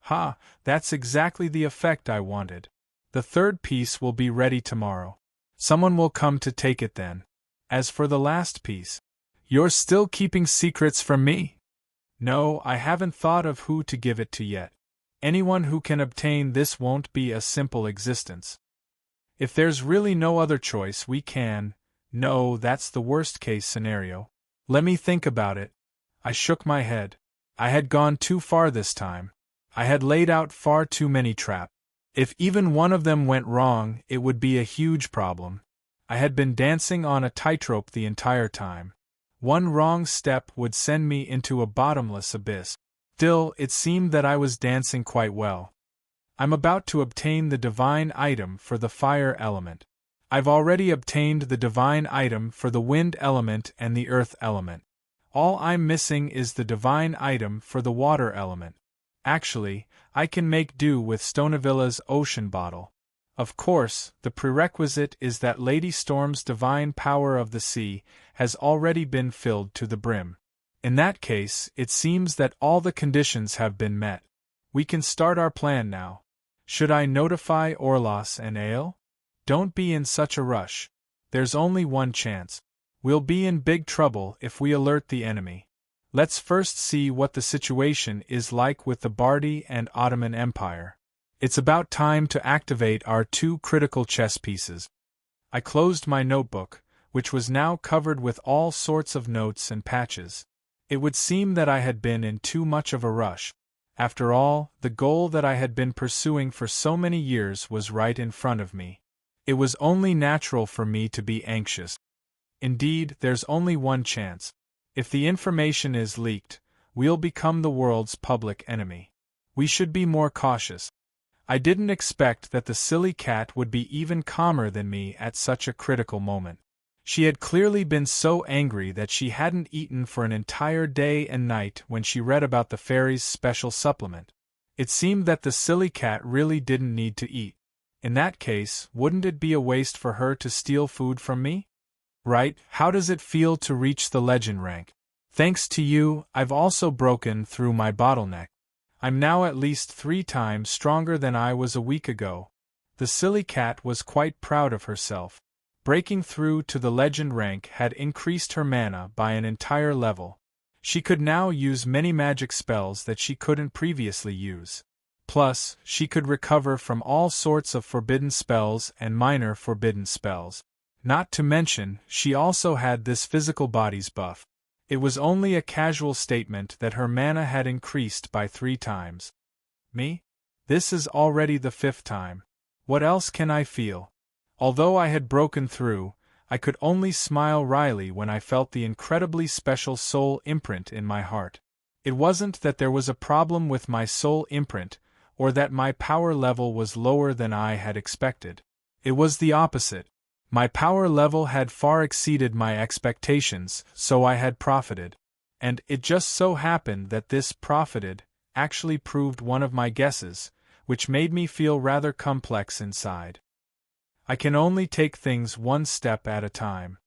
Ha, that's exactly the effect I wanted. The third piece will be ready tomorrow. Someone will come to take it then. As for the last piece, you're still keeping secrets from me? No, I haven't thought of who to give it to yet. Anyone who can obtain this won't be a simple existence. If there's really no other choice, we can. No, that's the worst-case scenario. Let me think about it. I shook my head. I had gone too far this time. I had laid out far too many traps. If even one of them went wrong, it would be a huge problem. I had been dancing on a tightrope the entire time. One wrong step would send me into a bottomless abyss. Still, it seemed that I was dancing quite well. I'm about to obtain the divine item for the fire element. I've already obtained the divine item for the wind element and the earth element. All I'm missing is the divine item for the water element. Actually, I can make do with Stonevilla's ocean bottle. Of course, the prerequisite is that Lady Storm's divine power of the sea has already been filled to the brim. In that case, it seems that all the conditions have been met. We can start our plan now. Should I notify Orlos and Ale? Don't be in such a rush. There's only one chance. We'll be in big trouble if we alert the enemy. Let's first see what the situation is like with the Bardi and Ottoman Empire. It's about time to activate our two critical chess pieces. I closed my notebook, which was now covered with all sorts of notes and patches. It would seem that I had been in too much of a rush. After all, the goal that I had been pursuing for so many years was right in front of me. It was only natural for me to be anxious. Indeed, there's only one chance. If the information is leaked, we'll become the world's public enemy. We should be more cautious. I didn't expect that the silly cat would be even calmer than me at such a critical moment. She had clearly been so angry that she hadn't eaten for an entire day and night when she read about the fairy's special supplement. It seemed that the silly cat really didn't need to eat. In that case, wouldn't it be a waste for her to steal food from me? Right, how does it feel to reach the legend rank? Thanks to you, I've also broken through my bottleneck. I'm now at least 3 times stronger than I was a week ago. The silly cat was quite proud of herself. Breaking through to the legend rank had increased her mana by an entire level. She could now use many magic spells that she couldn't previously use. Plus, she could recover from all sorts of forbidden spells and minor forbidden spells. Not to mention, she also had this physical body's buff. It was only a casual statement that her mana had increased by 3 times. Me? This is already the 5th time. What else can I feel? Although I had broken through, I could only smile wryly when I felt the incredibly special soul imprint in my heart. It wasn't that there was a problem with my soul imprint, or that my power level was lower than I had expected. It was the opposite. My power level had far exceeded my expectations, so I had profited. And it just so happened that this profited actually proved one of my guesses, which made me feel rather complex inside. I can only take things one step at a time.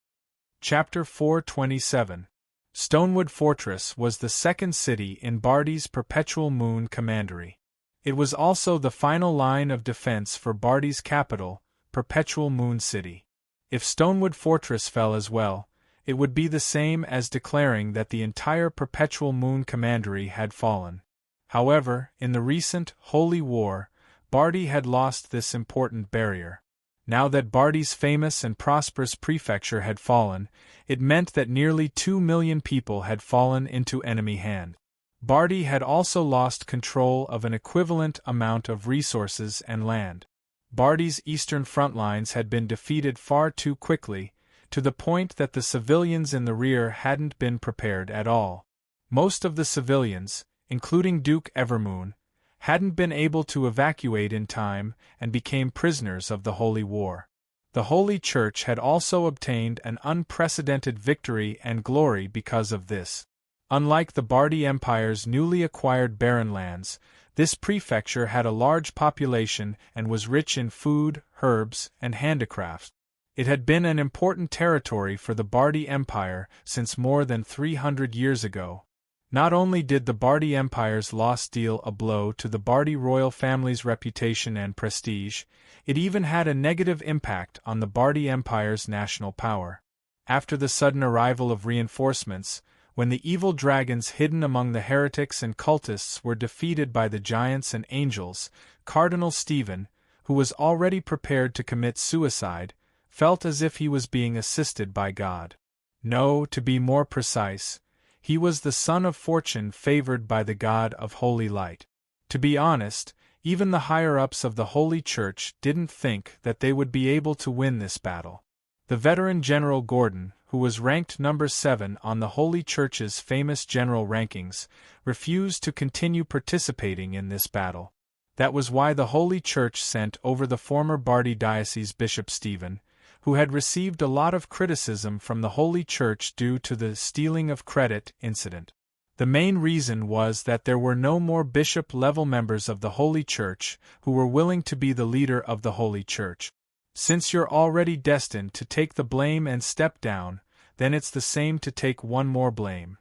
Chapter 427. Stonewood Fortress was the second city in Bardi's Perpetual Moon Commandery. It was also the final line of defense for Bardi's capital, Perpetual Moon City. If Stonewood Fortress fell as well, it would be the same as declaring that the entire Perpetual Moon Commandery had fallen. However, in the recent Holy War, Bardi had lost this important barrier. Now that Bardi's famous and prosperous prefecture had fallen, it meant that nearly 2 million people had fallen into enemy hand. Bardi had also lost control of an equivalent amount of resources and land. Bardi's eastern front lines had been defeated far too quickly, to the point that the civilians in the rear hadn't been prepared at all. Most of the civilians, including Duke Evermoon, hadn't been able to evacuate in time and became prisoners of the Holy War. The Holy Church had also obtained an unprecedented victory and glory because of this. Unlike the Bardi Empire's newly acquired barren lands, this prefecture had a large population and was rich in food, herbs, and handicrafts. It had been an important territory for the Bardi Empire since more than 300 years ago. Not only did the Bardi Empire's loss deal a blow to the Bardi royal family's reputation and prestige, it even had a negative impact on the Bardi Empire's national power. After the sudden arrival of reinforcements, when the evil dragons hidden among the heretics and cultists were defeated by the giants and angels, Cardinal Stephen, who was already prepared to commit suicide, felt as if he was being assisted by God. No, to be more precise, he was the son of fortune favored by the God of holy light. To be honest, even the higher-ups of the Holy Church didn't think that they would be able to win this battle. The veteran General Gordon, who was ranked number 7 on the Holy Church's famous general rankings, refused to continue participating in this battle. That was why the Holy Church sent over the former Bardi diocese Bishop Stephen, who had received a lot of criticism from the Holy Church due to the stealing of credit incident. The main reason was that there were no more bishop-level members of the Holy Church who were willing to be the leader of the Holy Church. Since you're already destined to take the blame and step down, then it's the same to take one more blame.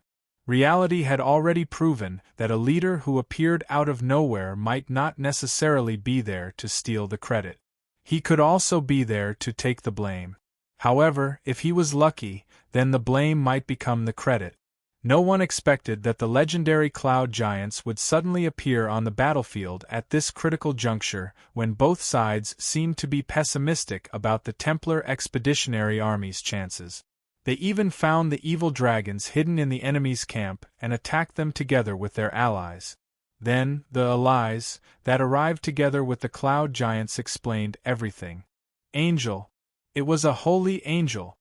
Reality had already proven that a leader who appeared out of nowhere might not necessarily be there to steal the credit. He could also be there to take the blame. However, if he was lucky, then the blame might become the credit. No one expected that the legendary cloud giants would suddenly appear on the battlefield at this critical juncture when both sides seemed to be pessimistic about the Templar Expeditionary Army's chances. They even found the evil dragons hidden in the enemy's camp and attacked them together with their allies. Then, the allies that arrived together with the cloud giants explained everything. Angel. It was a holy angel.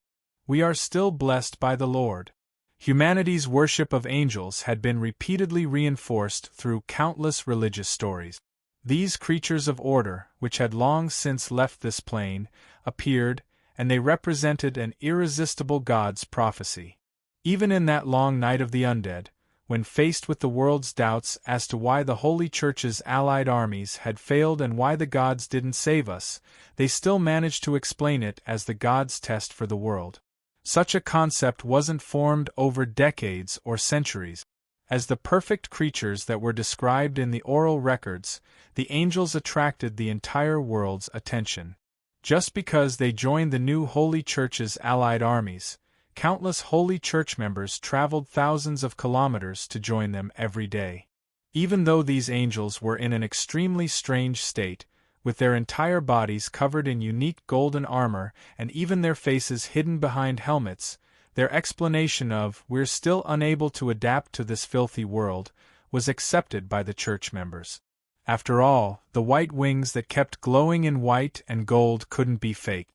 We are still blessed by the Lord. Humanity's worship of angels had been repeatedly reinforced through countless religious stories. These creatures of order, which had long since left this plane, appeared, and they represented an irresistible God's prophecy. Even in that long night of the undead, when faced with the world's doubts as to why the Holy Church's allied armies had failed and why the gods didn't save us, they still managed to explain it as the God's test for the world. Such a concept wasn't formed over decades or centuries. As the perfect creatures that were described in the oral records, the angels attracted the entire world's attention. Just because they joined the new Holy Church's allied armies, countless Holy Church members traveled thousands of kilometers to join them every day. Even though these angels were in an extremely strange state, with their entire bodies covered in unique golden armor and even their faces hidden behind helmets, their explanation of "we're still unable to adapt to this filthy world" was accepted by the church members. After all, the white wings that kept glowing in white and gold couldn't be faked.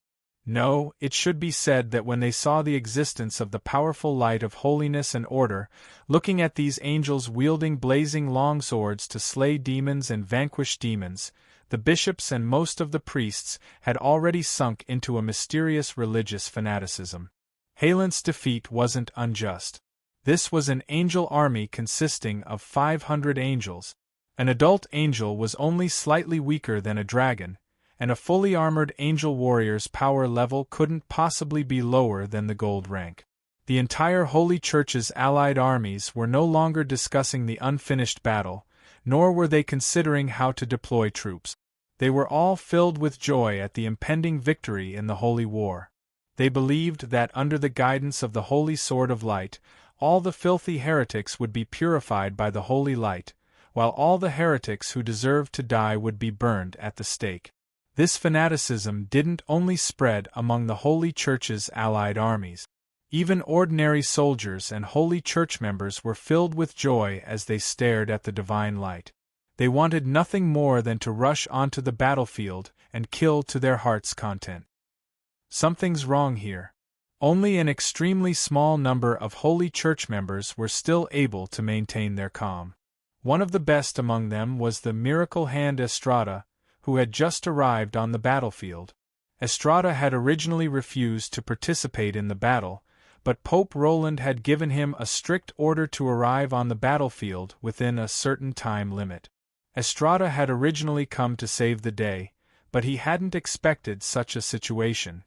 No, it should be said that when they saw the existence of the powerful light of holiness and order, looking at these angels wielding blazing long swords to slay demons and vanquish demons, the bishops and most of the priests had already sunk into a mysterious religious fanaticism. Halent's defeat wasn't unjust. This was an angel army consisting of 500 angels. An adult angel was only slightly weaker than a dragon, and a fully armored angel warrior's power level couldn't possibly be lower than the gold rank. The entire Holy Church's allied armies were no longer discussing the unfinished battle, nor were they considering how to deploy troops. They were all filled with joy at the impending victory in the Holy War. They believed that under the guidance of the Holy Sword of Light, all the filthy heretics would be purified by the Holy Light, while all the heretics who deserved to die would be burned at the stake. This fanaticism didn't only spread among the Holy Church's allied armies. Even ordinary soldiers and Holy Church members were filled with joy as they stared at the divine light. They wanted nothing more than to rush onto the battlefield and kill to their heart's content. Something's wrong here. Only an extremely small number of Holy Church members were still able to maintain their calm. One of the best among them was the miracle hand Estrada, who had just arrived on the battlefield. Estrada had originally refused to participate in the battle, but Pope Roland had given him a strict order to arrive on the battlefield within a certain time limit. Estrada had originally come to save the day, but he hadn't expected such a situation.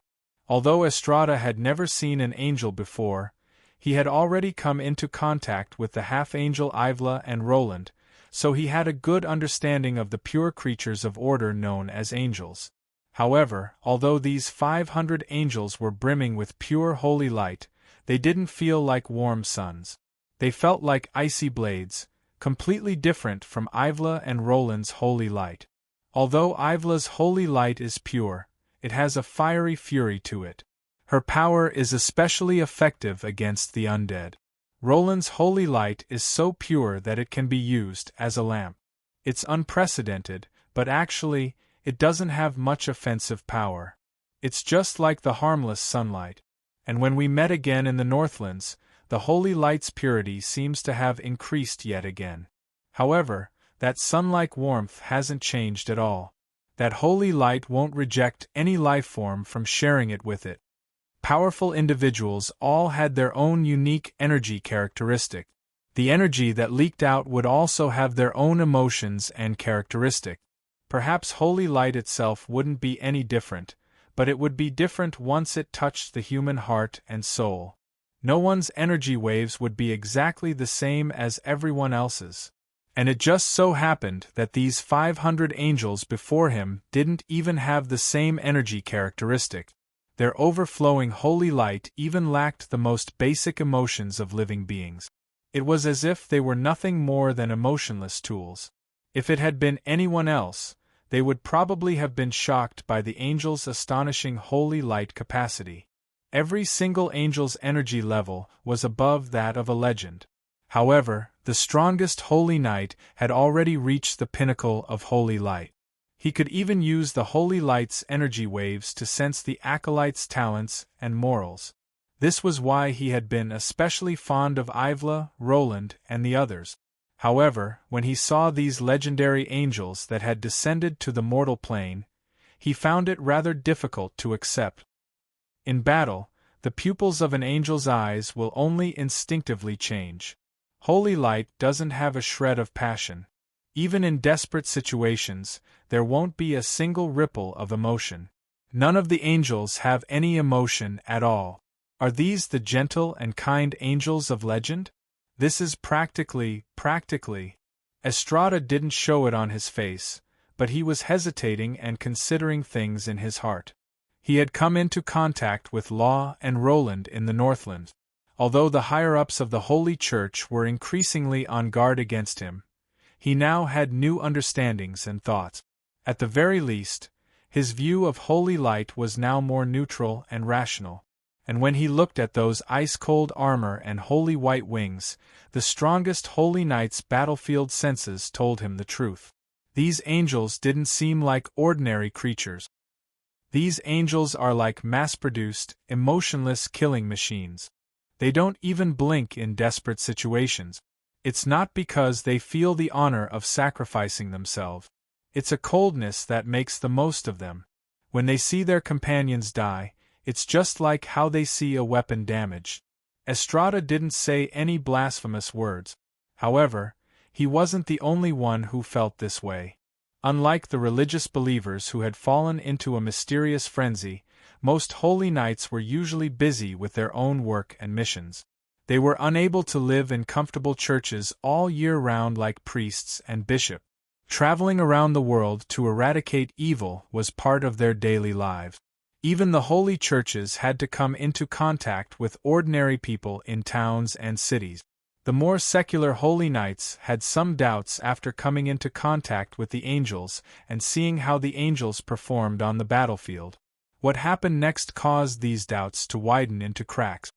Although Estrada had never seen an angel before, he had already come into contact with the half-angel Ivla and Roland, so he had a good understanding of the pure creatures of order known as angels. However, although these 500 angels were brimming with pure holy light, they didn't feel like warm suns. They felt like icy blades, completely different from Ivla and Roland's holy light. Although Ivla's holy light is pure, it has a fiery fury to it. Her power is especially effective against the undead. Roland's holy light is so pure that it can be used as a lamp. It's unprecedented, but actually, it doesn't have much offensive power. It's just like the harmless sunlight. And when we met again in the Northlands, the holy light's purity seems to have increased yet again. However, that sun-like warmth hasn't changed at all. That holy light won't reject any life form from sharing it with it. Powerful individuals all had their own unique energy characteristic. The energy that leaked out would also have their own emotions and characteristic. Perhaps holy light itself wouldn't be any different, but it would be different once it touched the human heart and soul. No one's energy waves would be exactly the same as everyone else's. And it just so happened that these 500 angels before him didn't even have the same energy characteristic. Their overflowing holy light even lacked the most basic emotions of living beings. It was as if they were nothing more than emotionless tools. If it had been anyone else, they would probably have been shocked by the angel's astonishing holy light capacity. Every single angel's energy level was above that of a legend. However, the strongest holy knight had already reached the pinnacle of holy light. He could even use the holy light's energy waves to sense the acolyte's talents and morals. This was why he had been especially fond of Ivla, Roland, and the others. However, when he saw these legendary angels that had descended to the mortal plane, he found it rather difficult to accept. In battle, the pupils of an angel's eyes will only instinctively change. Holy light doesn't have a shred of passion. Even in desperate situations, there won't be a single ripple of emotion. None of the angels have any emotion at all. Are these the gentle and kind angels of legend? This is practically. Estrada didn't show it on his face, but he was hesitating and considering things in his heart. He had come into contact with Law and Roland in the Northland. Although the higher-ups of the Holy Church were increasingly on guard against him, he now had new understandings and thoughts. At the very least, his view of holy light was now more neutral and rational. And when he looked at those ice-cold armor and holy white wings, the strongest holy knight's battlefield senses told him the truth. These angels didn't seem like ordinary creatures. These angels are like mass-produced, emotionless killing machines. They don't even blink in desperate situations. It's not because they feel the honor of sacrificing themselves. It's a coldness that makes the most of them. When they see their companions die, it's just like how they see a weapon damaged. Estrada didn't say any blasphemous words. However, he wasn't the only one who felt this way. Unlike the religious believers who had fallen into a mysterious frenzy, most holy knights were usually busy with their own work and missions. They were unable to live in comfortable churches all year round like priests and bishops. Traveling around the world to eradicate evil was part of their daily lives. Even the holy churches had to come into contact with ordinary people in towns and cities. The more secular holy knights had some doubts after coming into contact with the angels and seeing how the angels performed on the battlefield. What happened next caused these doubts to widen into cracks.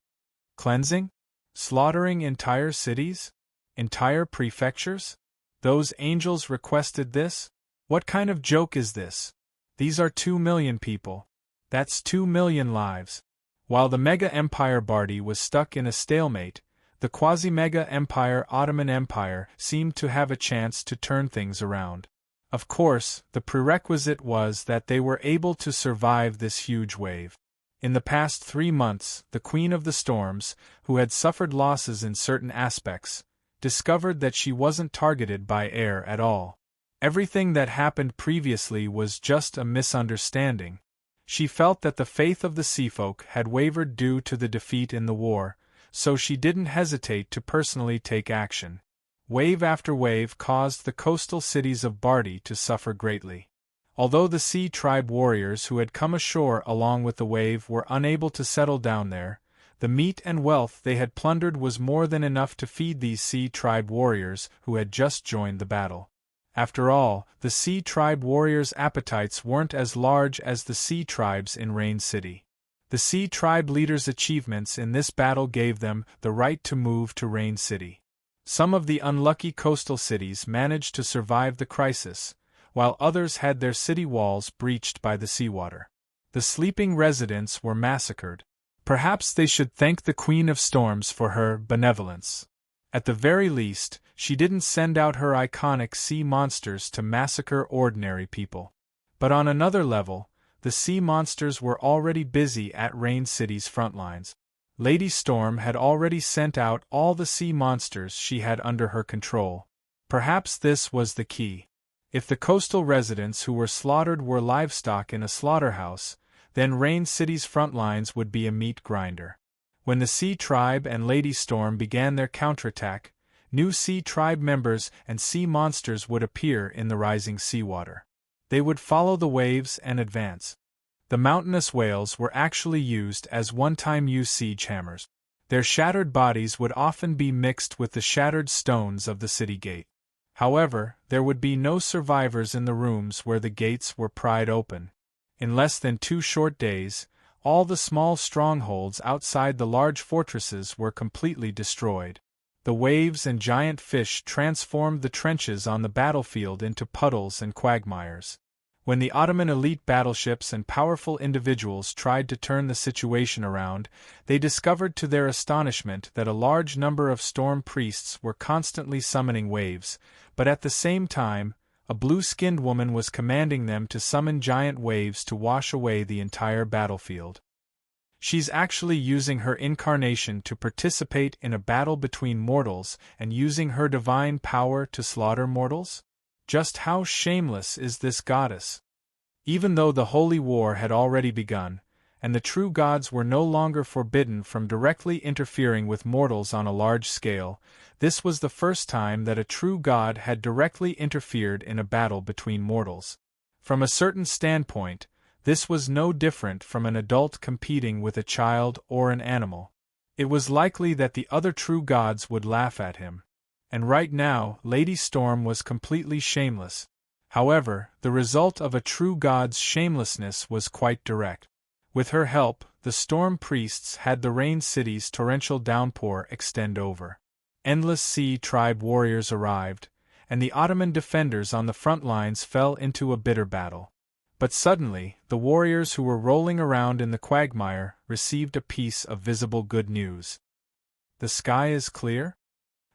Cleansing? Slaughtering entire cities? Entire prefectures? Those angels requested this? What kind of joke is this? These are 2 million people. That's 2 million lives. While the mega-empire Bardi was stuck in a stalemate, the quasi-mega-empire Ottoman Empire seemed to have a chance to turn things around. Of course, the prerequisite was that they were able to survive this huge wave. In the past 3 months, the Queen of the Storms, who had suffered losses in certain aspects, discovered that she wasn't targeted by air at all. Everything that happened previously was just a misunderstanding. She felt that the faith of the seafolk had wavered due to the defeat in the war, so she didn't hesitate to personally take action. Wave after wave caused the coastal cities of Bardi to suffer greatly. Although the Sea Tribe warriors who had come ashore along with the wave were unable to settle down there, the meat and wealth they had plundered was more than enough to feed these Sea Tribe warriors who had just joined the battle. After all, the Sea Tribe warriors' appetites weren't as large as the Sea Tribes in Rain City. The Sea Tribe leaders' achievements in this battle gave them the right to move to Rain City. Some of the unlucky coastal cities managed to survive the crisis, while others had their city walls breached by the seawater. The sleeping residents were massacred. Perhaps they should thank the Queen of Storms for her benevolence. At the very least, she didn't send out her iconic sea monsters to massacre ordinary people. But on another level, the sea monsters were already busy at Rain City's front lines. Lady Storm had already sent out all the sea monsters she had under her control. Perhaps this was the key. If the coastal residents who were slaughtered were livestock in a slaughterhouse, then Rain City's front lines would be a meat grinder. When the Sea Tribe and Lady Storm began their counterattack, new Sea Tribe members and sea monsters would appear in the rising seawater. They would follow the waves and advance. The mountainous whales were actually used as one-time use siege hammers. Their shattered bodies would often be mixed with the shattered stones of the city gate. However, there would be no survivors in the rooms where the gates were pried open. In less than 2 short days, all the small strongholds outside the large fortresses were completely destroyed. The waves and giant fish transformed the trenches on the battlefield into puddles and quagmires. When the Ottoman elite battleships and powerful individuals tried to turn the situation around, they discovered to their astonishment that a large number of storm priests were constantly summoning waves, but at the same time, a blue-skinned woman was commanding them to summon giant waves to wash away the entire battlefield. She's actually using her incarnation to participate in a battle between mortals and using her divine power to slaughter mortals? Just how shameless is this goddess? Even though the holy war had already begun, and the true gods were no longer forbidden from directly interfering with mortals on a large scale, this was the first time that a true god had directly interfered in a battle between mortals. From a certain standpoint, this was no different from an adult competing with a child or an animal. It was likely that the other true gods would laugh at him. And right now, Lady Storm was completely shameless. However, the result of a true god's shamelessness was quite direct. With her help, the Storm Priests had the Rain City's torrential downpour extend over. Endless Sea Tribe warriors arrived, and the Ottoman defenders on the front lines fell into a bitter battle. But suddenly, the warriors who were rolling around in the quagmire received a piece of visible good news. The sky is clear?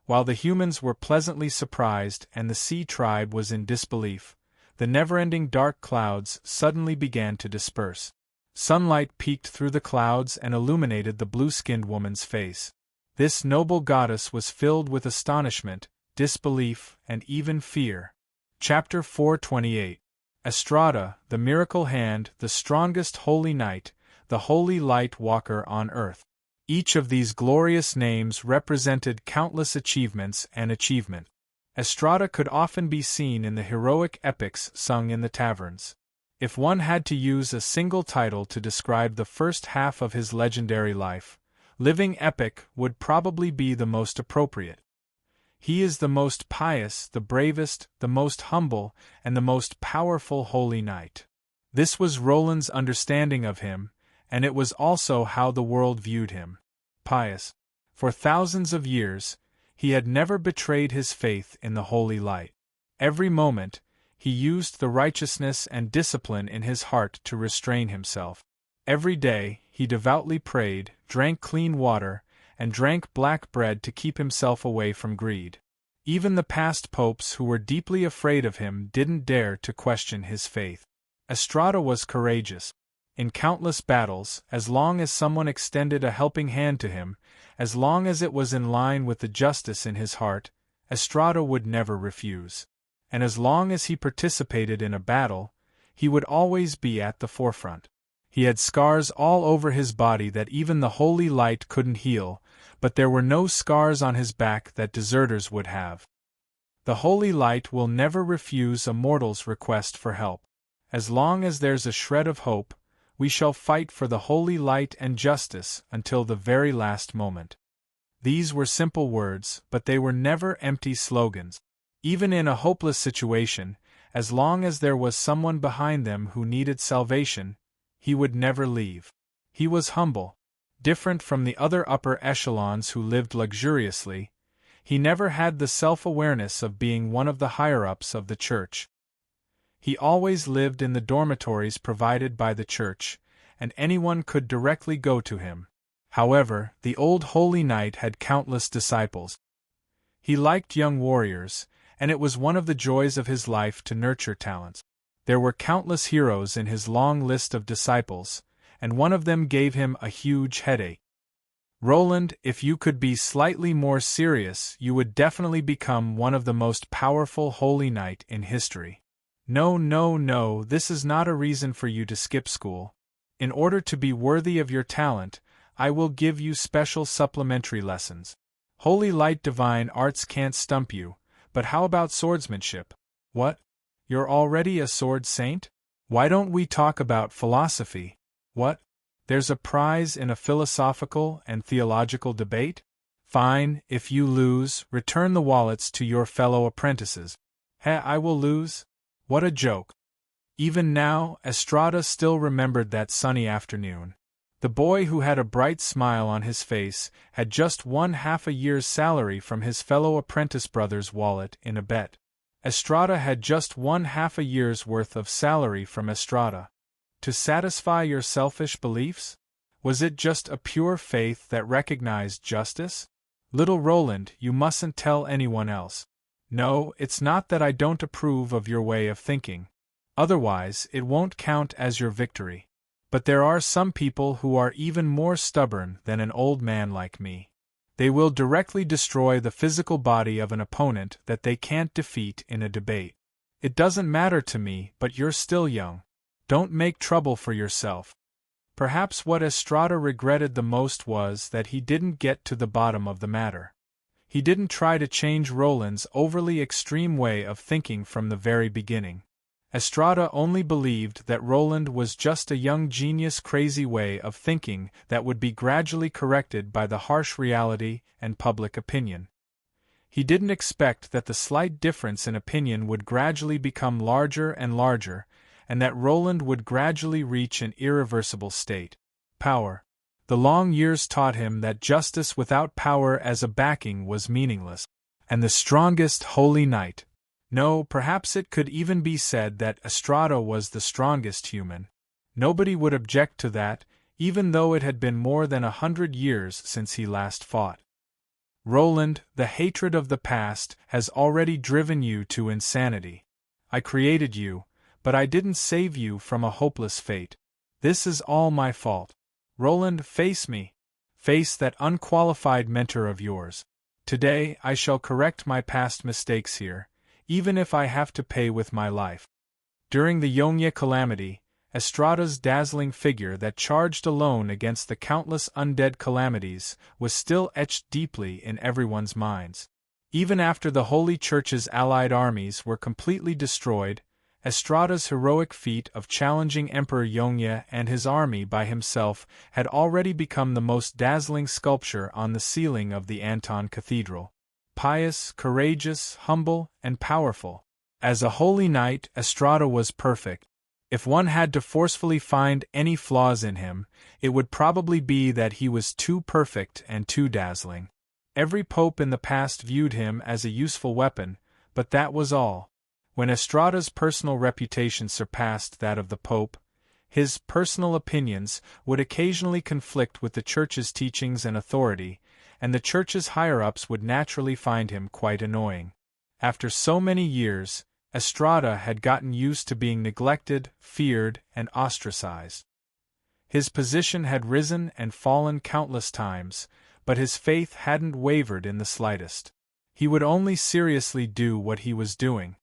While the humans were pleasantly surprised and the Sea Tribe was in disbelief, the never-ending dark clouds suddenly began to disperse. Sunlight peeked through the clouds and illuminated the blue-skinned woman's face. This noble goddess was filled with astonishment, disbelief, and even fear. Chapter 428. Estrada, the Miracle Hand, the strongest holy knight, the holy light walker on earth. Each of these glorious names represented countless achievements and achievement. Estrada could often be seen in the heroic epics sung in the taverns. If one had to use a single title to describe the first half of his legendary life, living epic would probably be the most appropriate. He is the most pious, the bravest, the most humble, and the most powerful holy knight. This was Roland's understanding of him, and it was also how the world viewed him. Pious. For thousands of years, he had never betrayed his faith in the holy light. Every moment, he used the righteousness and discipline in his heart to restrain himself. Every day, he devoutly prayed, drank clean water, and drank black bread to keep himself away from greed. Even the past popes who were deeply afraid of him didn't dare to question his faith. Estrada was courageous. In countless battles, as long as someone extended a helping hand to him, as long as it was in line with the justice in his heart, Estrada would never refuse. And as long as he participated in a battle, he would always be at the forefront. He had scars all over his body that even the holy light couldn't heal, but there were no scars on his back that deserters would have. The holy light will never refuse a mortal's request for help. As long as there's a shred of hope, we shall fight for the holy light and justice until the very last moment. These were simple words, but they were never empty slogans. Even in a hopeless situation, as long as there was someone behind them who needed salvation, he would never leave. He was humble. Different from the other upper echelons who lived luxuriously, he never had the self-awareness of being one of the higher-ups of the church. He always lived in the dormitories provided by the church, and anyone could directly go to him. However, the old holy knight had countless disciples. He liked young warriors, and it was one of the joys of his life to nurture talents. There were countless heroes in his long list of disciples, and one of them gave him a huge headache. Roland, if you could be slightly more serious, you would definitely become one of the most powerful holy knight in history. No, this is not a reason for you to skip school. In order to be worthy of your talent, I will give you special supplementary lessons. Holy light divine arts can't stump you, but how about swordsmanship? What? You're already a sword saint? Why don't we talk about philosophy? What? There's a prize in a philosophical and theological debate? Fine, if you lose, return the wallets to your fellow apprentices. I will lose? What a joke. Even now, Estrada still remembered that sunny afternoon. The boy who had a bright smile on his face had just won half a year's salary from his fellow apprentice brother's wallet in a bet. Estrada had just won half a year's worth of salary from Estrada. To satisfy your selfish beliefs? Was it just a pure faith that recognized justice? Little Roland, you mustn't tell anyone else. No, it's not that I don't approve of your way of thinking. Otherwise, it won't count as your victory. But there are some people who are even more stubborn than an old man like me. They will directly destroy the physical body of an opponent that they can't defeat in a debate. It doesn't matter to me, but you're still young. Don't make trouble for yourself. Perhaps what Estrada regretted the most was that he didn't get to the bottom of the matter. He didn't try to change Roland's overly extreme way of thinking from the very beginning. Estrada only believed that Roland was just a young genius' crazy way of thinking that would be gradually corrected by the harsh reality and public opinion. He didn't expect that the slight difference in opinion would gradually become larger and larger, and that Roland would gradually reach an irreversible state. Power. The long years taught him that justice without power as a backing was meaningless. And the strongest holy knight. No, perhaps it could even be said that Estrada was the strongest human. Nobody would object to that, even though it had been more than 100 years since he last fought. Roland, the hatred of the past has already driven you to insanity. I created you, but I didn't save you from a hopeless fate. This is all my fault. Roland, face me. Face that unqualified mentor of yours. Today I shall correct my past mistakes here, even if I have to pay with my life. During the Yonye calamity, Estrada's dazzling figure that charged alone against the countless undead calamities was still etched deeply in everyone's minds. Even after the Holy Church's allied armies were completely destroyed, Estrada's heroic feat of challenging Emperor Yonye and his army by himself had already become the most dazzling sculpture on the ceiling of the Anton Cathedral. pious, courageous, humble, and powerful. As a holy knight, Estrada was perfect. If one had to forcefully find any flaws in him, it would probably be that he was too perfect and too dazzling. Every pope in the past viewed him as a useful weapon, but that was all. When Estrada's personal reputation surpassed that of the pope, his personal opinions would occasionally conflict with the Church's teachings and authority, and the Church's higher-ups would naturally find him quite annoying. After so many years, Estrada had gotten used to being neglected, feared, and ostracized. His position had risen and fallen countless times, but his faith hadn't wavered in the slightest. He would only seriously do what he was doing.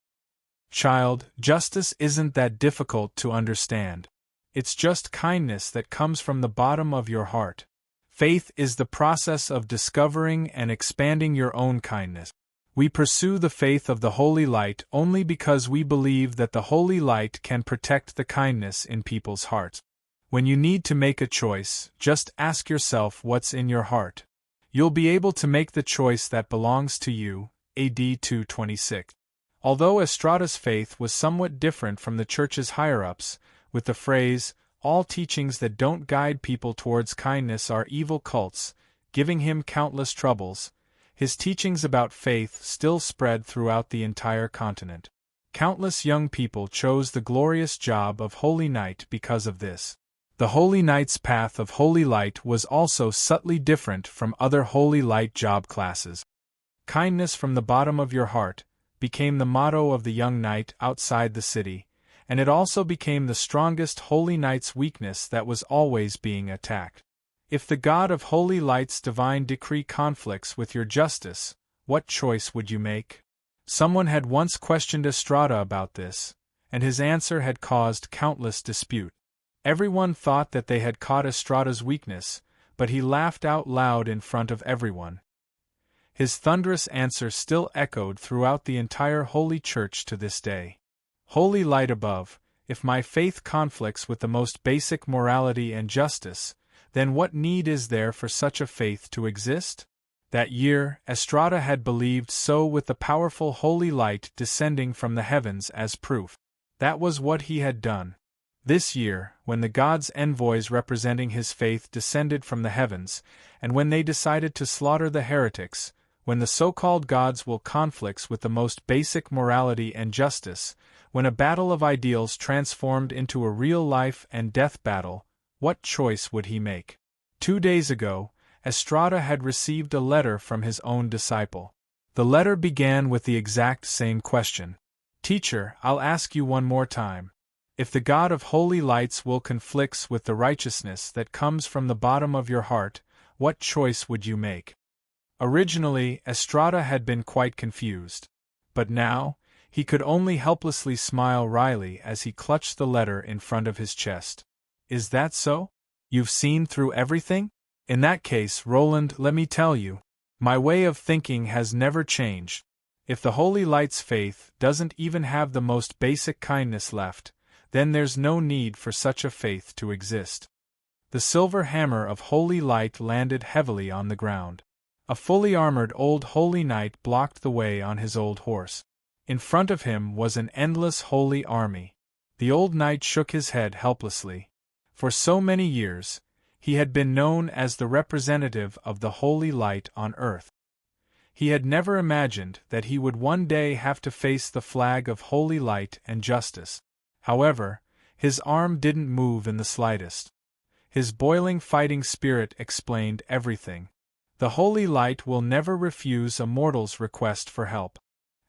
Child, justice isn't that difficult to understand. It's just kindness that comes from the bottom of your heart. Faith is the process of discovering and expanding your own kindness. We pursue the faith of the Holy Light only because we believe that the Holy Light can protect the kindness in people's hearts. When you need to make a choice, just ask yourself what's in your heart. You'll be able to make the choice that belongs to you. AD 226. Although Estrada's faith was somewhat different from the Church's higher-ups, with the phrase, "all teachings that don't guide people towards kindness are evil cults," giving him countless troubles, his teachings about faith still spread throughout the entire continent. Countless young people chose the glorious job of Holy Knight because of this. The Holy Knight's path of Holy Light was also subtly different from other Holy Light job classes. Kindness from the bottom of your heart became the motto of the young knight outside the city, and it also became the strongest Holy Knight's weakness that was always being attacked. If the God of Holy Light's divine decree conflicts with your justice, what choice would you make? Someone had once questioned Estrada about this, and his answer had caused countless dispute. Everyone thought that they had caught Estrada's weakness, but he laughed out loud in front of everyone. His thunderous answer still echoed throughout the entire Holy Church to this day. Holy Light above, if my faith conflicts with the most basic morality and justice, then what need is there for such a faith to exist? That year, Estrada had believed so with the powerful Holy Light descending from the heavens as proof. That was what he had done. This year, when the gods' envoys representing his faith descended from the heavens, and when they decided to slaughter the heretics, when the so-called gods will conflicts with the most basic morality and justice, when a battle of ideals transformed into a real life and death battle, what choice would he make? 2 days ago, Estrada had received a letter from his own disciple. The letter began with the exact same question. "Teacher, I'll ask you one more time. If the God of Holy Lights will conflicts with the righteousness that comes from the bottom of your heart, what choice would you make?" Originally, Estrada had been quite confused. But now, he could only helplessly smile wryly as he clutched the letter in front of his chest. "Is that so? You've seen through everything? In that case, Roland, let me tell you, my way of thinking has never changed. If the Holy Light's faith doesn't even have the most basic kindness left, then there's no need for such a faith to exist." The silver hammer of Holy Light landed heavily on the ground. A fully armored old Holy Knight blocked the way on his old horse. In front of him was an endless holy army. The old knight shook his head helplessly. For so many years, he had been known as the representative of the Holy Light on earth. He had never imagined that he would one day have to face the flag of Holy Light and justice. However, his arm didn't move in the slightest. His boiling fighting spirit explained everything. The Holy Light will never refuse a mortal's request for help.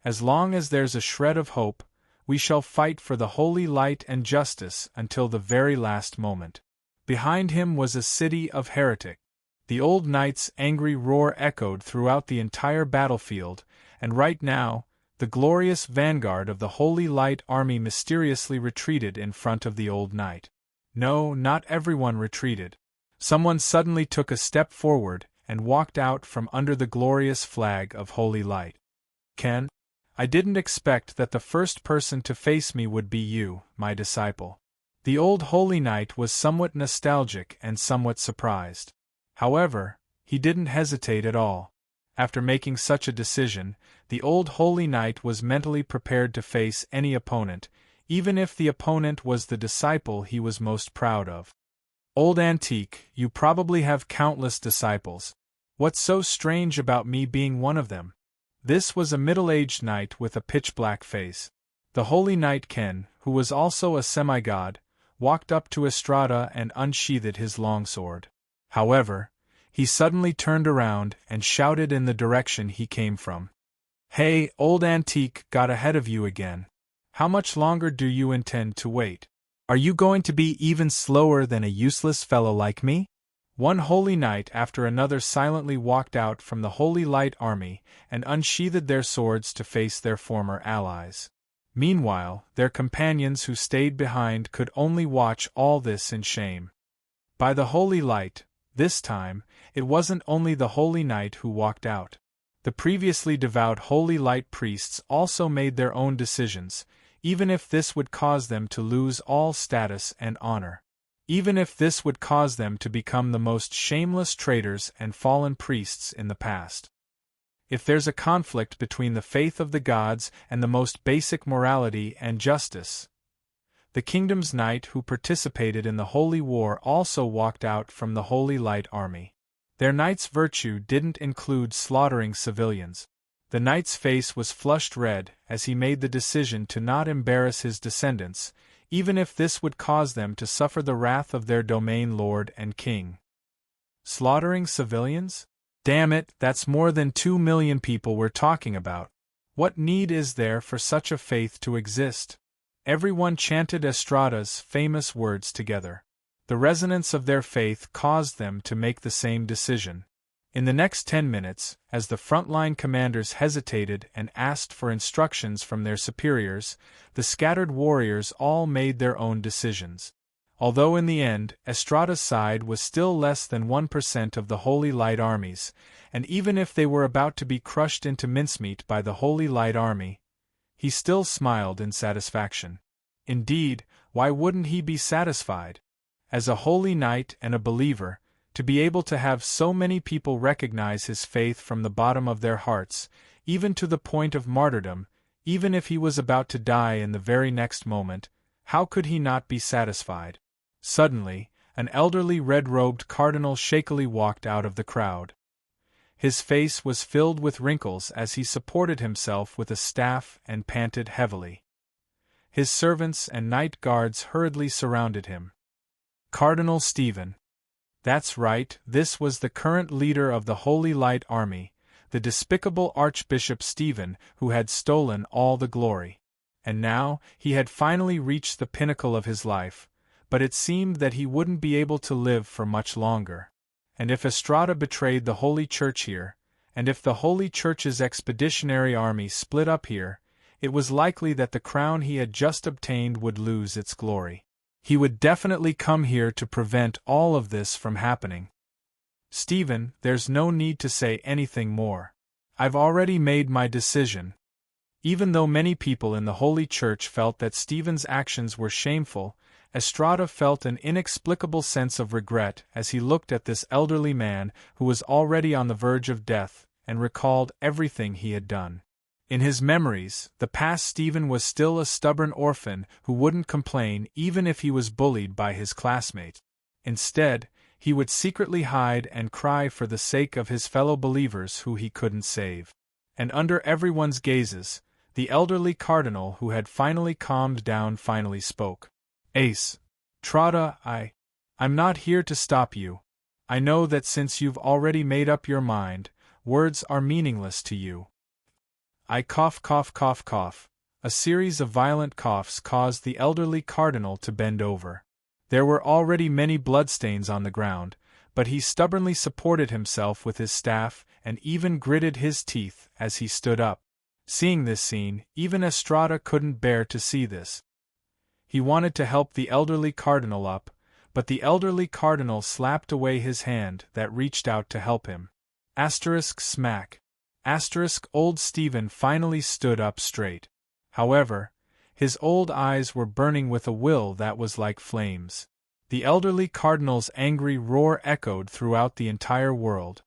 As long as there's a shred of hope, we shall fight for the Holy Light and justice until the very last moment. Behind him was a city of heretics. The old knight's angry roar echoed throughout the entire battlefield, and right now, the glorious vanguard of the Holy Light army mysteriously retreated in front of the old knight. No, not everyone retreated. Someone suddenly took a step forward and walked out from under the glorious flag of Holy Light. "Ken, I didn't expect that the first person to face me would be you, my disciple." The old Holy Knight was somewhat nostalgic and somewhat surprised. However, he didn't hesitate at all. After making such a decision, the old holy knight was mentally prepared to face any opponent, even if the opponent was the disciple he was most proud of. Old antique, you probably have countless disciples. What's so strange about me being one of them? This was a middle-aged knight with a pitch-black face. The holy knight Ken, who was also a semi-god, walked up to Estrada and unsheathed his longsword. However, he suddenly turned around and shouted in the direction he came from. "Hey, old antique, got ahead of you again. How much longer do you intend to wait? Are you going to be even slower than a useless fellow like me?" One holy knight after another silently walked out from the Holy Light Army and unsheathed their swords to face their former allies. Meanwhile, their companions who stayed behind could only watch all this in shame. By the Holy Light, this time, it wasn't only the Holy Knight who walked out. The previously devout Holy Light priests also made their own decisions, even if this would cause them to lose all status and honor. Even if this would cause them to become the most shameless traitors and fallen priests in the past. If there's a conflict between the faith of the gods and the most basic morality and justice, the kingdom's knight who participated in the Holy War also walked out from the Holy Light Army. Their knight's virtue didn't include slaughtering civilians. The knight's face was flushed red as he made the decision to not embarrass his descendants, even if this would cause them to suffer the wrath of their domain lord and king. Slaughtering civilians? Damn it, that's more than 2 million people we're talking about. What need is there for such a faith to exist? Everyone chanted Estrada's famous words together. The resonance of their faith caused them to make the same decision. In the next 10 minutes, as the frontline commanders hesitated and asked for instructions from their superiors, the scattered warriors all made their own decisions. Although in the end, Estrada's side was still less than 1% of the Holy Light armies, and even if they were about to be crushed into mincemeat by the Holy Light Army, he still smiled in satisfaction. Indeed, why wouldn't he be satisfied? As a holy knight and a believer, to be able to have so many people recognize his faith from the bottom of their hearts, even to the point of martyrdom, even if he was about to die in the very next moment, how could he not be satisfied? Suddenly, an elderly red-robed cardinal shakily walked out of the crowd. His face was filled with wrinkles as he supported himself with a staff and panted heavily. His servants and knight guards hurriedly surrounded him. Cardinal Stephen. That's right, this was the current leader of the Holy Light Army, the despicable Archbishop Stephen, who had stolen all the glory. And now, he had finally reached the pinnacle of his life, but it seemed that he wouldn't be able to live for much longer. And if Estrada betrayed the Holy Church here, and if the Holy Church's expeditionary army split up here, it was likely that the crown he had just obtained would lose its glory. He would definitely come here to prevent all of this from happening. Stephen, there's no need to say anything more. I've already made my decision. Even though many people in the Holy Church felt that Stephen's actions were shameful, Estrada felt an inexplicable sense of regret as he looked at this elderly man who was already on the verge of death and recalled everything he had done. In his memories, the past Stephen was still a stubborn orphan who wouldn't complain even if he was bullied by his classmates. Instead, he would secretly hide and cry for the sake of his fellow believers who he couldn't save. And under everyone's gazes, the elderly cardinal who had finally calmed down finally spoke. Ace. Trada, I'm not here to stop you. I know that since you've already made up your mind, words are meaningless to you. I cough cough cough cough. A series of violent coughs caused the elderly cardinal to bend over. There were already many bloodstains on the ground, but he stubbornly supported himself with his staff and even gritted his teeth as he stood up. Seeing this scene, even Estrada couldn't bear to see this. He wanted to help the elderly cardinal up, but the elderly cardinal slapped away his hand that reached out to help him. Asterisk smack. Asterisk old Stephen finally stood up straight. However, his old eyes were burning with a will that was like flames. The elderly cardinal's angry roar echoed throughout the entire world.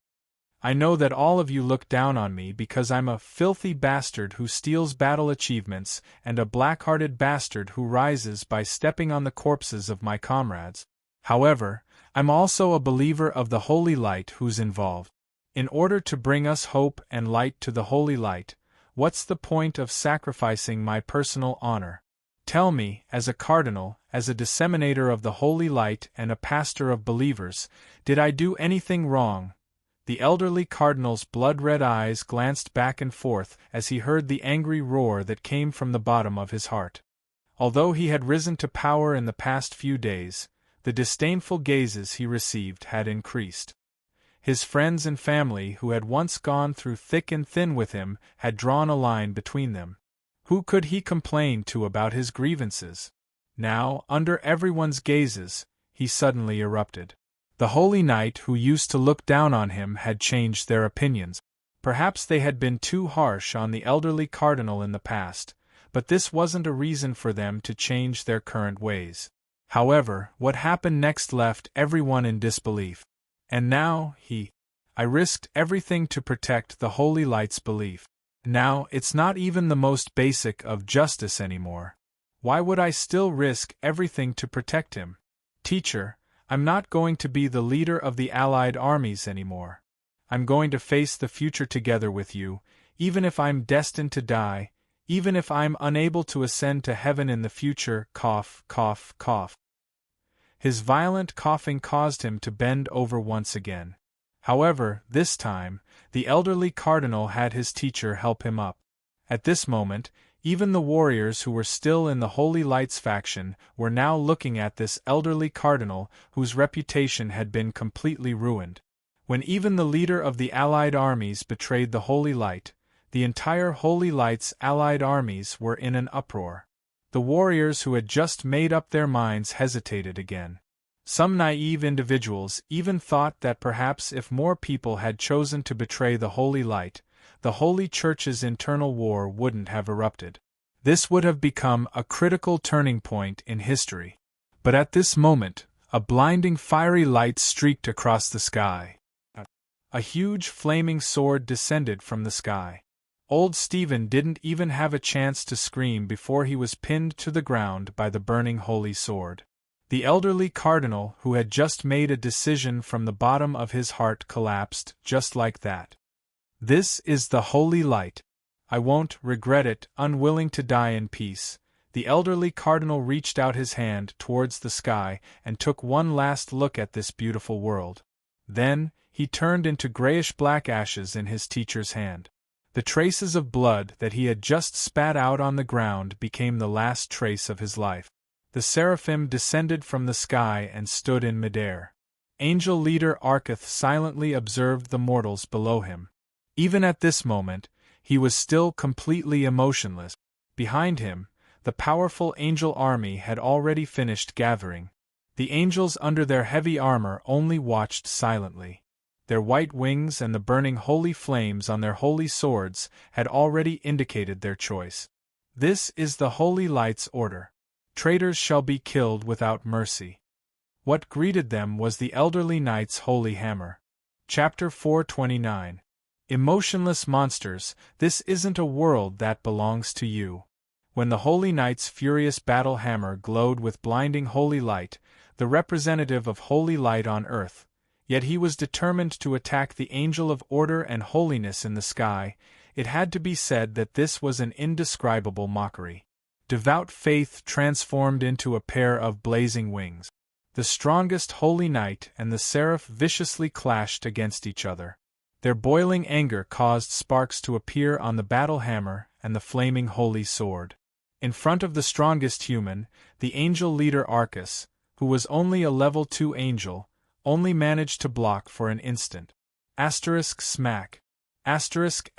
I know that all of you look down on me because I'm a filthy bastard who steals battle achievements and a black-hearted bastard who rises by stepping on the corpses of my comrades. However, I'm also a believer of the holy light who's involved. In order to bring us hope and light to the holy light, what's the point of sacrificing my personal honor? Tell me, as a cardinal, as a disseminator of the holy light and a pastor of believers, did I do anything wrong? The elderly cardinal's blood-red eyes glanced back and forth as he heard the angry roar that came from the bottom of his heart. Although he had risen to power in the past few days, the disdainful gazes he received had increased. His friends and family who had once gone through thick and thin with him had drawn a line between them. Who could he complain to about his grievances? Now, under everyone's gazes, he suddenly erupted. The holy knight who used to look down on him had changed their opinions. Perhaps they had been too harsh on the elderly cardinal in the past, but this wasn't a reason for them to change their current ways. However, what happened next left everyone in disbelief. And now, I risked everything to protect the holy light's belief. Now, it's not even the most basic of justice anymore. Why would I still risk everything to protect him? Teacher, I'm not going to be the leader of the allied armies anymore. I'm going to face the future together with you, even if I'm destined to die, even if I'm unable to ascend to heaven in the future. Cough, cough, cough. His violent coughing caused him to bend over once again. However, this time, the elderly cardinal had his teacher help him up. At this moment, even the warriors who were still in the Holy Light's faction were now looking at this elderly cardinal whose reputation had been completely ruined. When even the leader of the allied armies betrayed the Holy Light, the entire Holy Light's allied armies were in an uproar. The warriors who had just made up their minds hesitated again. Some naive individuals even thought that perhaps if more people had chosen to betray the Holy Light, the Holy Church's internal war wouldn't have erupted. This would have become a critical turning point in history. But at this moment, a blinding fiery light streaked across the sky. A huge flaming sword descended from the sky. Old Stephen didn't even have a chance to scream before he was pinned to the ground by the burning holy sword. The elderly cardinal who had just made a decision from the bottom of his heart collapsed just like that. This is the holy light. I won't regret it. Unwilling to die in peace, the elderly cardinal reached out his hand towards the sky and took one last look at this beautiful world. Then, he turned into grayish-black ashes in his teacher's hand. The traces of blood that he had just spat out on the ground became the last trace of his life. The seraphim descended from the sky and stood in midair. Angel leader Arketh silently observed the mortals below him. Even at this moment, he was still completely emotionless. Behind him, the powerful angel army had already finished gathering. The angels under their heavy armor only watched silently. Their white wings and the burning holy flames on their holy swords had already indicated their choice. This is the Holy Light's order. Traitors shall be killed without mercy. What greeted them was the elderly knight's holy hammer. Chapter 429. Emotionless monsters, this isn't a world that belongs to you. When the holy knight's furious battle hammer glowed with blinding holy light, the representative of holy light on earth, yet he was determined to attack the angel of order and holiness in the sky, it had to be said that this was an indescribable mockery. Devout faith transformed into a pair of blazing wings. The strongest holy knight and the seraph viciously clashed against each other. Their boiling anger caused sparks to appear on the battle hammer and the flaming holy sword. In front of the strongest human, the angel leader Arcus, who was only a level 2 angel, only managed to block for an instant. Asterisk smack. Asterisk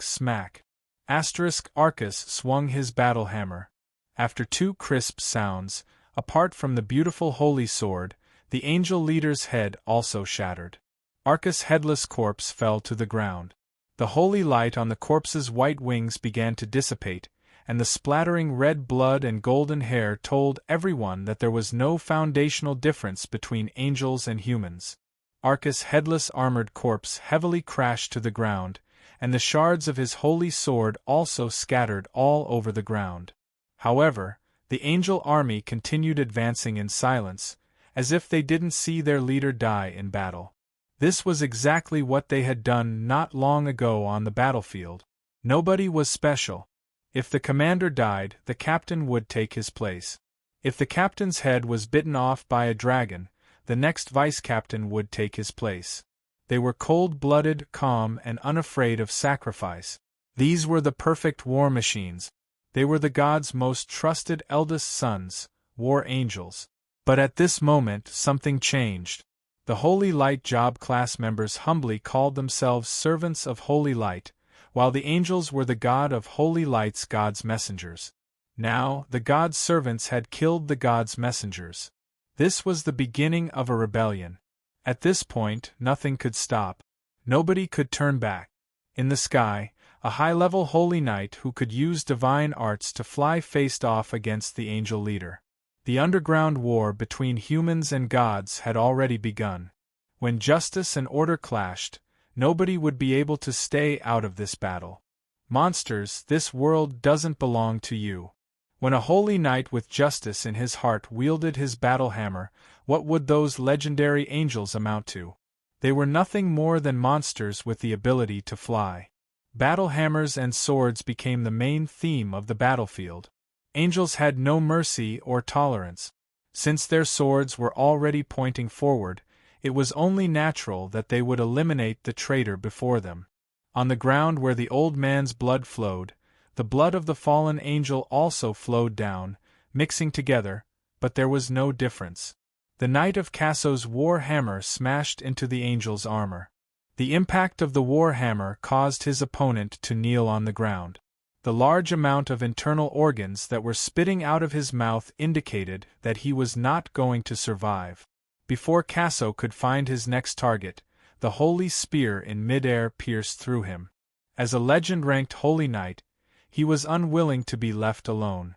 smack. Asterisk Arcus swung his battle hammer. After 2 crisp sounds, apart from the beautiful holy sword, the angel leader's head also shattered. Arcus' headless corpse fell to the ground. The holy light on the corpse's white wings began to dissipate, and the splattering red blood and golden hair told everyone that there was no foundational difference between angels and humans. Arcus' headless armored corpse heavily crashed to the ground, and the shards of his holy sword also scattered all over the ground. However, the angel army continued advancing in silence, as if they didn't see their leader die in battle. This was exactly what they had done not long ago on the battlefield. Nobody was special. If the commander died, the captain would take his place. If the captain's head was bitten off by a dragon, the next vice-captain would take his place. They were cold-blooded, calm, and unafraid of sacrifice. These were the perfect war machines. They were the gods' most trusted eldest sons, war angels. But at this moment something changed. The Holy Light job class members humbly called themselves servants of Holy Light, while the angels were the god of Holy Light's God's messengers. Now, the God's servants had killed the God's messengers. This was the beginning of a rebellion. At this point, nothing could stop. Nobody could turn back. In the sky, a high-level Holy Knight who could use divine arts to fly faced off against the angel leader. The underground war between humans and gods had already begun. When justice and order clashed, nobody would be able to stay out of this battle. Monsters, this world doesn't belong to you. When a holy knight with justice in his heart wielded his battle hammer, what would those legendary angels amount to? They were nothing more than monsters with the ability to fly. Battle hammers and swords became the main theme of the battlefield. Angels had no mercy or tolerance. Since their swords were already pointing forward, it was only natural that they would eliminate the traitor before them. On the ground where the old man's blood flowed, the blood of the fallen angel also flowed down, mixing together, but there was no difference. The Knight of Casso's war hammer smashed into the angel's armor. The impact of the war hammer caused his opponent to kneel on the ground. The large amount of internal organs that were spitting out of his mouth indicated that he was not going to survive. Before Casso could find his next target, the holy spear in midair pierced through him. As a legend-ranked holy knight, he was unwilling to be left alone.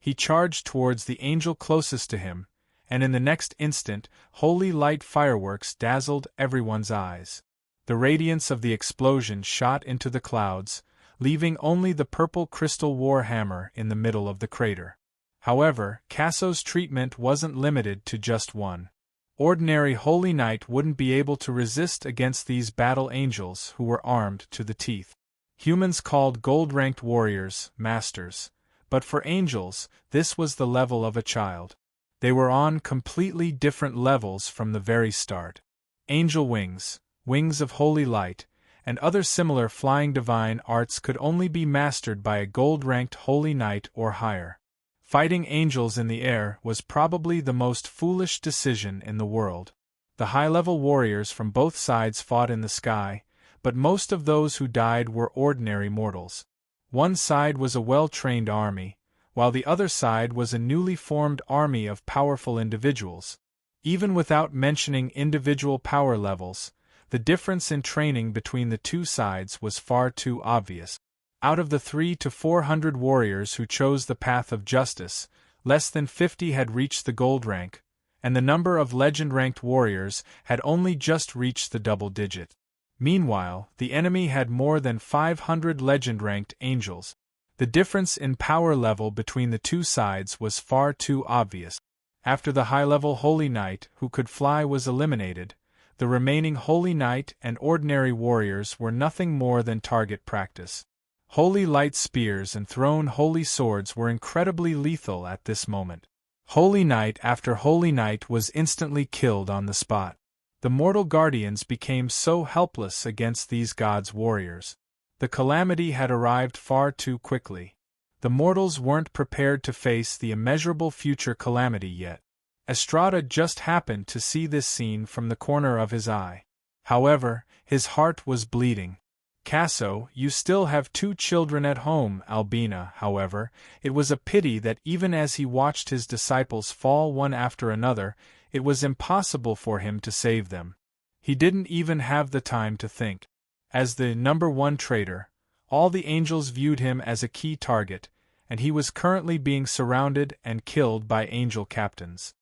He charged towards the angel closest to him, and in the next instant, holy light fireworks dazzled everyone's eyes. The radiance of the explosion shot into the clouds, leaving only the purple crystal war hammer in the middle of the crater. However, Casso's treatment wasn't limited to just one. Ordinary holy knight wouldn't be able to resist against these battle angels who were armed to the teeth. Humans called gold-ranked warriors masters, but for angels, this was the level of a child. They were on completely different levels from the very start. Angel wings, wings of holy light, and other similar flying divine arts could only be mastered by a gold-ranked holy knight or higher. Fighting angels in the air was probably the most foolish decision in the world. The high-level warriors from both sides fought in the sky, but most of those who died were ordinary mortals. One side was a well-trained army, while the other side was a newly formed army of powerful individuals. Even without mentioning individual power levels, the difference in training between the two sides was far too obvious. Out of the 300 to 400 warriors who chose the path of justice, less than 50 had reached the gold rank, and the number of legend-ranked warriors had only just reached the double digit. Meanwhile, the enemy had more than 500 legend-ranked angels. The difference in power level between the two sides was far too obvious. After the high-level Holy Knight who could fly was eliminated, the remaining Holy Knight and ordinary warriors were nothing more than target practice. Holy light spears and thrown holy swords were incredibly lethal at this moment. Holy Knight after Holy Knight was instantly killed on the spot. The mortal guardians became so helpless against these gods' warriors. The calamity had arrived far too quickly. The mortals weren't prepared to face the immeasurable future calamity yet. Estrada just happened to see this scene from the corner of his eye. However, his heart was bleeding. Casso, you still have 2 children at home, Albina. However, it was a pity that even as he watched his disciples fall one after another, it was impossible for him to save them. He didn't even have the time to think. As the number 1 traitor, all the angels viewed him as a key target, and he was currently being surrounded and killed by angel captains.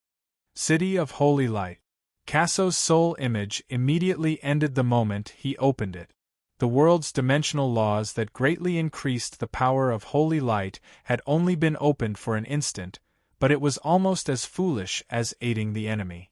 City of Holy Light. Casso's soul image immediately ended the moment he opened it. The world's dimensional laws that greatly increased the power of holy light had only been opened for an instant, but it was almost as foolish as aiding the enemy.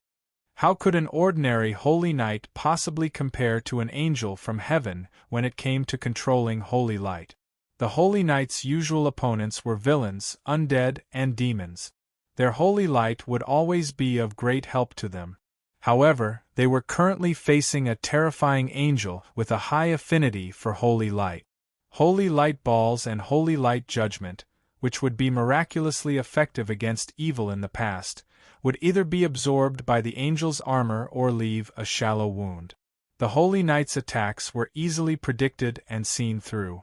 How could an ordinary holy knight possibly compare to an angel from heaven when it came to controlling holy light? The holy knight's usual opponents were villains, undead, and demons. Their holy light would always be of great help to them. However, they were currently facing a terrifying angel with a high affinity for holy light. Holy light balls and holy light judgment, which would be miraculously effective against evil in the past, would either be absorbed by the angel's armor or leave a shallow wound. The holy knight's attacks were easily predicted and seen through.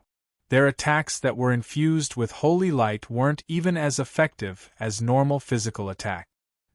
Their attacks that were infused with holy light weren't even as effective as normal physical attack.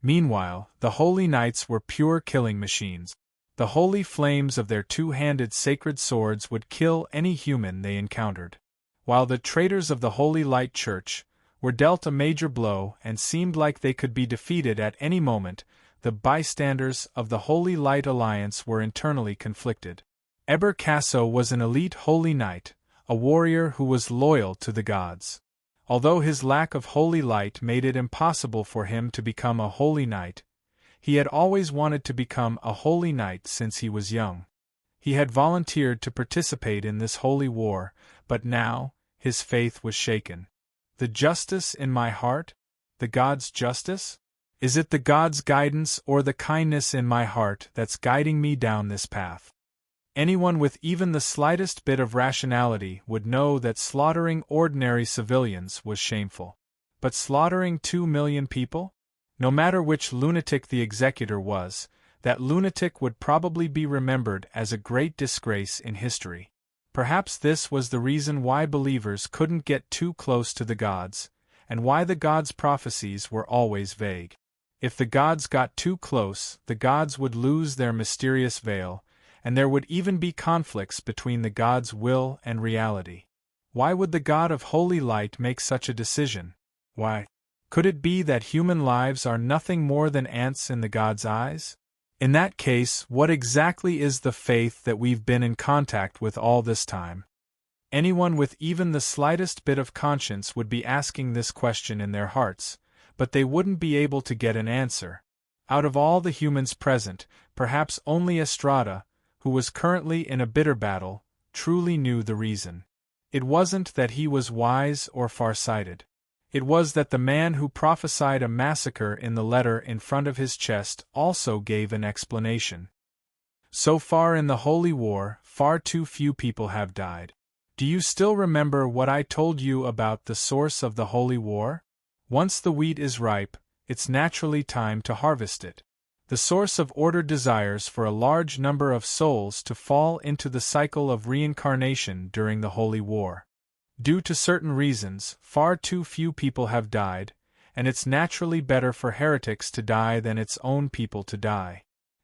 Meanwhile, the holy knights were pure killing machines. The holy flames of their two-handed sacred swords would kill any human they encountered. While the traitors of the Holy Light Church were dealt a major blow and seemed like they could be defeated at any moment, the bystanders of the Holy Light Alliance were internally conflicted. Embark was an elite holy knight, a warrior who was loyal to the gods. Although his lack of holy light made it impossible for him to become a holy knight, he had always wanted to become a holy knight since he was young. He had volunteered to participate in this holy war, but now, his faith was shaken. The justice in my heart? The God's justice? Is it the God's guidance or the kindness in my heart that's guiding me down this path? Anyone with even the slightest bit of rationality would know that slaughtering ordinary civilians was shameful. But slaughtering 2 million people? No matter which lunatic the executor was, that lunatic would probably be remembered as a great disgrace in history. Perhaps this was the reason why believers couldn't get too close to the gods, and why the gods' prophecies were always vague. If the gods got too close, the gods would lose their mysterious veil, and there would even be conflicts between the God's will and reality. Why would the God of holy light make such a decision? Why? Could it be that human lives are nothing more than ants in the God's eyes? In that case, what exactly is the faith that we've been in contact with all this time? Anyone with even the slightest bit of conscience would be asking this question in their hearts, but they wouldn't be able to get an answer. Out of all the humans present, perhaps only Estrada, who was currently in a bitter battle, truly knew the reason. It wasn't that he was wise or far-sighted. It was that the man who prophesied a massacre in the letter in front of his chest also gave an explanation. So far in the Holy War, far too few people have died. Do you still remember what I told you about the source of the Holy War? Once the wheat is ripe, it's naturally time to harvest it. The source of order desires for a large number of souls to fall into the cycle of reincarnation during the Holy War. Due to certain reasons, far too few people have died, and it's naturally better for heretics to die than its own people to die.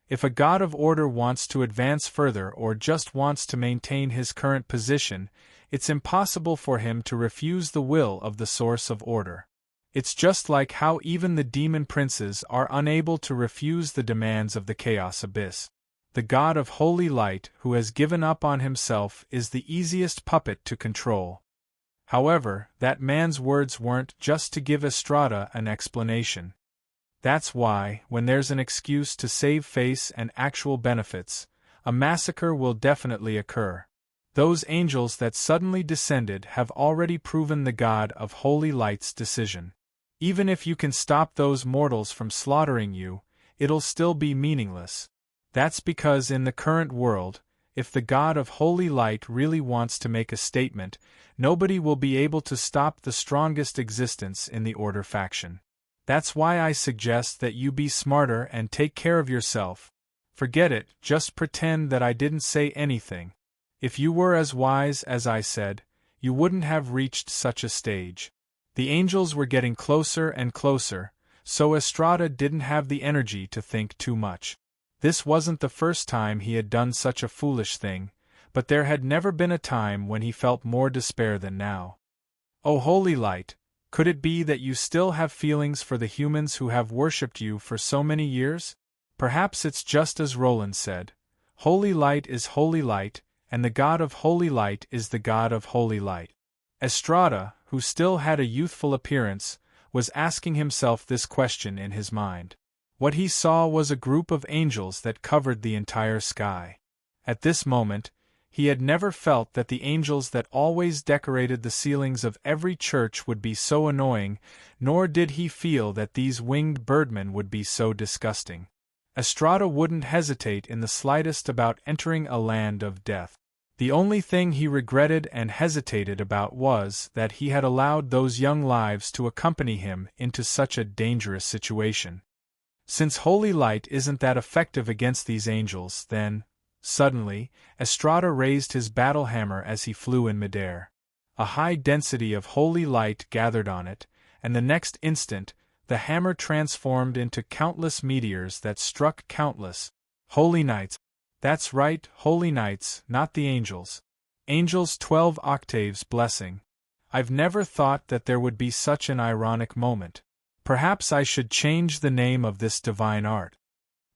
If a god of order wants to advance further or just wants to maintain his current position, it's impossible for him to refuse the will of the source of order. It's just like how even the demon princes are unable to refuse the demands of the chaos abyss. The god of holy light who has given up on himself is the easiest puppet to control. However, that man's words weren't just to give Estrada an explanation. That's why, when there's an excuse to save face and actual benefits, a massacre will definitely occur. Those angels that suddenly descended have already proven the God of holy light's decision. Even if you can stop those mortals from slaughtering you, it'll still be meaningless. That's because in the current world, if the God of holy light really wants to make a statement, nobody will be able to stop the strongest existence in the Order faction. That's why I suggest that you be smarter and take care of yourself. Forget it, just pretend that I didn't say anything. If you were as wise as I said, you wouldn't have reached such a stage. The angels were getting closer and closer, so Estrada didn't have the energy to think too much. This wasn't the first time he had done such a foolish thing, but there had never been a time when he felt more despair than now. Oh holy light, could it be that you still have feelings for the humans who have worshipped you for so many years? Perhaps it's just as Roland said. Holy light is holy light, and the God of holy light is the God of holy light. Estrada, who still had a youthful appearance, was asking himself this question in his mind. What he saw was a group of angels that covered the entire sky. At this moment, he had never felt that the angels that always decorated the ceilings of every church would be so annoying, nor did he feel that these winged birdmen would be so disgusting. Estrada wouldn't hesitate in the slightest about entering a land of death. The only thing he regretted and hesitated about was that he had allowed those young lives to accompany him into such a dangerous situation. Since holy light isn't that effective against these angels, then, suddenly, Estrada raised his battle hammer as he flew in midair. A high density of holy light gathered on it, and the next instant, the hammer transformed into countless meteors that struck countless holy knights. That's right, holy knights, not the angels. Angels 12 octaves blessing. I've never thought that there would be such an ironic moment. Perhaps I should change the name of this divine art.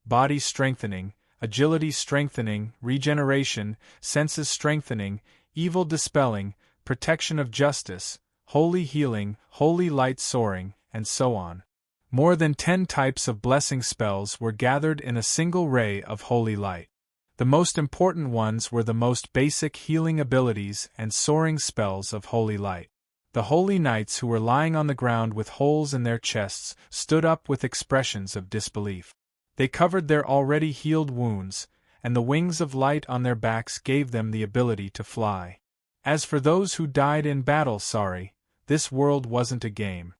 Body strengthening, agility strengthening, regeneration, senses strengthening, evil dispelling, protection of justice, holy healing, holy light soaring, and so on. More than 10 types of blessing spells were gathered in a single ray of holy light. The most important ones were the most basic healing abilities and soaring spells of holy light. The holy knights who were lying on the ground with holes in their chests stood up with expressions of disbelief. They covered their already healed wounds, and the wings of light on their backs gave them the ability to fly. As for those who died in battle, this world wasn't a game.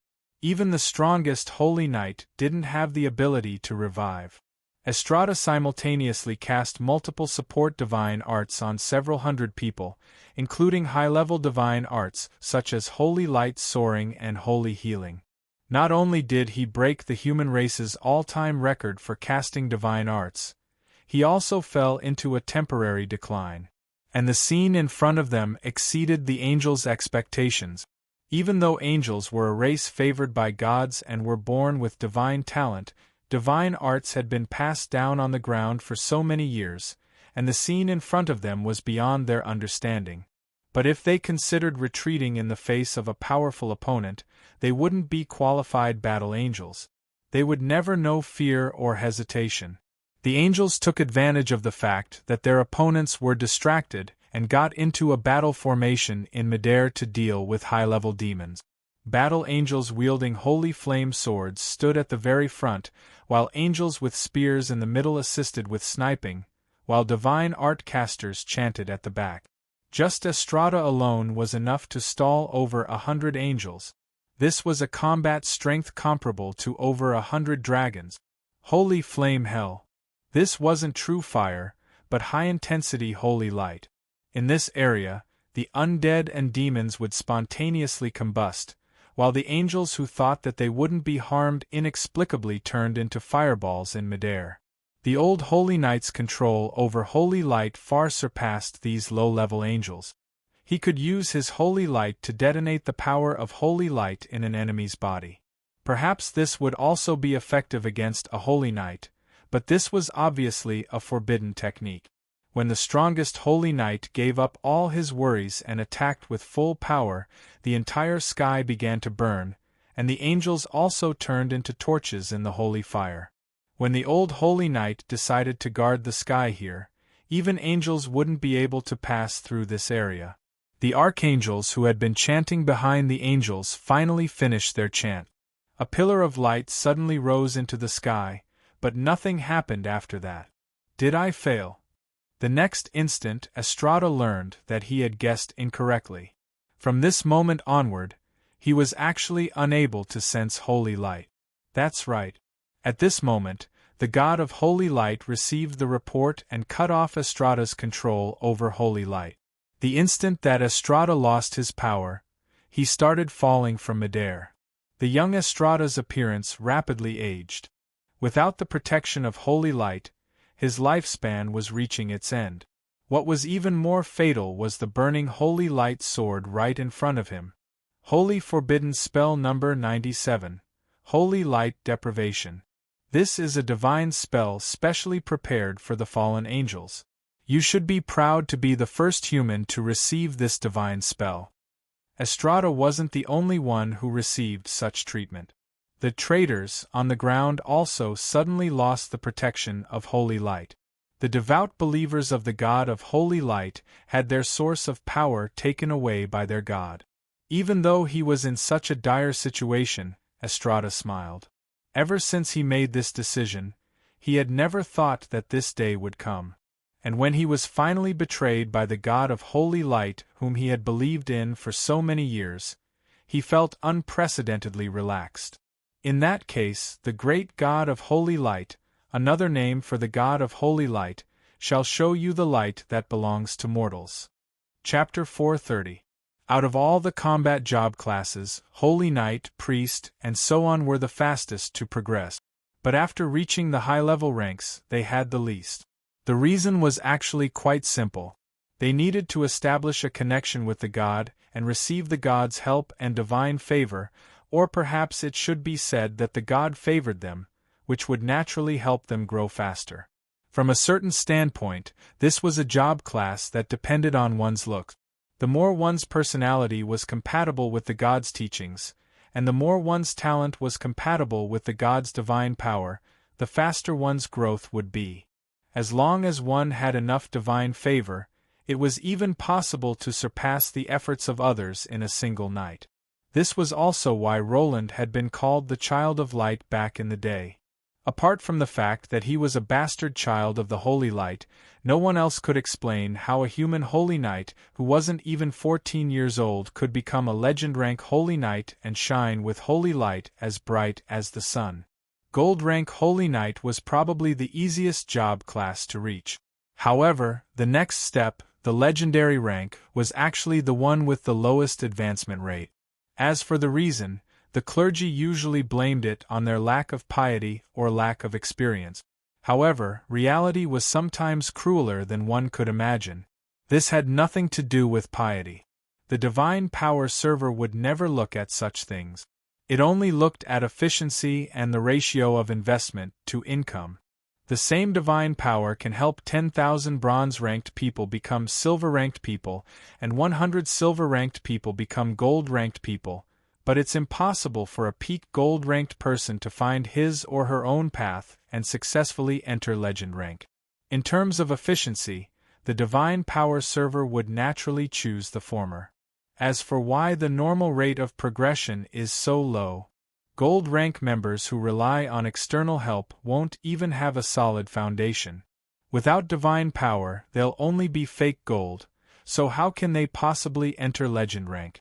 Even the strongest holy knight didn't have the ability to revive. Estrada simultaneously cast multiple support divine arts on several hundred people, including high-level divine arts such as holy light soaring and holy healing. Not only did he break the human race's all-time record for casting divine arts, he also fell into a temporary decline. And the scene in front of them exceeded the angels' expectations. Even though angels were a race favored by gods and were born with divine talent, divine arts had been passed down on the ground for so many years, and the scene in front of them was beyond their understanding. But if they considered retreating in the face of a powerful opponent, they wouldn't be qualified battle angels. They would never know fear or hesitation. The angels took advantage of the fact that their opponents were distracted and got into a battle formation in midair to deal with high-level demons. Battle angels wielding holy flame swords stood at the very front, while angels with spears in the middle assisted with sniping, while divine art casters chanted at the back. Just Estrada alone was enough to stall over 100 angels. This was a combat strength comparable to over 100 dragons. Holy flame hell! This wasn't true fire, but high-intensity holy light. In this area, the undead and demons would spontaneously combust, while the angels who thought that they wouldn't be harmed inexplicably turned into fireballs in midair. The old Holy Knight's control over holy light far surpassed these low-level angels. He could use his holy light to detonate the power of holy light in an enemy's body. Perhaps this would also be effective against a holy knight, but this was obviously a forbidden technique. When the strongest holy knight gave up all his worries and attacked with full power, the entire sky began to burn, and the angels also turned into torches in the holy fire. When the old holy knight decided to guard the sky here, even angels wouldn't be able to pass through this area. The archangels who had been chanting behind the angels finally finished their chant. A pillar of light suddenly rose into the sky, but nothing happened after that. Did I fail? The next instant Estrada learned that he had guessed incorrectly. From this moment onward, he was actually unable to sense holy light. That's right. At this moment, the god of holy light received the report and cut off Estrada's control over holy light. The instant that Estrada lost his power, he started falling from midair. The young Estrada's appearance rapidly aged. Without the protection of holy light, his lifespan was reaching its end. What was even more fatal was the burning holy light sword right in front of him. Holy forbidden spell number 97. Holy light deprivation. This is a divine spell specially prepared for the fallen angels. You should be proud to be the first human to receive this divine spell. Estrada wasn't the only one who received such treatment. The traders on the ground also suddenly lost the protection of holy light. The devout believers of the God of holy light had their source of power taken away by their God. Even though he was in such a dire situation, Estrada smiled. Ever since he made this decision, he had never thought that this day would come. And when he was finally betrayed by the God of holy light whom he had believed in for so many years, he felt unprecedentedly relaxed. In that case, the great God of holy light, another name for the God of holy light, shall show you the light that belongs to mortals. Chapter 430. Out of all the combat job classes, Holy Knight, Priest, and so on were the fastest to progress. But after reaching the high-level ranks, they had the least. The reason was actually quite simple. They needed to establish a connection with the God and receive the God's help and divine favor, or perhaps it should be said that the God favored them, which would naturally help them grow faster. From a certain standpoint, this was a job class that depended on one's looks. The more one's personality was compatible with the God's teachings, and the more one's talent was compatible with the God's divine power, the faster one's growth would be. As long as one had enough divine favor, it was even possible to surpass the efforts of others in a single night. This was also why Roland had been called the Child of Light back in the day. Apart from the fact that he was a bastard child of the Holy Light, no one else could explain how a human Holy Knight who wasn't even 14 years old could become a legend-rank Holy Knight and shine with holy light as bright as the sun. Gold rank Holy Knight was probably the easiest job class to reach. However, the next step, the legendary rank, was actually the one with the lowest advancement rate. As for the reason, the clergy usually blamed it on their lack of piety or lack of experience. However, reality was sometimes crueler than one could imagine. This had nothing to do with piety. The divine power server would never look at such things. It only looked at efficiency and the ratio of investment to income. The same divine power can help 10,000 bronze-ranked people become silver-ranked people, and 100 silver-ranked people become gold-ranked people, but it's impossible for a peak gold-ranked person to find his or her own path and successfully enter legend rank. In terms of efficiency, the divine power server would naturally choose the former. As for why the normal rate of progression is so low, gold rank members who rely on external help won't even have a solid foundation. Without divine power, they'll only be fake gold, so how can they possibly enter legend rank?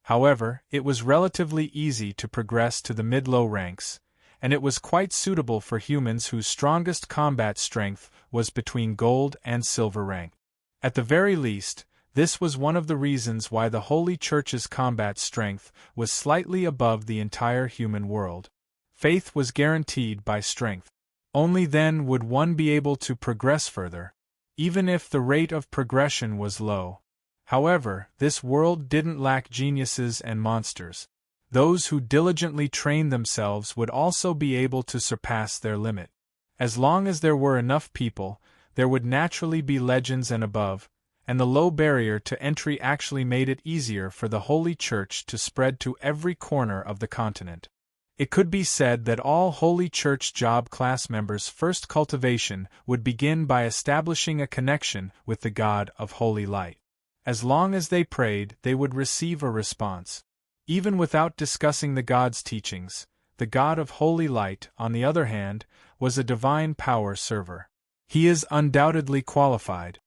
However, it was relatively easy to progress to the mid-low ranks, and it was quite suitable for humans whose strongest combat strength was between gold and silver rank. At the very least, this was one of the reasons why the Holy Church's combat strength was slightly above the entire human world. Faith was guaranteed by strength. Only then would one be able to progress further, even if the rate of progression was low. However, this world didn't lack geniuses and monsters. Those who diligently trained themselves would also be able to surpass their limit. As long as there were enough people, there would naturally be legends and above, and the low barrier to entry actually made it easier for the Holy Church to spread to every corner of the continent. It could be said that all Holy Church job class members' first cultivation would begin by establishing a connection with the God of Holy Light. As long as they prayed, they would receive a response. Even without discussing the God's teachings, the God of Holy Light, on the other hand, was a divine power server. He is undoubtedly qualified.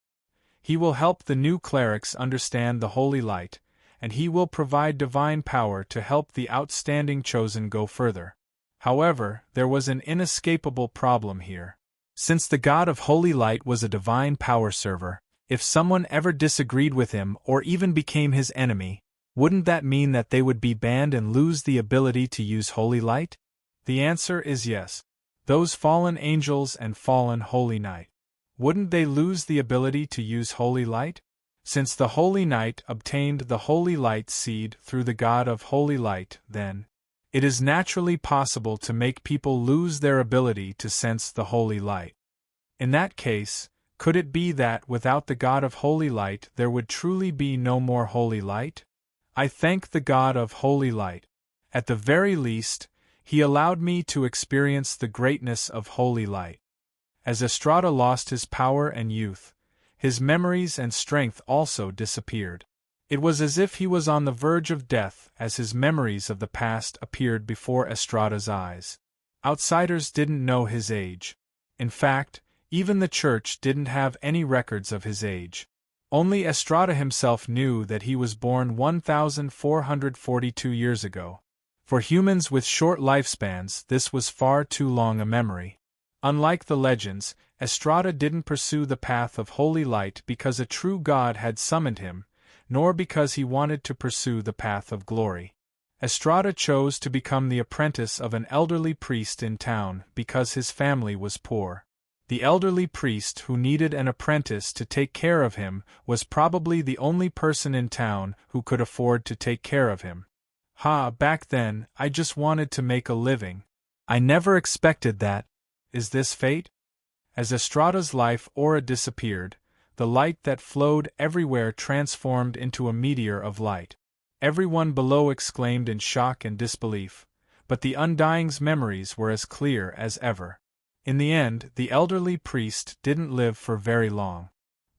He will help the new clerics understand the Holy Light, and he will provide divine power to help the outstanding chosen go further. However, there was an inescapable problem here. Since the God of Holy Light was a divine power server, if someone ever disagreed with him or even became his enemy, wouldn't that mean that they would be banned and lose the ability to use Holy Light? The answer is yes. Those fallen angels and fallen Holy Knight. Wouldn't they lose the ability to use Holy Light? Since the Holy Knight obtained the Holy Light seed through the God of Holy Light, then It is naturally possible to make people lose their ability to sense the holy light. In that case, could it be that without the God of holy light there would truly be no more holy light? I thank the God of holy light. At the very least, He allowed me to experience the greatness of holy light. As Estrada lost his power and youth, his memories and strength also disappeared. It was as if he was on the verge of death as his memories of the past appeared before Estrada's eyes. Outsiders didn't know his age. In fact, even the church didn't have any records of his age. Only Estrada himself knew that he was born 1,442 years ago. For humans with short lifespans, this was far too long a memory. Unlike the legends, Estrada didn't pursue the path of holy light because a true God had summoned him, nor because he wanted to pursue the path of glory. Estrada chose to become the apprentice of an elderly priest in town because his family was poor. The elderly priest who needed an apprentice to take care of him was probably the only person in town who could afford to take care of him. Back then, I just wanted to make a living. I never expected that. Is this fate? As Estrada's life aura disappeared, the light that flowed everywhere transformed into a meteor of light. Everyone below exclaimed in shock and disbelief, but the undying's memories were as clear as ever. In the end, the elderly priest didn't live for very long.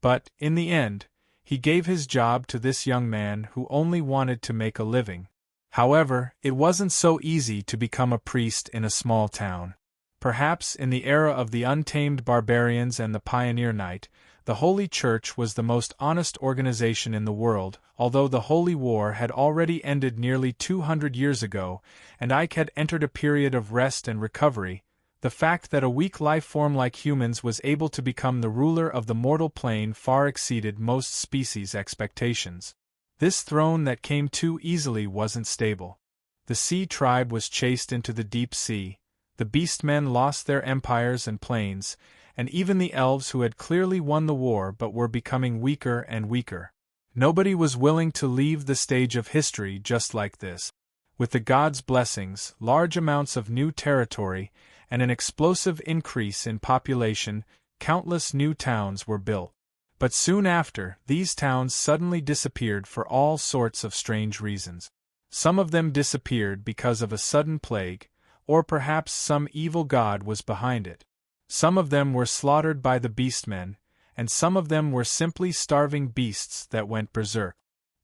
But, in the end, he gave his job to this young man who only wanted to make a living. However, it wasn't so easy to become a priest in a small town. Perhaps in the era of the untamed barbarians and the pioneer knight, the Holy Church was the most honest organization in the world, although the Holy War had already ended nearly 200 years ago, and Ike had entered a period of rest and recovery. The fact that a weak life form like humans was able to become the ruler of the mortal plane far exceeded most species' expectations. This throne that came too easily wasn't stable. The Sea Tribe was chased into the deep sea, the Beastmen lost their empires and planes, and even the elves who had clearly won the war but were becoming weaker and weaker. Nobody was willing to leave the stage of history just like this. With the gods' blessings, large amounts of new territory, and an explosive increase in population, countless new towns were built. But soon after, these towns suddenly disappeared for all sorts of strange reasons. Some of them disappeared because of a sudden plague, or perhaps some evil god was behind it. Some of them were slaughtered by the beastmen, and some of them were simply starving beasts that went berserk.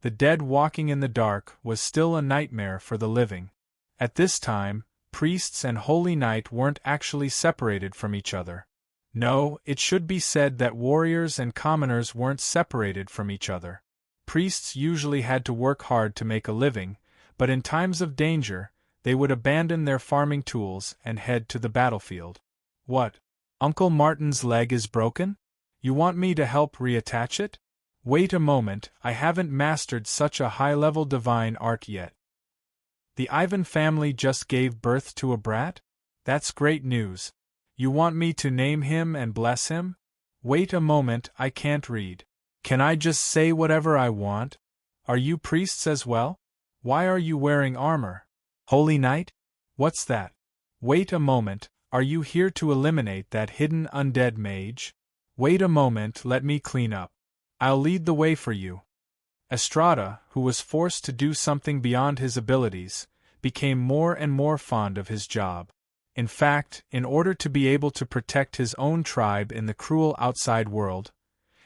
The dead walking in the dark was still a nightmare for the living. At this time, priests and holy knight weren't actually separated from each other. No, it should be said that warriors and commoners weren't separated from each other. Priests usually had to work hard to make a living, but in times of danger, they would abandon their farming tools and head to the battlefield. What? Uncle Martin's leg is broken? You want me to help reattach it? Wait a moment, I haven't mastered such a high-level divine art yet. The Ivan family just gave birth to a brat? That's great news. You want me to name him and bless him? Wait a moment, I can't read. Can I just say whatever I want? Are you priests as well? Why are you wearing armor? Holy Knight? What's that? Wait a moment, are you here to eliminate that hidden undead mage? Wait a moment, let me clean up. I'll lead the way for you. Estrada, who was forced to do something beyond his abilities, became more and more fond of his job. In fact, in order to be able to protect his own tribe in the cruel outside world,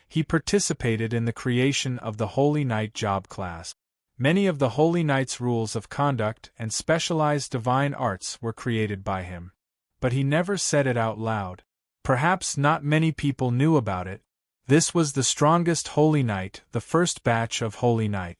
he participated in the creation of the Holy Knight job class. Many of the Holy Knight's rules of conduct and specialized divine arts were created by him. But he never said it out loud. Perhaps not many people knew about it. This was the strongest Holy Knight, the first batch of Holy Knight.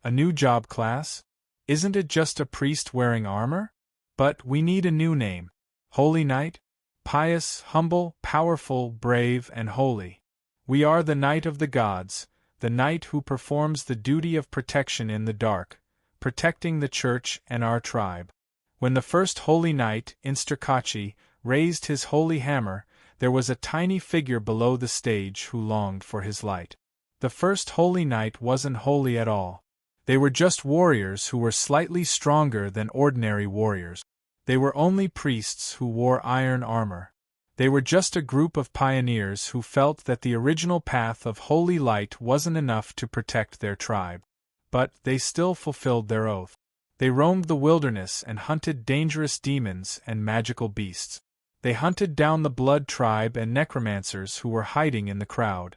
A new job class? Isn't it just a priest wearing armor? But we need a new name. Holy Knight? Pious, humble, powerful, brave, and holy. We are the Knight of the Gods, the knight who performs the duty of protection in the dark, protecting the church and our tribe. When the first Holy Knight, Insterkachi, raised his holy hammer, there was a tiny figure below the stage who longed for his light. The first Holy Knight wasn't holy at all. They were just warriors who were slightly stronger than ordinary warriors. They were only priests who wore iron armor. They were just a group of pioneers who felt that the original path of holy light wasn't enough to protect their tribe. But they still fulfilled their oath. They roamed the wilderness and hunted dangerous demons and magical beasts. They hunted down the blood tribe and necromancers who were hiding in the crowd.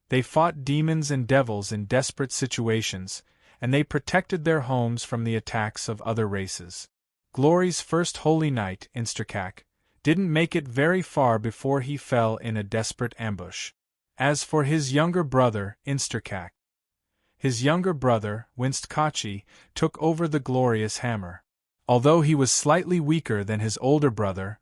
They fought demons and devils in desperate situations, and they protected their homes from the attacks of other races. Glory's first holy knight, Insterkak, didn't make it very far before he fell in a desperate ambush. As for his younger brother, Insterkak, his younger brother, Winstkachi, took over the glorious hammer. Although he was slightly weaker than his older brother,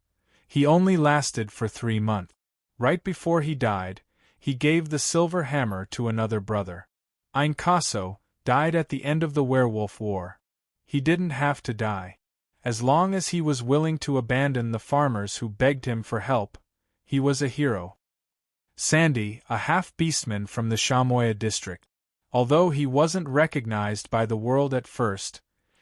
he only lasted for 3 months. Right before he died, he gave the silver hammer to another brother. Einkaso died at the end of the werewolf war. He didn't have to die. As long as he was willing to abandon the farmers who begged him for help, he was a hero. Sandy, a half-beastman from the Shamoya district. Although he wasn't recognized by the world at first,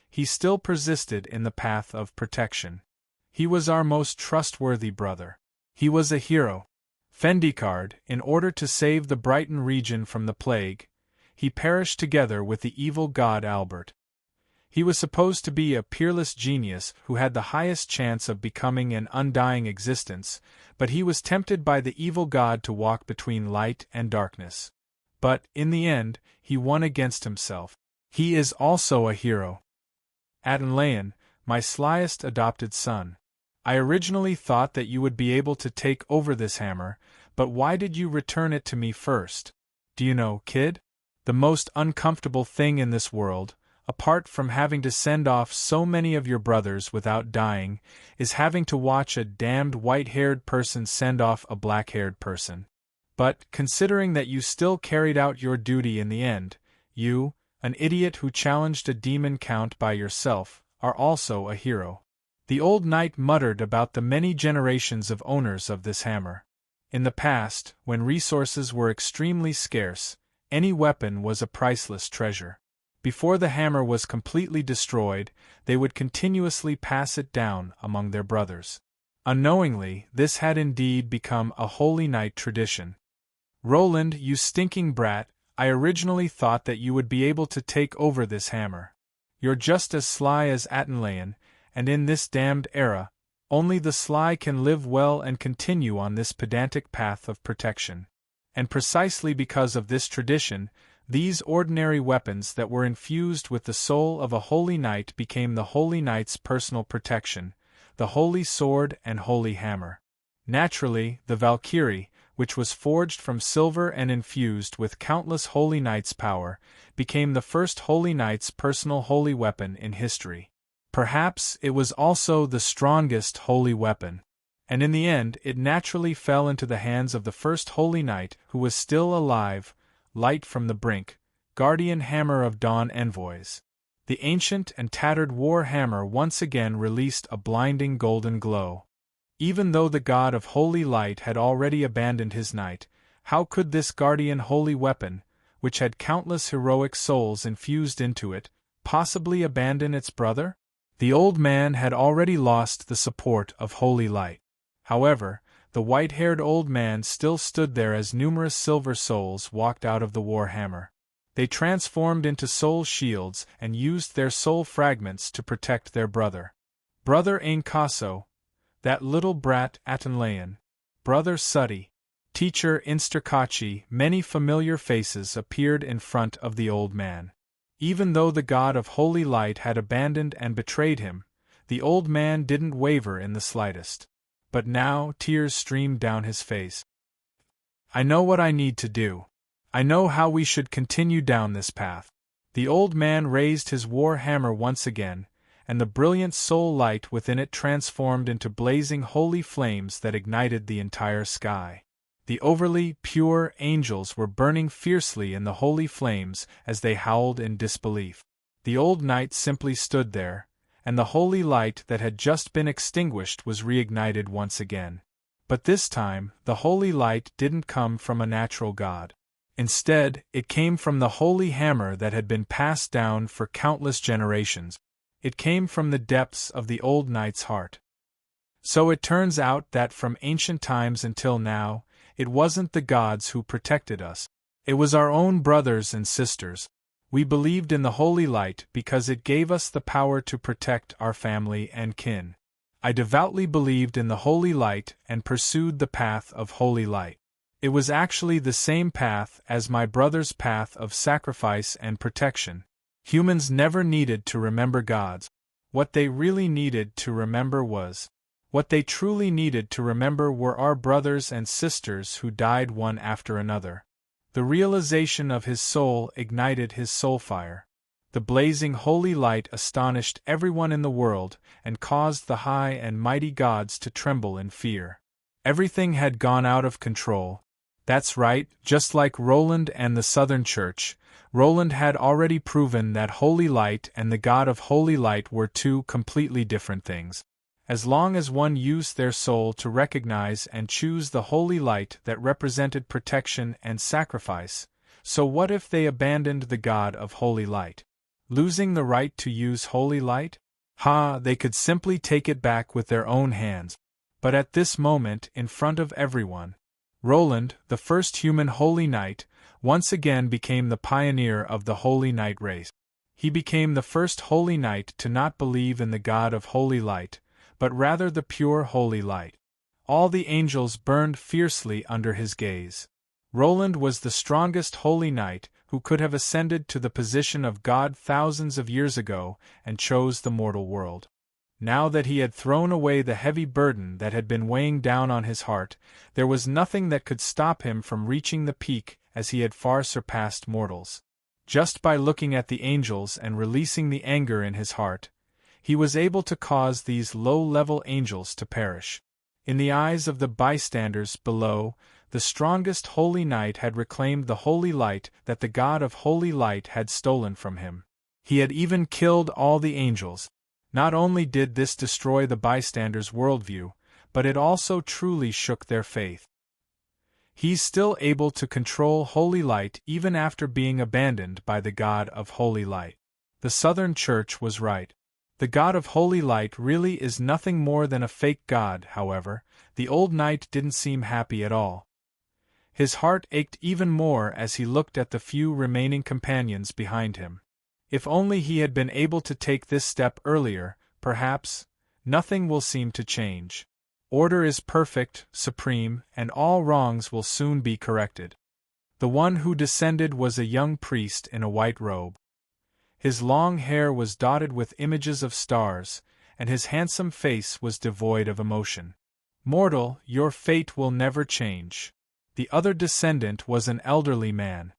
he still persisted in the path of protection. He was our most trustworthy brother. He was a hero. Fendikard, in order to save the Brighton region from the plague, he perished together with the evil god Albert. He was supposed to be a peerless genius who had the highest chance of becoming an undying existence, but he was tempted by the evil god to walk between light and darkness. But, in the end, he won against himself. He is also a hero. Atenlayan, my slyest adopted son. I originally thought that you would be able to take over this hammer, but why did you return it to me first? Do you know, kid? The most uncomfortable thing in this world, apart from having to send off so many of your brothers without dying, is having to watch a damned white-haired person send off a black-haired person. But, considering that you still carried out your duty in the end, you, an idiot who challenged a demon count by yourself, are also a hero. The old knight muttered about the many generations of owners of this hammer. In the past, when resources were extremely scarce, any weapon was a priceless treasure. Before the hammer was completely destroyed, they would continuously pass it down among their brothers. Unknowingly, this had indeed become a holy knight tradition. Roland, you stinking brat, I originally thought that you would be able to take over this hammer. You're just as sly as Atenlayan, and in this damned era, only the sly can live well and continue on this pedantic path of protection. And precisely because of this tradition, these ordinary weapons that were infused with the soul of a holy knight became the holy knight's personal protection, the holy sword and holy hammer. Naturally, the Valkyrie, which was forged from silver and infused with countless holy knights' power, became the first holy knight's personal holy weapon in history. Perhaps it was also the strongest holy weapon, and in the end it naturally fell into the hands of the first holy knight who was still alive, light from the brink, guardian hammer of dawn envoys. The ancient and tattered war hammer once again released a blinding golden glow. Even though the god of holy light had already abandoned his knight, how could this guardian holy weapon, which had countless heroic souls infused into it, possibly abandon its brother? The old man had already lost the support of holy light. However, the white-haired old man still stood there as numerous silver souls walked out of the war hammer. They transformed into soul shields and used their soul fragments to protect their brother. Brother Ainkaso, that little brat Atenlayan, Brother Suddy, Teacher Insterkachi, many familiar faces appeared in front of the old man. Even though the god of holy light had abandoned and betrayed him, the old man didn't waver in the slightest. But now tears streamed down his face. I know what I need to do. I know how we should continue down this path. The old man raised his war hammer once again, and the brilliant soul light within it transformed into blazing holy flames that ignited the entire sky. The overly pure angels were burning fiercely in the holy flames as they howled in disbelief. The old knight simply stood there, and the holy light that had just been extinguished was reignited once again. But this time, the holy light didn't come from a natural god. Instead, it came from the holy hammer that had been passed down for countless generations. It came from the depths of the old knight's heart. So it turns out that from ancient times until now, it wasn't the gods who protected us. It was our own brothers and sisters. We believed in the holy light because it gave us the power to protect our family and kin. I devoutly believed in the holy light and pursued the path of holy light. It was actually the same path as my brother's path of sacrifice and protection. Humans never needed to remember gods. What they really needed to remember was. What they truly needed to remember were our brothers and sisters who died one after another. The realization of his soul ignited his soul fire. The blazing holy light astonished everyone in the world and caused the high and mighty gods to tremble in fear. Everything had gone out of control. That's right, just like Roland and the Southern Church, Roland had already proven that holy light and the God of holy light were two completely different things. As long as one used their soul to recognize and choose the holy light that represented protection and sacrifice, so what if they abandoned the God of holy light? Losing the right to use holy light? They could simply take it back with their own hands. But at this moment, in front of everyone, Roland, the first human holy knight, once again became the pioneer of the holy knight race. He became the first holy knight to not believe in the God of holy light, but rather the pure holy light. All the angels burned fiercely under his gaze. Roland was the strongest holy knight who could have ascended to the position of God thousands of years ago and chose the mortal world. Now that he had thrown away the heavy burden that had been weighing down on his heart, there was nothing that could stop him from reaching the peak, as he had far surpassed mortals. Just by looking at the angels and releasing the anger in his heart, he was able to cause these low-level angels to perish. In the eyes of the bystanders below, the strongest holy knight had reclaimed the holy light that the God of holy light had stolen from him. He had even killed all the angels. Not only did this destroy the bystanders' worldview, but it also truly shook their faith. He's still able to control holy light even after being abandoned by the God of holy light. The Southern Church was right. The God of holy light really is nothing more than a fake god. However, the old knight didn't seem happy at all. His heart ached even more as he looked at the few remaining companions behind him. If only he had been able to take this step earlier, perhaps, nothing will seem to change. Order is perfect, supreme, and all wrongs will soon be corrected. The one who descended was a young priest in a white robe. His long hair was dotted with images of stars, and his handsome face was devoid of emotion. Mortal, your fate will never change. The other descendant was an elderly man.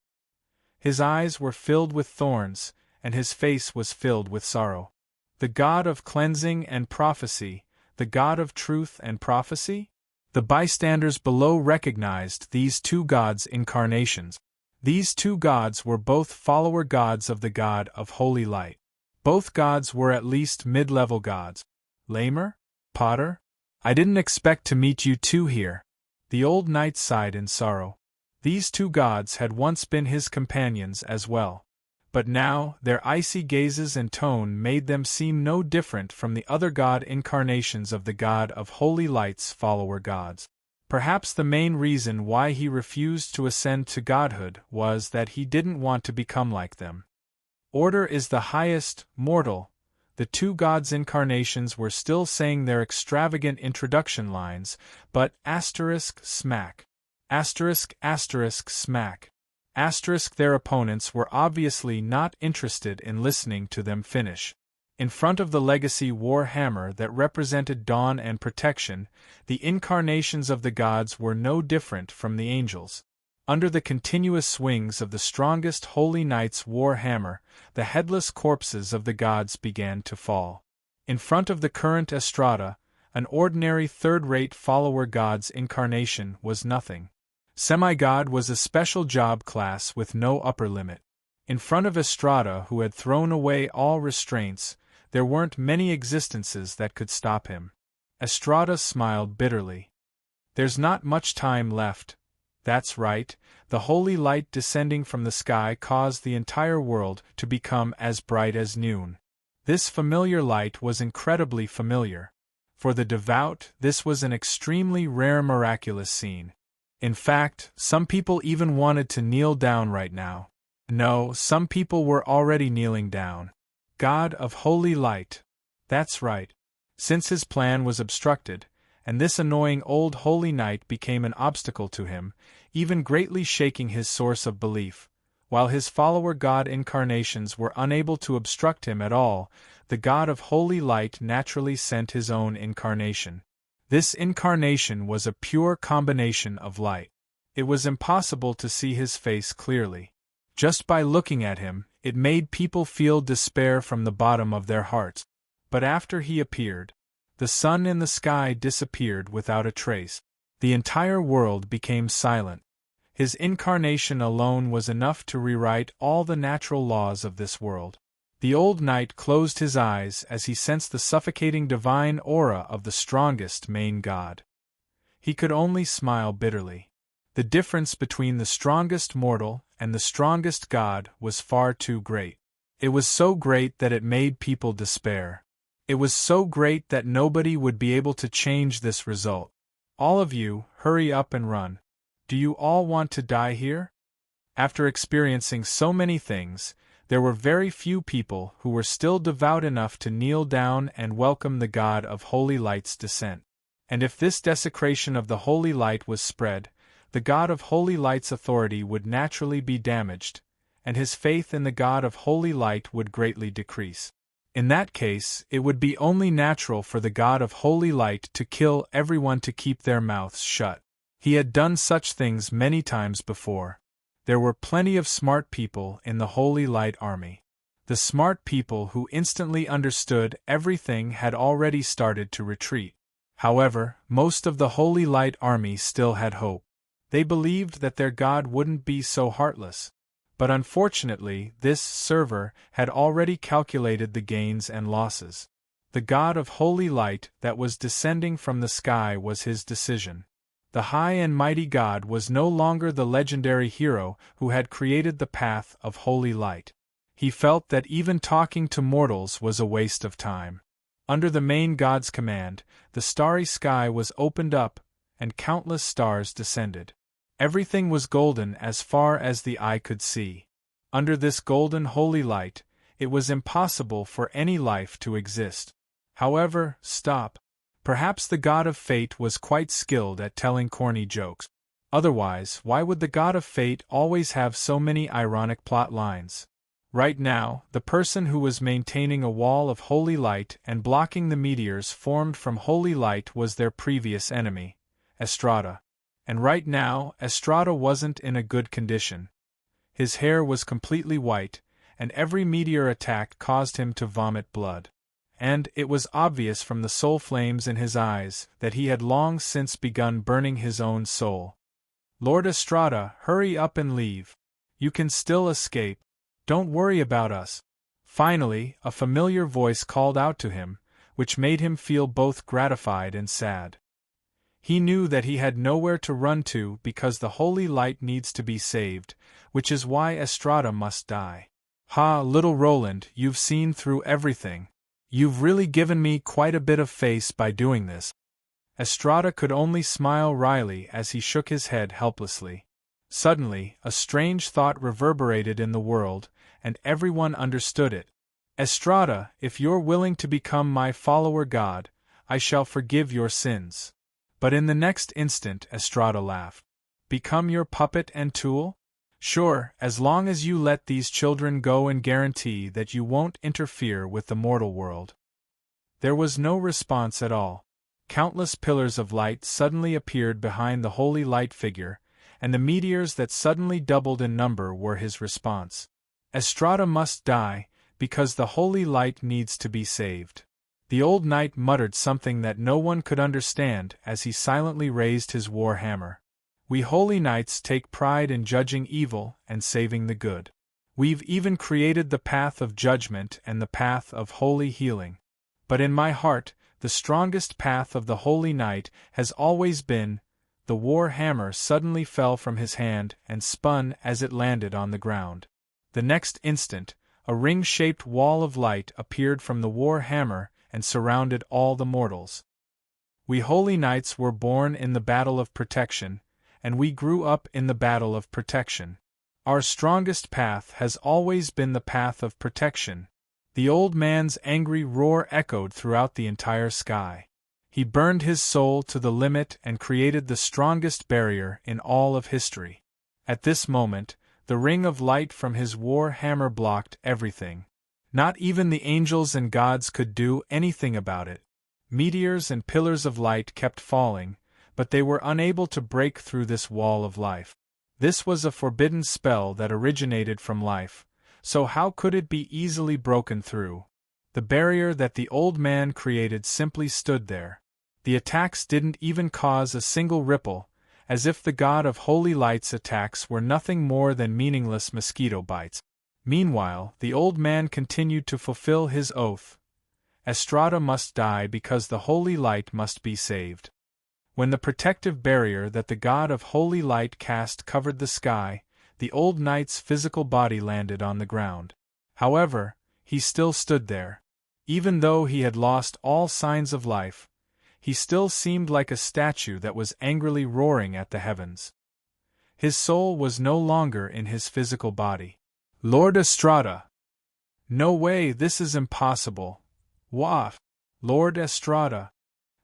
His eyes were filled with thorns, and his face was filled with sorrow. The God of cleansing and prophecy, the God of truth and prophecy? The bystanders below recognized these two gods' incarnations. These two gods were both follower gods of the God of holy light. Both gods were at least mid-level gods. Lamer? Potter? I didn't expect to meet you two here. The old knight sighed in sorrow. These two gods had once been his companions as well. But now, their icy gazes and tone made them seem no different from the other god incarnations of the God of holy light's follower gods. Perhaps the main reason why he refused to ascend to godhood was that he didn't want to become like them. Order is the highest, mortal. The two gods' incarnations were still saying their extravagant introduction lines, but smack. Smack. Their opponents were obviously not interested in listening to them finish. In front of the legacy war hammer that represented dawn and protection, the incarnations of the gods were no different from the angels. Under the continuous swings of the strongest holy knight's war hammer, the headless corpses of the gods began to fall. In front of the current Estrada, an ordinary third-rate follower god's incarnation was nothing. Semigod was a special job class with no upper limit. In front of Estrada, who had thrown away all restraints, there weren't many existences that could stop him. Estrada smiled bitterly. There's not much time left. That's right, the holy light descending from the sky caused the entire world to become as bright as noon. This familiar light was incredibly familiar. For the devout, this was an extremely rare miraculous scene. In fact, some people even wanted to kneel down right now. No, some people were already kneeling down. God of holy light. That's right. Since his plan was obstructed, and this annoying old holy knight became an obstacle to him, even greatly shaking his source of belief, while his follower god incarnations were unable to obstruct him at all, the god of holy light naturally sent his own incarnation. This incarnation was a pure combination of light. It was impossible to see his face clearly. Just by looking at him, it made people feel despair from the bottom of their hearts. But after he appeared, the sun in the sky disappeared without a trace. The entire world became silent. His incarnation alone was enough to rewrite all the natural laws of this world. The old knight closed his eyes as he sensed the suffocating divine aura of the strongest main god. He could only smile bitterly. The difference between the strongest mortal and the strongest god was far too great. It was so great that it made people despair. It was so great that nobody would be able to change this result. All of you, hurry up and run. Do you all want to die here? After experiencing so many things, there were very few people who were still devout enough to kneel down and welcome the God of Holy Light's descent. And if this desecration of the Holy Light was spread, the God of Holy Light's authority would naturally be damaged, and his faith in the God of Holy Light would greatly decrease. In that case, it would be only natural for the God of Holy Light to kill everyone to keep their mouths shut. He had done such things many times before. There were plenty of smart people in the Holy Light army. The smart people who instantly understood everything had already started to retreat. However, most of the Holy Light army still had hope. They believed that their God wouldn't be so heartless. But unfortunately, this server had already calculated the gains and losses. The God of Holy Light that was descending from the sky was his decision. The high and mighty God was no longer the legendary hero who had created the path of holy light. He felt that even talking to mortals was a waste of time. Under the main God's command, the starry sky was opened up, and countless stars descended. Everything was golden as far as the eye could see. Under this golden holy light, it was impossible for any life to exist. However, stop. Perhaps the God of Fate was quite skilled at telling corny jokes. Otherwise, why would the God of Fate always have so many ironic plot lines? Right now, the person who was maintaining a wall of holy light and blocking the meteors formed from holy light was their previous enemy, Estrada. And right now, Estrada wasn't in a good condition. His hair was completely white, and every meteor attack caused him to vomit blood. And it was obvious from the soul flames in his eyes that he had long since begun burning his own soul. Lord Estrada, hurry up and leave. You can still escape. Don't worry about us. Finally, a familiar voice called out to him, which made him feel both gratified and sad. He knew that he had nowhere to run to because the holy light needs to be saved, which is why Estrada must die. Ha, little Roland, you've seen through everything. You've really given me quite a bit of face by doing this. Estrada could only smile wryly as he shook his head helplessly. Suddenly, a strange thought reverberated in the world, and everyone understood it. Estrada, if you're willing to become my follower god, I shall forgive your sins. But in the next instant Estrada laughed. Become your puppet and tool? Sure, as long as you let these children go and guarantee that you won't interfere with the mortal world. There was no response at all. Countless pillars of light suddenly appeared behind the holy light figure, and the meteors that suddenly doubled in number were his response. Estrada must die, because the holy light needs to be saved. The old knight muttered something that no one could understand as he silently raised his war hammer. We holy knights take pride in judging evil and saving the good. We've even created the path of judgment and the path of holy healing. But in my heart, the strongest path of the holy knight has always been the war hammer suddenly fell from his hand and spun as it landed on the ground. The next instant, a ring-shaped wall of light appeared from the war hammer and surrounded all the mortals. We holy knights were born in the battle of protection, and we grew up in the battle of protection. Our strongest path has always been the path of protection. The old man's angry roar echoed throughout the entire sky. He burned his soul to the limit and created the strongest barrier in all of history. At this moment, the ring of light from his war hammer blocked everything. Not even the angels and gods could do anything about it. Meteors and pillars of light kept falling, but they were unable to break through this wall of life. This was a forbidden spell that originated from life, so how could it be easily broken through? The barrier that the old man created simply stood there. The attacks didn't even cause a single ripple, as if the god of holy light's attacks were nothing more than meaningless mosquito bites. Meanwhile, the old man continued to fulfill his oath. Estrada must die because the holy light must be saved. When the protective barrier that the god of holy light cast covered the sky, the old knight's physical body landed on the ground. However, he still stood there. Even though he had lost all signs of life, he still seemed like a statue that was angrily roaring at the heavens. His soul was no longer in his physical body. Lord Estrada! No way, this is impossible. Waff! Lord Estrada!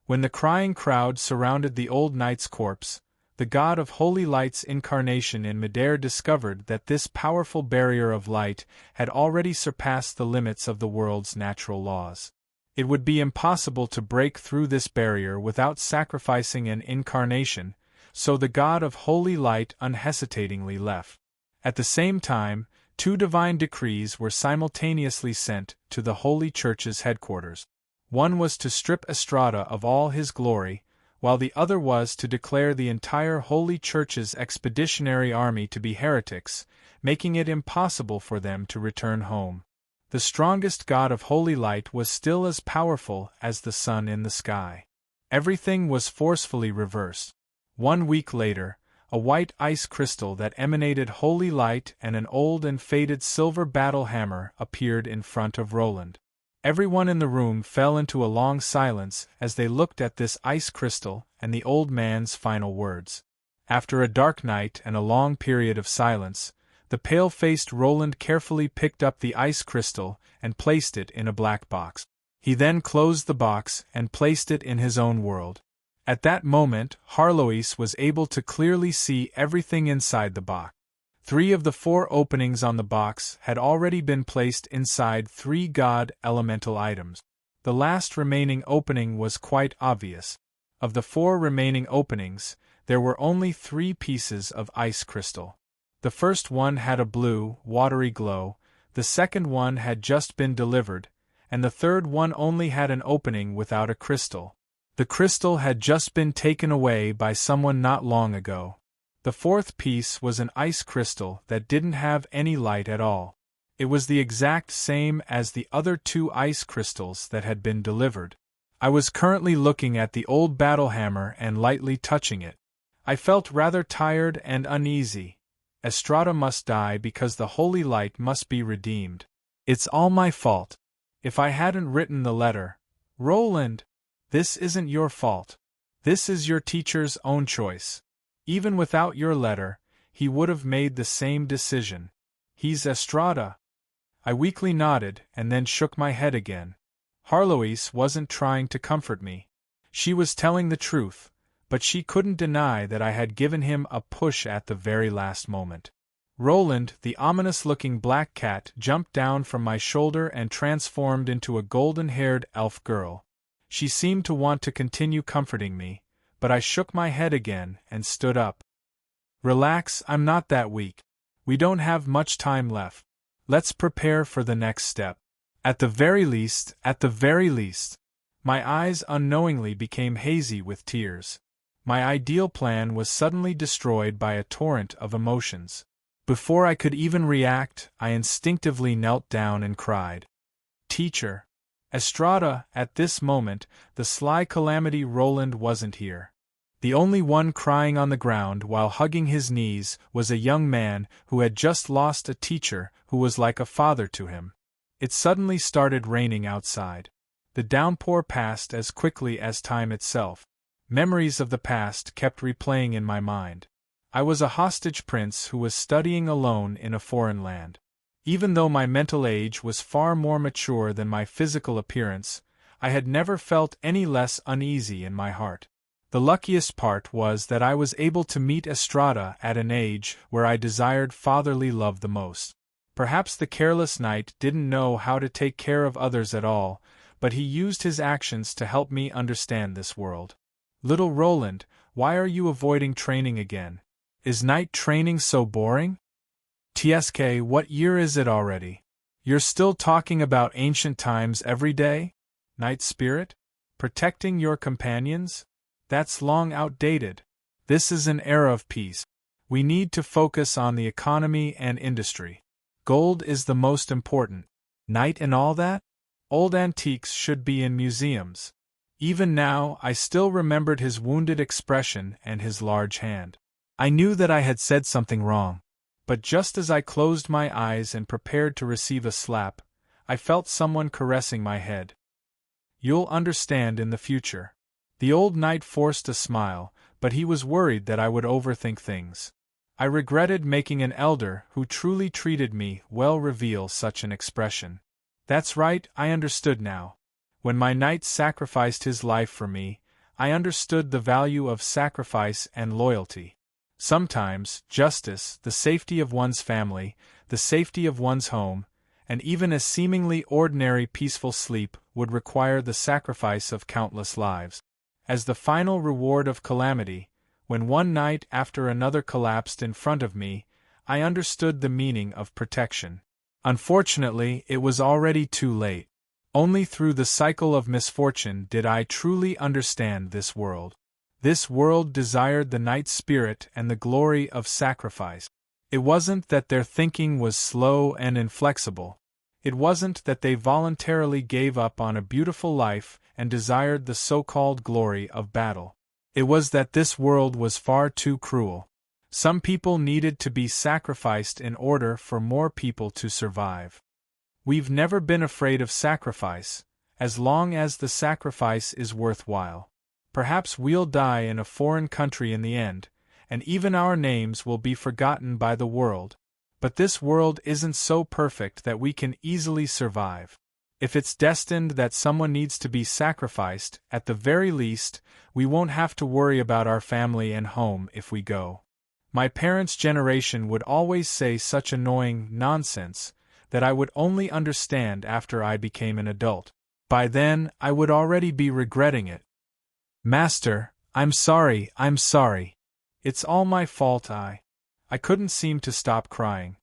When the crying crowd surrounded the old knight's corpse, the god of holy light's incarnation in midair discovered that this powerful barrier of light had already surpassed the limits of the world's natural laws. It would be impossible to break through this barrier without sacrificing an incarnation, so the god of holy light unhesitatingly left. At the same time, two divine decrees were simultaneously sent to the Holy Church's headquarters. One was to strip Estrada of all his glory, while the other was to declare the entire Holy Church's expeditionary army to be heretics, making it impossible for them to return home. The strongest god of holy light was still as powerful as the sun in the sky. Everything was forcefully reversed. 1 week later, a white ice crystal that emanated holy light and an old and faded silver battle hammer appeared in front of Roland. Everyone in the room fell into a long silence as they looked at this ice crystal and the old man's final words. After a dark night and a long period of silence, the pale-faced Roland carefully picked up the ice crystal and placed it in a black box. He then closed the box and placed it in his own world. At that moment, Harlois was able to clearly see everything inside the box. 3 of the 4 openings on the box had already been placed inside 3 god elemental items. The last remaining opening was quite obvious. Of the 4 remaining openings, there were only 3 pieces of ice crystal. The first one had a blue, watery glow, the second one had just been delivered, and the third one only had an opening without a crystal. The crystal had just been taken away by someone not long ago. The 4th piece was an ice crystal that didn't have any light at all. It was the exact same as the other 2 ice crystals that had been delivered. I was currently looking at the old battle hammer and lightly touching it. I felt rather tired and uneasy. Estrada must die because the holy light must be redeemed. It's all my fault. If I hadn't written the letter, Roland, this isn't your fault. This is your teacher's own choice. Even without your letter, he would have made the same decision. He's Estrada. I weakly nodded and then shook my head again. Harlois wasn't trying to comfort me. She was telling the truth, but she couldn't deny that I had given him a push at the very last moment. Roland, the ominous-looking black cat, jumped down from my shoulder and transformed into a golden-haired elf girl. She seemed to want to continue comforting me, but I shook my head again and stood up. Relax, I'm not that weak. We don't have much time left. Let's prepare for the next step. At the very least. My eyes unknowingly became hazy with tears. My ideal plan was suddenly destroyed by a torrent of emotions. Before I could even react, I instinctively knelt down and cried. Teacher. Estrada, at this moment, the sly calamity Roland wasn't here. The only one crying on the ground while hugging his knees was a young man who had just lost a teacher who was like a father to him. It suddenly started raining outside. The downpour passed as quickly as time itself. Memories of the past kept replaying in my mind. I was a hostage prince who was studying alone in a foreign land. Even though my mental age was far more mature than my physical appearance, I had never felt any less uneasy in my heart. The luckiest part was that I was able to meet Estrada at an age where I desired fatherly love the most. Perhaps the careless knight didn't know how to take care of others at all, but he used his actions to help me understand this world. Little Roland, why are you avoiding training again? Is knight training so boring? TSK, what year is it already? You're still talking about ancient times every day? Knight spirit? Protecting your companions? That's long outdated. This is an era of peace. We need to focus on the economy and industry. Gold is the most important. Knight and all that? Old antiques should be in museums. Even now, I still remembered his wounded expression and his large hand. I knew that I had said something wrong. But just as I closed my eyes and prepared to receive a slap, I felt someone caressing my head. You'll understand in the future. The old knight forced a smile, but he was worried that I would overthink things. I regretted making an elder who truly treated me well reveal such an expression. That's right, I understood now. When my knight sacrificed his life for me, I understood the value of sacrifice and loyalty. Sometimes, justice, the safety of one's family, the safety of one's home, and even a seemingly ordinary peaceful sleep would require the sacrifice of countless lives. As the final reward of calamity, when one knight after another collapsed in front of me, I understood the meaning of protection. Unfortunately, it was already too late. Only through the cycle of misfortune did I truly understand this world. This world desired the knight's spirit and the glory of sacrifice. It wasn't that their thinking was slow and inflexible. It wasn't that they voluntarily gave up on a beautiful life and desired the so-called glory of battle. It was that this world was far too cruel. Some people needed to be sacrificed in order for more people to survive. We've never been afraid of sacrifice, as long as the sacrifice is worthwhile. Perhaps we'll die in a foreign country in the end, and even our names will be forgotten by the world. But this world isn't so perfect that we can easily survive. If it's destined that someone needs to be sacrificed, at the very least, we won't have to worry about our family and home if we go. My parents' generation would always say such annoying nonsense that I would only understand after I became an adult. By then, I would already be regretting it. Master, I'm sorry. It's all my fault. I couldn't seem to stop crying.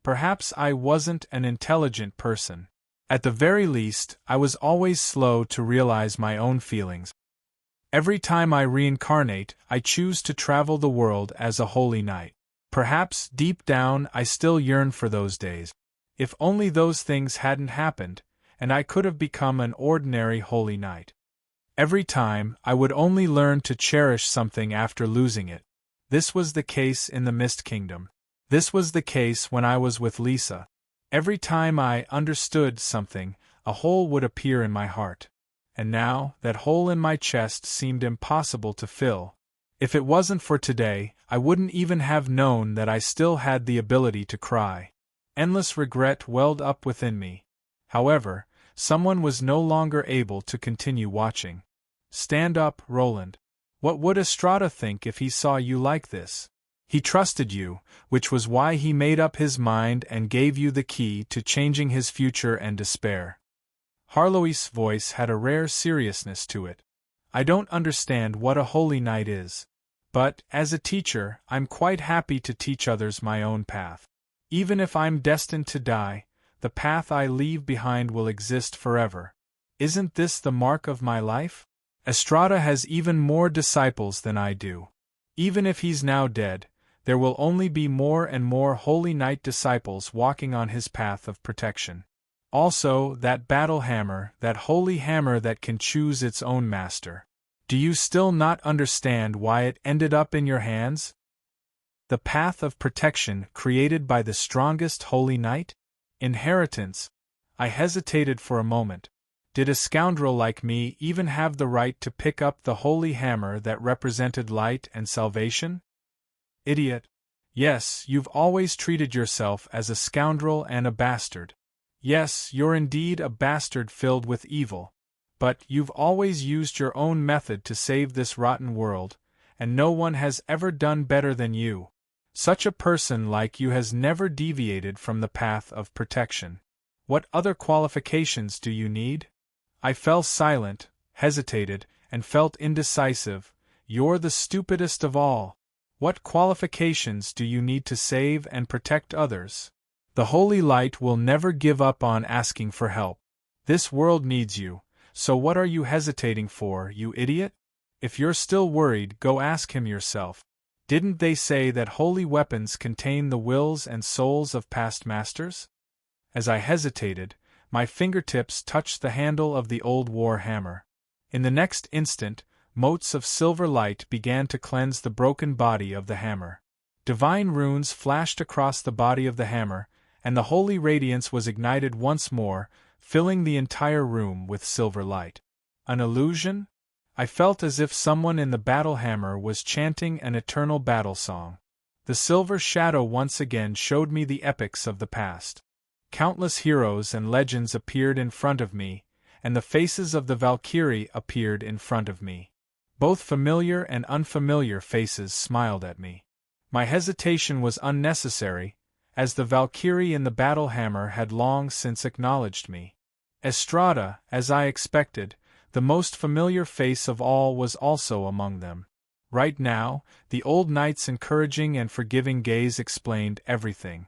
Perhaps I wasn't an intelligent person. At the very least, I was always slow to realize my own feelings. Every time I reincarnate, I choose to travel the world as a holy knight. Perhaps, deep down, I still yearn for those days. If only those things hadn't happened, and I could have become an ordinary holy knight. Every time, I would only learn to cherish something after losing it. This was the case in the Mist Kingdom. This was the case when I was with Lisa. Every time I understood something, a hole would appear in my heart. And now, that hole in my chest seemed impossible to fill. If it wasn't for today, I wouldn't even have known that I still had the ability to cry. Endless regret welled up within me. However, someone was no longer able to continue watching. Stand up, Roland. What would Estrada think if he saw you like this? He trusted you, which was why he made up his mind and gave you the key to changing his future and despair. Harlowe's voice had a rare seriousness to it. I don't understand what a holy knight is. But, as a teacher, I'm quite happy to teach others my own path. Even if I'm destined to die, the path I leave behind will exist forever. Isn't this the mark of my life? Estrada has even more disciples than I do. Even if he's now dead, there will only be more and more holy knight disciples walking on his path of protection. Also, that battle hammer, that holy hammer that can choose its own master. Do you still not understand why it ended up in your hands? The path of protection created by the strongest holy knight? Inheritance. I hesitated for a moment. Did a scoundrel like me even have the right to pick up the holy hammer that represented light and salvation? Idiot. Yes, you've always treated yourself as a scoundrel and a bastard. Yes, you're indeed a bastard filled with evil. But you've always used your own method to save this rotten world, and no one has ever done better than you. Such a person like you has never deviated from the path of protection. What other qualifications do you need? I fell silent, hesitated, and felt indecisive. You're the stupidest of all. What qualifications do you need to save and protect others? The holy light will never give up on asking for help. This world needs you, so what are you hesitating for, you idiot? If you're still worried, go ask him yourself. Didn't they say that holy weapons contain the wills and souls of past masters? As I hesitated, my fingertips touched the handle of the old war hammer. In the next instant, motes of silver light began to cleanse the broken body of the hammer. Divine runes flashed across the body of the hammer, and the holy radiance was ignited once more, filling the entire room with silver light. An illusion? I felt as if someone in the battle hammer was chanting an eternal battle song. The silver shadow once again showed me the epics of the past. Countless heroes and legends appeared in front of me, and the faces of the Valkyrie appeared in front of me. Both familiar and unfamiliar faces smiled at me. My hesitation was unnecessary, as the Valkyrie in the battle hammer had long since acknowledged me. Estrada, as I expected, the most familiar face of all, was also among them. Right now, the old knight's encouraging and forgiving gaze explained everything.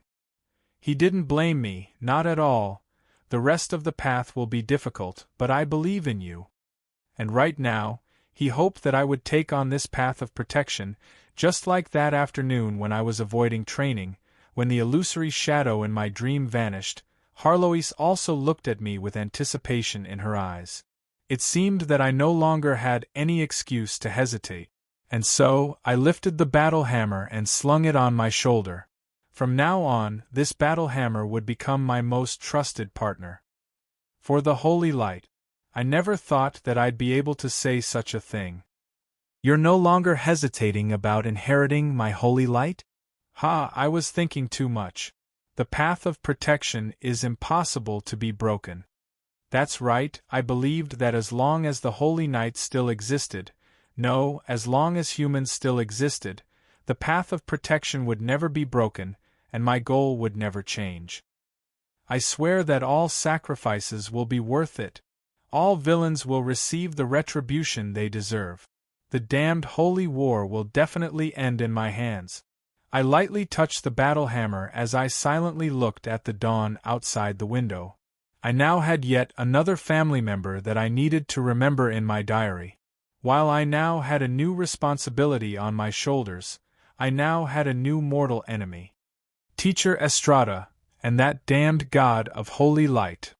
He didn't blame me, not at all. The rest of the path will be difficult, but I believe in you. And right now, he hoped that I would take on this path of protection, just like that afternoon when I was avoiding training, when the illusory shadow in my dream vanished. Harlois also looked at me with anticipation in her eyes. It seemed that I no longer had any excuse to hesitate, and so I lifted the battle hammer and slung it on my shoulder. From now on, this battle hammer would become my most trusted partner. For the holy light. I never thought that I'd be able to say such a thing. You're no longer hesitating about inheriting my holy light? Ha, I was thinking too much. The path of protection is impossible to be broken. That's right, I believed that as long as the holy knight still existed, no, as long as humans still existed, the path of protection would never be broken, and my goal would never change. I swear that all sacrifices will be worth it. All villains will receive the retribution they deserve. The damned holy war will definitely end in my hands. I lightly touched the battle hammer as I silently looked at the dawn outside the window. I now had yet another family member that I needed to remember in my diary. While I now had a new responsibility on my shoulders, I now had a new mortal enemy. Teacher Estrada, and that damned god of holy light.